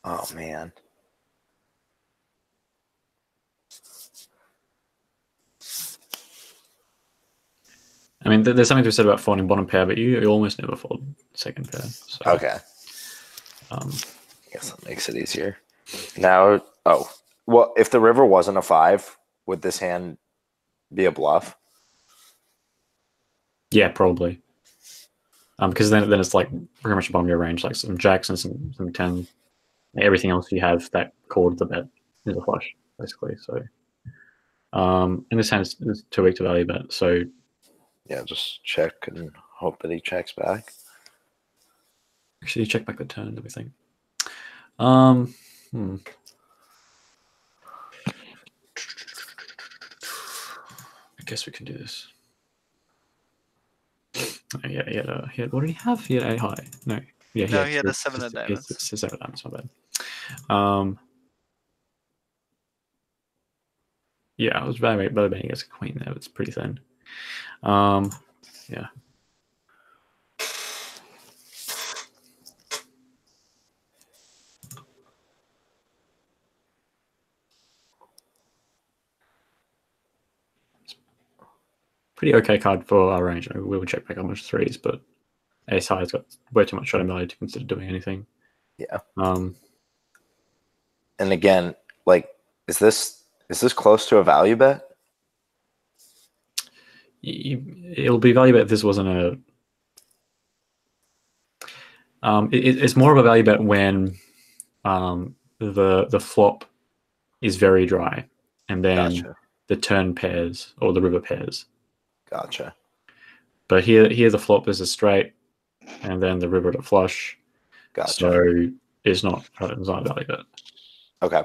Speaker 2: Oh man.
Speaker 1: I mean, there's something to be said about folding bottom pair, but you almost never fold second pair. So,
Speaker 2: Okay. I guess that makes it easier. Now, well, if the river wasn't a 5, would this hand be a bluff?
Speaker 1: Yeah, probably. Because then it's like pretty much bottom of your range, like some jacks and some 10. Everything else you have that called the bet is a flush, basically. So, in this hand, it's too weak to value bet. So,
Speaker 2: Yeah, just check and hope that he checks back.
Speaker 1: actually, check back the turn. Let me think. I guess we can do this. Yeah, he had, what did he have? He had a high. No, yeah,
Speaker 5: he had a 7 of diamonds.
Speaker 1: It's 7 of diamonds. My bad. Yeah, I was better betting against a queen there. But it's pretty thin. Yeah. Pretty okay card for our range. We will check back how much 3s, but ace high has got way too much shot in value to consider doing anything.
Speaker 2: Yeah.
Speaker 1: And
Speaker 2: again, like, is this close to a value bet?
Speaker 1: It'll be value bet if this wasn't a. It's more of a value bet when the flop is very dry, and then the turn pairs or the river pairs.
Speaker 2: Gotcha.
Speaker 1: But here the flop is a straight, and then the river to flush.
Speaker 2: Gotcha.
Speaker 1: So it's not a value bet.
Speaker 2: Okay.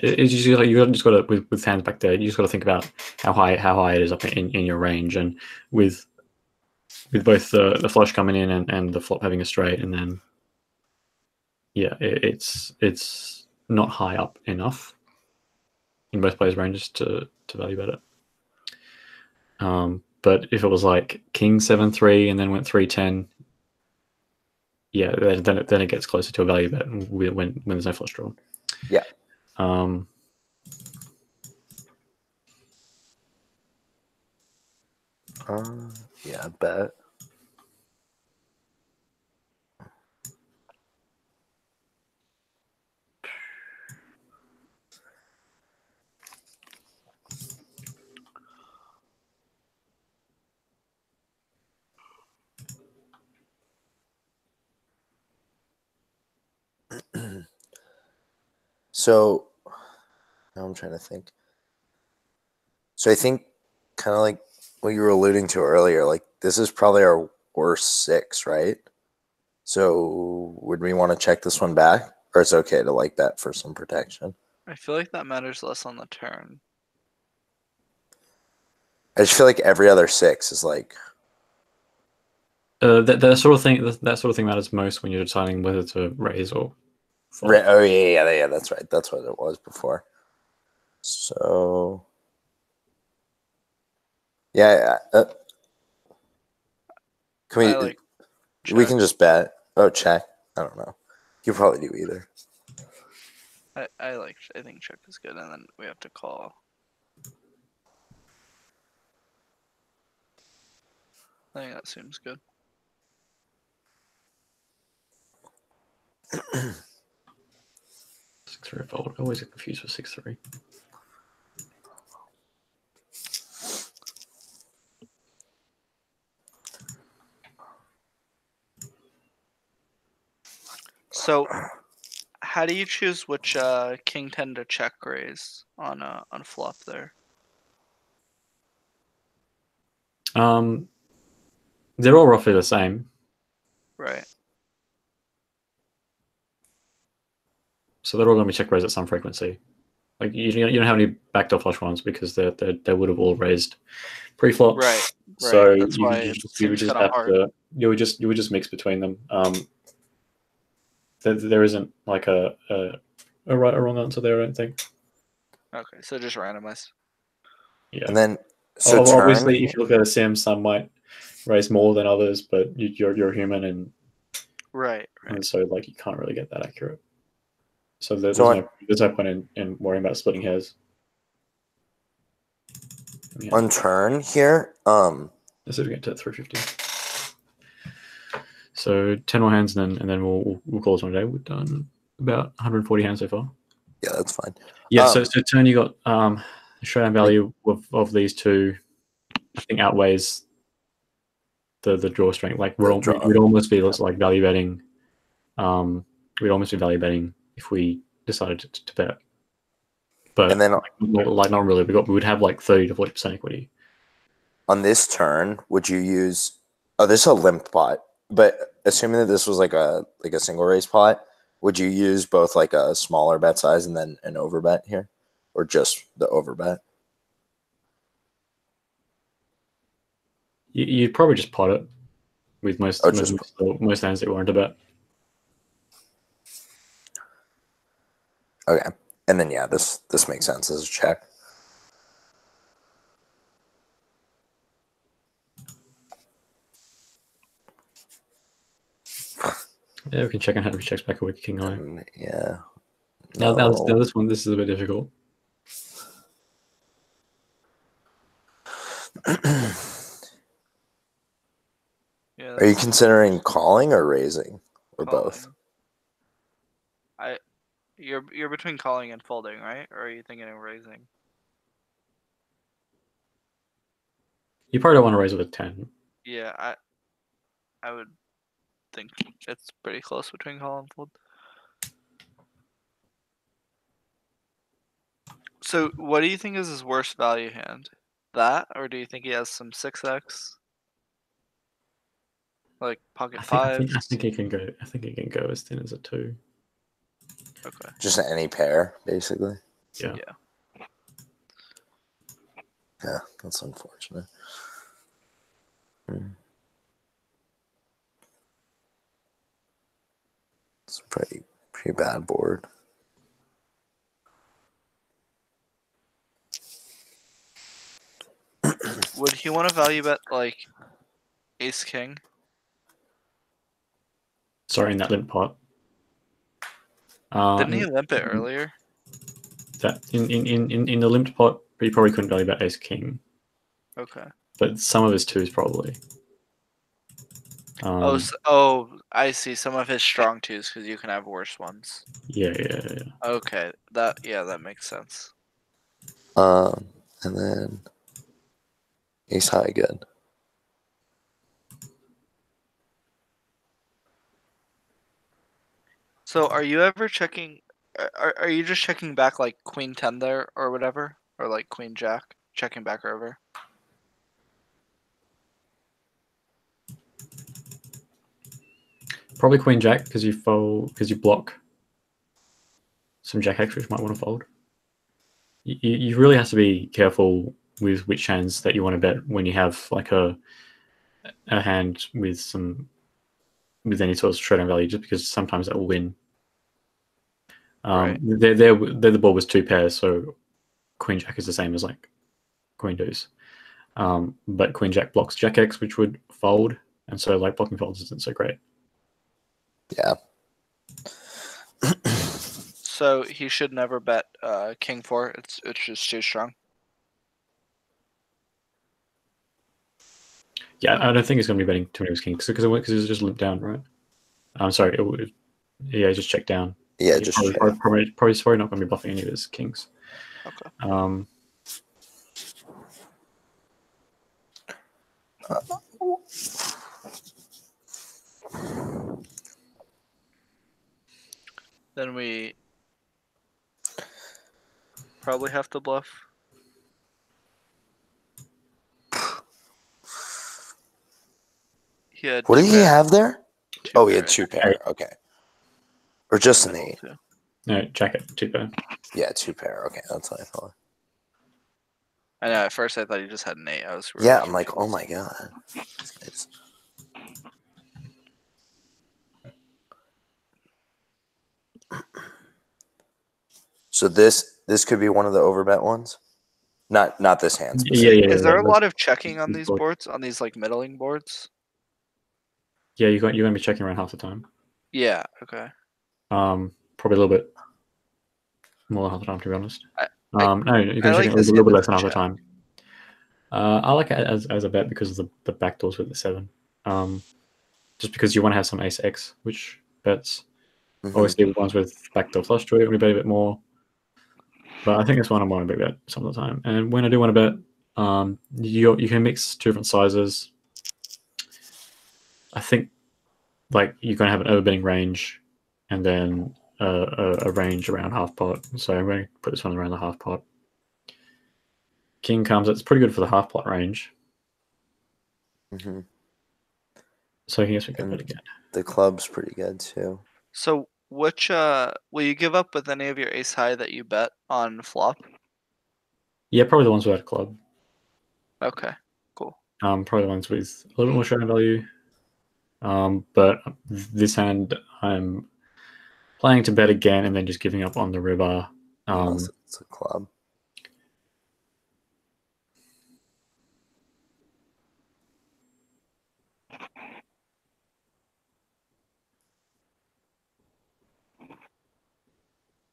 Speaker 1: It's just like you just got to with hands back there. You just got to think about how high it is up in your range, and with both the flush coming in and the flop having a straight, and then it's not high up enough in both players' ranges to value bet it. But if it was like king 7-3 and then went 3-10, yeah, then it gets closer to a value bet when there's no flush drawn.
Speaker 2: Yeah. Yeah, I bet. So now I'm trying to think. So I think kind of like what you were alluding to earlier, like this is probably our worst 6, right? So would we want to check this one back, or it's okay to like bet for some protection?
Speaker 5: I feel like that matters less on the turn.
Speaker 2: I just feel like every other 6 is like
Speaker 1: that sort of thing matters most when you're deciding whether to raise or fold.
Speaker 2: Oh yeah, that's right. That's what it was before. So yeah, can we can just bet? Oh, check. I don't know. You probably do either.
Speaker 5: I think check is good, and then we have to call. I think that seems good.
Speaker 1: Six three fold. I always get confused with 6-3.
Speaker 5: So, how do you choose which king 10 to check raise on flop there?
Speaker 1: They're all roughly the same.
Speaker 5: Right.
Speaker 1: So they're all going to be check raised at some frequency. Like you don't have any backdoor flush ones because they would have all raised pre-flop.
Speaker 5: Right.
Speaker 1: So
Speaker 5: that's
Speaker 1: you
Speaker 5: why
Speaker 1: would
Speaker 5: it
Speaker 1: just
Speaker 5: seems
Speaker 1: have
Speaker 5: kinda hard.
Speaker 1: to you would just mix between them. There isn't like a right or wrong answer there, I don't think.
Speaker 5: Okay, so just randomize.
Speaker 2: Yeah. And then
Speaker 1: obviously if you look at a sim, some might raise more than others, but you're human and
Speaker 5: right.
Speaker 1: And so like you can't really get that accurate. So there's
Speaker 2: So
Speaker 1: no point in worrying about splitting hairs. Yeah.
Speaker 2: on turn here,
Speaker 1: Let's see if we get to 350. So 10 more hands, and then we'll call this one a day. We've done about 140 hands so far.
Speaker 2: yeah, that's fine.
Speaker 1: Yeah. So turn you got the showdown value of these two, I think outweighs the draw strength. Like we'd almost be like value betting. We'd almost be value betting if we decided to bet. But
Speaker 2: And then
Speaker 1: not really. We would have like 30 to 40% equity.
Speaker 2: on this turn, would you use? Oh, this is a limp pot. But assuming that this was like a single raise pot, would you use both like a smaller bet size and then an overbet here, or just the overbet?
Speaker 1: You'd probably just pot it with most hands that you weren't a bet.
Speaker 2: Okay, and then yeah, this makes sense as a check.
Speaker 1: Yeah, we can check on how he checks back a wicked king high.
Speaker 2: Yeah.
Speaker 1: Now this one, this is a bit difficult.
Speaker 5: Yeah,
Speaker 2: Are you considering calling or raising, or both?
Speaker 5: You're between calling and folding, right? Or are you thinking of raising?
Speaker 1: You probably don't want to raise with a 10.
Speaker 5: Yeah, I would think it's pretty close between call and fold. So what do you think is his worst value hand? That, or do you think he has some 6x? Like pocket fives?
Speaker 1: I think he can go. I think he can go as thin as a 2.
Speaker 5: Okay.
Speaker 2: Just any pair, basically.
Speaker 1: Yeah.
Speaker 2: Yeah, that's unfortunate. It's a pretty bad board.
Speaker 5: Would he want to value bet like ace king?
Speaker 1: Sorry, in that limp pot.
Speaker 5: Didn't he limp it earlier?
Speaker 1: That in the limped pot, you probably couldn't value bet ace king.
Speaker 5: Okay.
Speaker 1: But some of his 2s probably.
Speaker 5: I see. Some of his strong 2s because you can have worse ones.
Speaker 1: Yeah.
Speaker 5: Okay, that makes sense.
Speaker 2: And then ace high again.
Speaker 5: So are you ever checking? Are you just checking back like queen 10 there or whatever, or like queen jack, checking back over?
Speaker 1: Probably queen jack because you block some jack x, which might want to fold. You really have to be careful with which hands that you want to bet when you have like a hand with any sort of showdown value, just because sometimes that will win.
Speaker 5: Right.
Speaker 1: The board was 2 pairs, so queen jack is the same as like queen deuce. But queen jack blocks jack x, which would fold, and so like blocking folds isn't so great.
Speaker 2: Yeah.
Speaker 5: So he should never bet king 4. It's just too strong.
Speaker 1: Yeah, I don't think he's going to be betting too many of his kings because it was just limped down, right? I'm sorry. Just check down.
Speaker 2: Yeah,
Speaker 1: He's
Speaker 2: just
Speaker 1: probably not going to be bluffing any of his kings.
Speaker 5: Okay. Then we probably have to bluff.
Speaker 2: What did he have there? He had 2 pair.
Speaker 1: Pair.
Speaker 2: Okay. Or just an 8.
Speaker 1: No, jack it, 2 pair.
Speaker 2: Yeah, 2 pair. Okay, that's what I thought.
Speaker 5: I know. At first, I thought he just had an 8. I was.
Speaker 2: Really I'm like, oh my god. So this could be one of the overbet ones. Not this hand.
Speaker 1: Yeah.
Speaker 5: Is there a lot of checking on these boards? On these like middling boards?
Speaker 1: Yeah, you're going to be checking around half the time.
Speaker 5: Yeah. Okay.
Speaker 1: Probably a little bit more than half the time, to be honest.
Speaker 5: I
Speaker 1: No, you can
Speaker 5: I
Speaker 1: check
Speaker 5: like
Speaker 1: it a
Speaker 5: this
Speaker 1: little bit
Speaker 5: hand
Speaker 1: less
Speaker 5: as
Speaker 1: than
Speaker 5: a
Speaker 1: half the
Speaker 5: check.
Speaker 1: time. I like it as a bet because of the backdoors with the 7. Just because you want to have some ace X, which bets. Obviously, the ones with backdoor flush draw, you want to bet a bit more. But I think it's one I want to bet some of the time. And when I do want to bet, you can mix 2 different sizes. I think like you're going to have an overbetting range, and then a range around half pot. So I'm going to put this one around the half pot. King comes. It's pretty good for the half pot range. So I guess we can bet again.
Speaker 2: The club's pretty good too.
Speaker 5: So which will you give up with any of your ace high that you bet on flop?
Speaker 1: Yeah, probably the ones without a club.
Speaker 5: Okay, cool.
Speaker 1: Probably the ones with a little bit more showdown value. But this hand I'm planning to bet again and then just giving up on the river.
Speaker 2: Unless it's a club.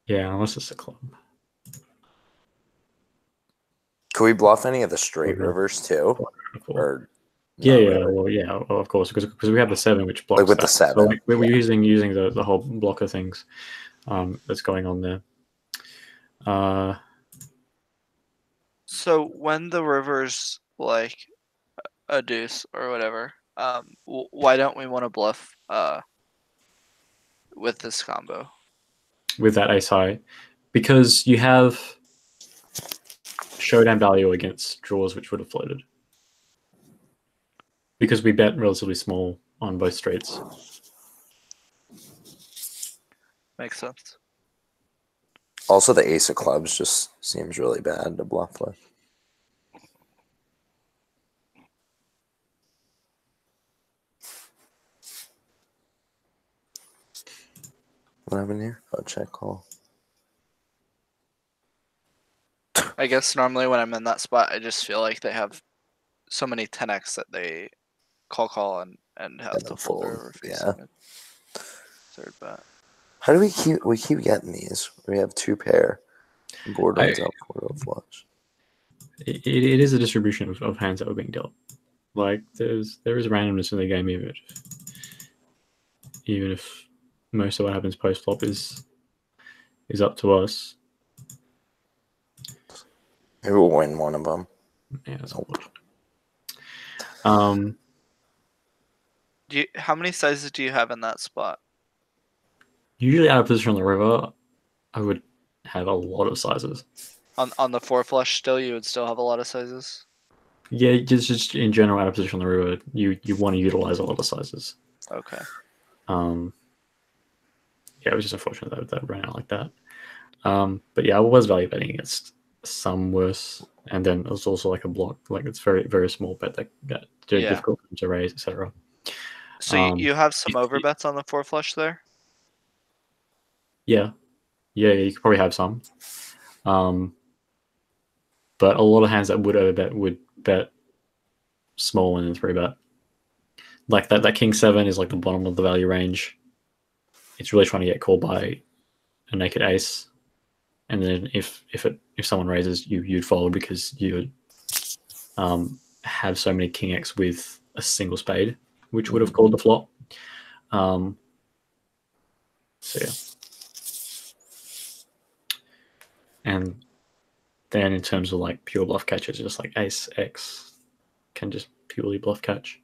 Speaker 1: Yeah, unless it's a club.
Speaker 2: Can we bluff any of the straight
Speaker 1: Mhm.
Speaker 2: rivers too? Or
Speaker 1: Yeah,
Speaker 2: not
Speaker 1: yeah,
Speaker 2: really?
Speaker 1: well, yeah, well, of course, because we have the 7 which blocks
Speaker 2: Like with the
Speaker 1: that. So
Speaker 2: 7,
Speaker 1: like, we're
Speaker 2: yeah.
Speaker 1: using the whole block of things that's going on there.
Speaker 5: So when the river's like a deuce or whatever, why don't we want to bluff with this combo?
Speaker 1: With that ace high, because you have showdown value against draws which would have floated. Because we bet relatively small on both straights.
Speaker 5: Makes sense.
Speaker 2: Also, the ace of clubs just seems really bad to bluff with. What happened here? Oh, check call.
Speaker 5: I guess normally when I'm in that spot, I just feel like they have so many 10x that they call and have
Speaker 2: And
Speaker 5: to
Speaker 2: then
Speaker 5: fold
Speaker 2: fold,
Speaker 5: or facing
Speaker 2: yeah.
Speaker 5: a third bet.
Speaker 2: How do we keep getting these? We have 2 pair. Board runs out 4 flush.
Speaker 1: It is a distribution of hands that were being dealt. Like there is randomness in the game, even if most of what happens post flop is up to us.
Speaker 2: Maybe we'll win one of them.
Speaker 1: Yeah, that's
Speaker 2: Nope.
Speaker 1: unfortunate.
Speaker 5: How many sizes do you have in that spot?
Speaker 1: Usually out of position on the river, I would have a lot of sizes.
Speaker 5: On the 4 flush still, you would still have a lot of sizes?
Speaker 1: Yeah, just in general out of position on the river, you want to utilize a lot of sizes.
Speaker 5: Okay.
Speaker 1: Yeah, it was just unfortunate that ran out like that. But yeah, I was value betting against some worse, and then it was also like a block, like it's very very small bet that got difficult to raise, etc.
Speaker 5: So you have some overbets on the 4 flush there?
Speaker 1: Yeah, you could probably have some. But a lot of hands that would overbet would bet small and then 3-bet. Like that King 7 is like the bottom of the value range. It's really trying to get called by a naked ace, and then if someone raises, you'd fold because you would have so many King X with a single spade, which would have called the flop. So yeah. And then in terms of like pure bluff catches, just like ace X can just purely bluff catch.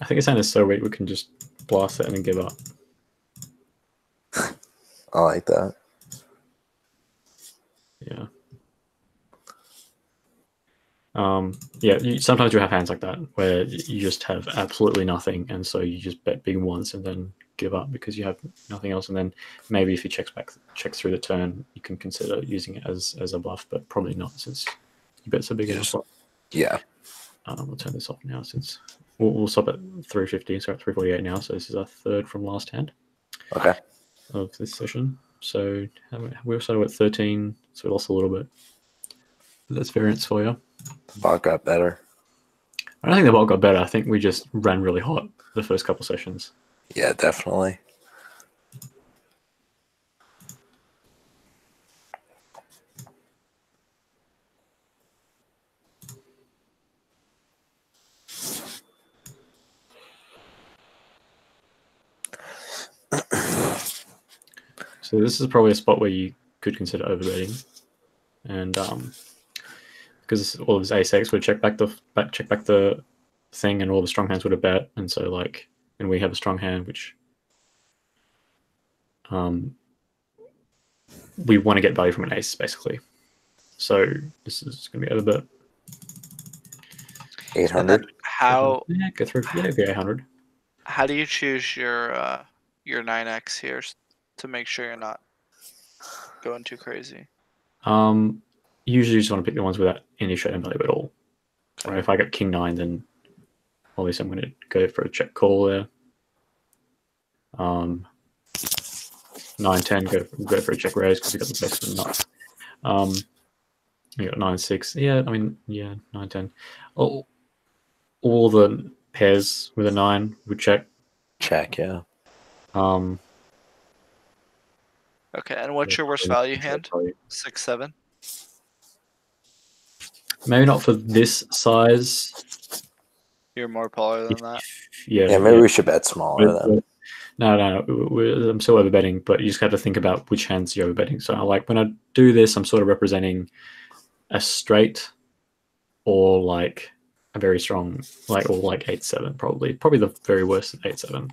Speaker 1: I think this hand is so weak we can just blast it and then give up.
Speaker 2: I like that.
Speaker 1: Yeah. Sometimes you have hands like that where you just have absolutely nothing, and so you just bet big once and then give up because you have nothing else. And then maybe if he checks through the turn, you can consider using it as a bluff, but probably not since you bet so big in a flop.
Speaker 2: Yeah.
Speaker 1: We'll turn this off now since we'll stop at 350. So at 348 now. So this is our third from last hand.
Speaker 2: Okay.
Speaker 1: Of this session. So we started at 13, so we lost a little bit. But that's variance for you.
Speaker 2: The bot got better.
Speaker 1: I don't think the bot got better. I think we just ran really hot the first couple sessions.
Speaker 2: Yeah, definitely.
Speaker 1: So this is probably a spot where you could consider overbetting, and because all of his ace X would check back the thing, and all the strong hands would have bet, and so like, and we have a strong hand which we want to get value from an ace basically. So this is going to be overbet.
Speaker 2: 800.
Speaker 5: How
Speaker 1: Go through 800.
Speaker 5: how do you choose your 9x here to make sure you're not going too crazy?
Speaker 1: Usually you just want to pick the ones without any showdown value at all. Right? If I got king 9, then obviously I'm going to go for a check call there. 9-10, go for a check raise because you got the best of the nut. You got 9-6. Yeah, I mean, yeah, 9-10. All the pairs with a 9 would check.
Speaker 2: Check, yeah.
Speaker 5: Okay, and what's your worst value hand? 6-7.
Speaker 1: Maybe not for this size.
Speaker 5: You're more polar than that.
Speaker 2: Yeah, maybe we should bet smaller then.
Speaker 1: No. I'm still overbetting, but you just have to think about which hands you're overbetting. So, like when I do this, I'm sort of representing a straight or like a very strong, like 8-7, probably the very worst at 8-7.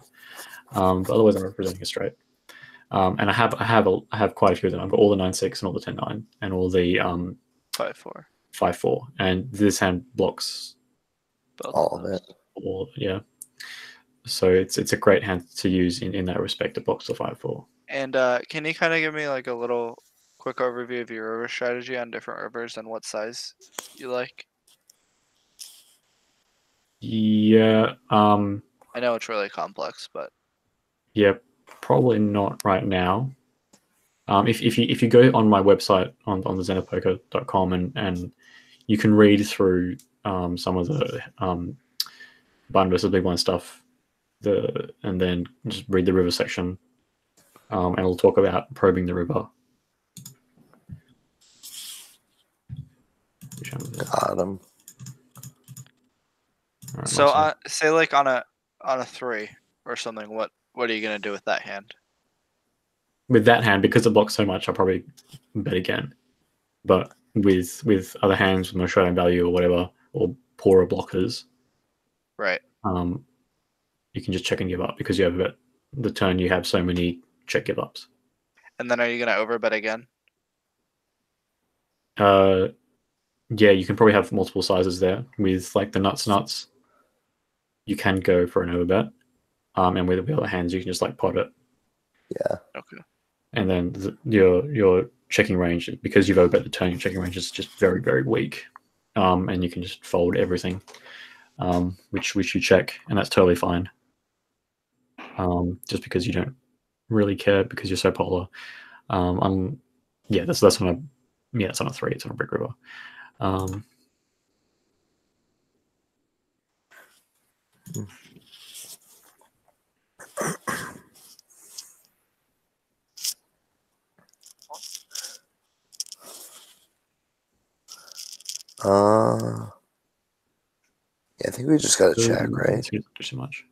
Speaker 1: But otherwise, I'm representing a straight. And I have quite a few of them. I've got all the 9-6 and all the 10-9 and all the
Speaker 5: 5-4.
Speaker 1: 5-4, and this hand blocks
Speaker 2: all of it.
Speaker 1: Yeah. So it's a great hand to use in that respect. It blocks the 5-4.
Speaker 5: And can you kind of give me like a little quick overview of your river strategy on different rivers and what size you like?
Speaker 1: Yeah.
Speaker 5: I know it's really complex, but
Speaker 1: yeah, probably not right now. If you go on my website on the zenithpoker.com and you can read through some of the blind versus big blind stuff, and then just read the river section, and it'll talk about probing the river.
Speaker 2: Got him.
Speaker 1: Right,
Speaker 5: so say like on a 3 or something, what are you gonna do with that hand?
Speaker 1: With that hand, because it blocks so much, I'll probably bet again. But with other hands with no showdown value or whatever, or poorer blockers,
Speaker 5: right?
Speaker 1: You can just check and give up because you have bet the turn you have so many check give ups.
Speaker 5: And then are you gonna overbet again?
Speaker 1: Yeah, you can probably have multiple sizes there. With like the nuts, you can go for an overbet. And with the other hands, you can just like pot it.
Speaker 2: Yeah.
Speaker 5: Okay.
Speaker 1: And then your checking range, because you've overbet the turn, your checking range is just very, very weak. And you can just fold everything, which you check, and that's totally fine. Just because you don't really care because you're so polar. Yeah, that's on it's on a 3. It's on a brick river.
Speaker 2: Yeah, I think we just got to check, right?
Speaker 1: Do too much.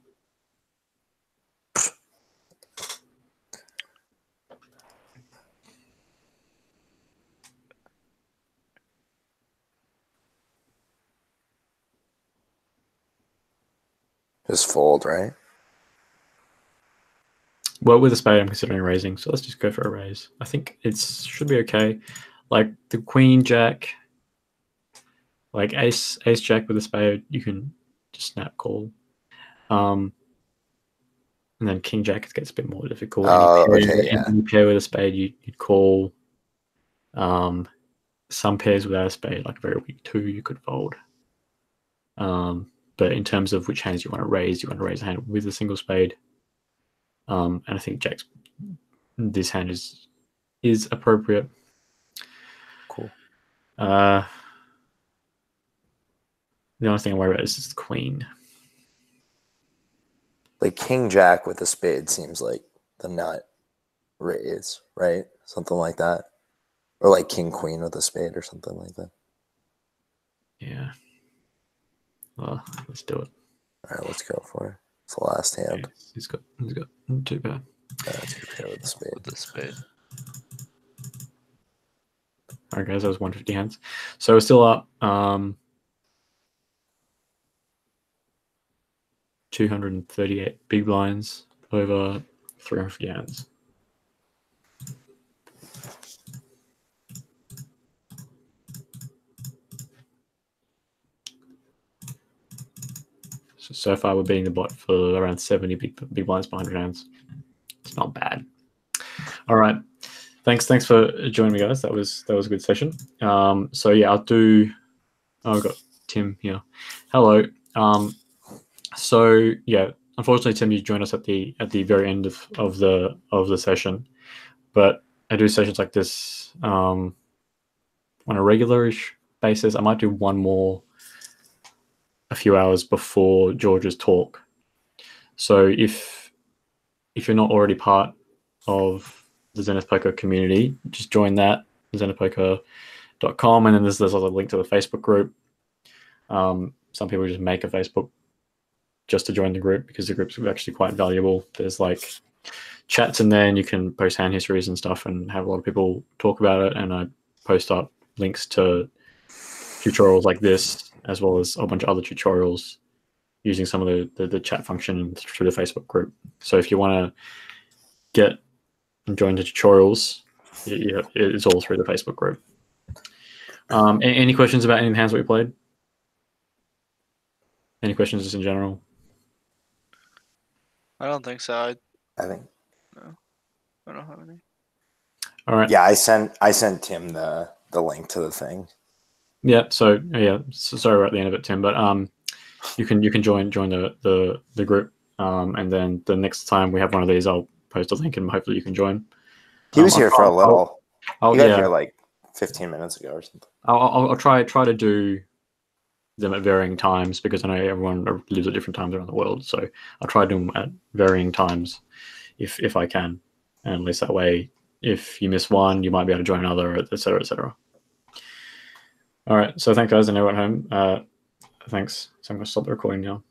Speaker 2: Just fold, right?
Speaker 1: Well, with a spade, I'm considering raising, so let's just go for a raise. I think it should be okay. Like the queen jack, like ace jack with a spade, you can just snap call. And then king jack gets a bit more difficult. Any pair with a spade, you'd call. Some pairs without a spade, like very weak 2, you could fold. But in terms of which hands you want to raise a hand with a single spade. And I think this hand is appropriate.
Speaker 2: Cool.
Speaker 1: The only thing I worry about is the queen.
Speaker 2: Like king jack with a spade seems like the nut raise, right? Something like that. Or like king queen with a spade or something like that.
Speaker 1: Yeah. Well, let's do it.
Speaker 2: All right, let's go for it. It's the last hand.
Speaker 1: Okay. He's got 2 pair.
Speaker 2: Two pair with the spade.
Speaker 5: With the spade.
Speaker 1: All right, guys, that was 150 hands. So we're still up 238 big blinds over 350 hands. So far, we're beating the bot for around 70 big blinds per 100 hands. It's not bad. All right. Thanks for joining me, guys. That was a good session. So yeah, I'll do. Oh, I've got Tim here. Hello. So yeah, unfortunately, Tim, you joined us at the very end of the session, but I do sessions like this on a regular-ish basis. I might do one more a few hours before George's talk. So if you're not already part of the Zenith Poker community, just join that, zenithpoker.com, and then there's a link to the Facebook group. Some people just make a Facebook just to join the group because the group's actually quite valuable. There's like chats in there and you can post hand histories and stuff and have a lot of people talk about it, and I post up links to tutorials like this as well as a bunch of other tutorials using some of the chat function through the Facebook group. So if you want to get and join the tutorials, it's all through the Facebook group. Any questions about any of the hands that we played? Any questions just in general?
Speaker 5: I don't think so.
Speaker 2: I think.
Speaker 5: No, I don't have any.
Speaker 1: All right.
Speaker 2: Yeah, I sent Tim the link to the thing.
Speaker 1: Yeah. So sorry we're at the end of it, Tim, but you can join the group, and then the next time we have one of these, I'll post a link and hopefully you can join.
Speaker 2: He was here for a little. He got
Speaker 1: yeah.
Speaker 2: here like 15 minutes ago or something.
Speaker 1: I'll try to do them at varying times because I know everyone lives at different times around the world. So I'll try to do them at varying times if I can, and at least that way, if you miss one, you might be able to join another, etc., etc. All right. So thanks, guys. I know at home. Thanks. So I'm going to stop the recording now.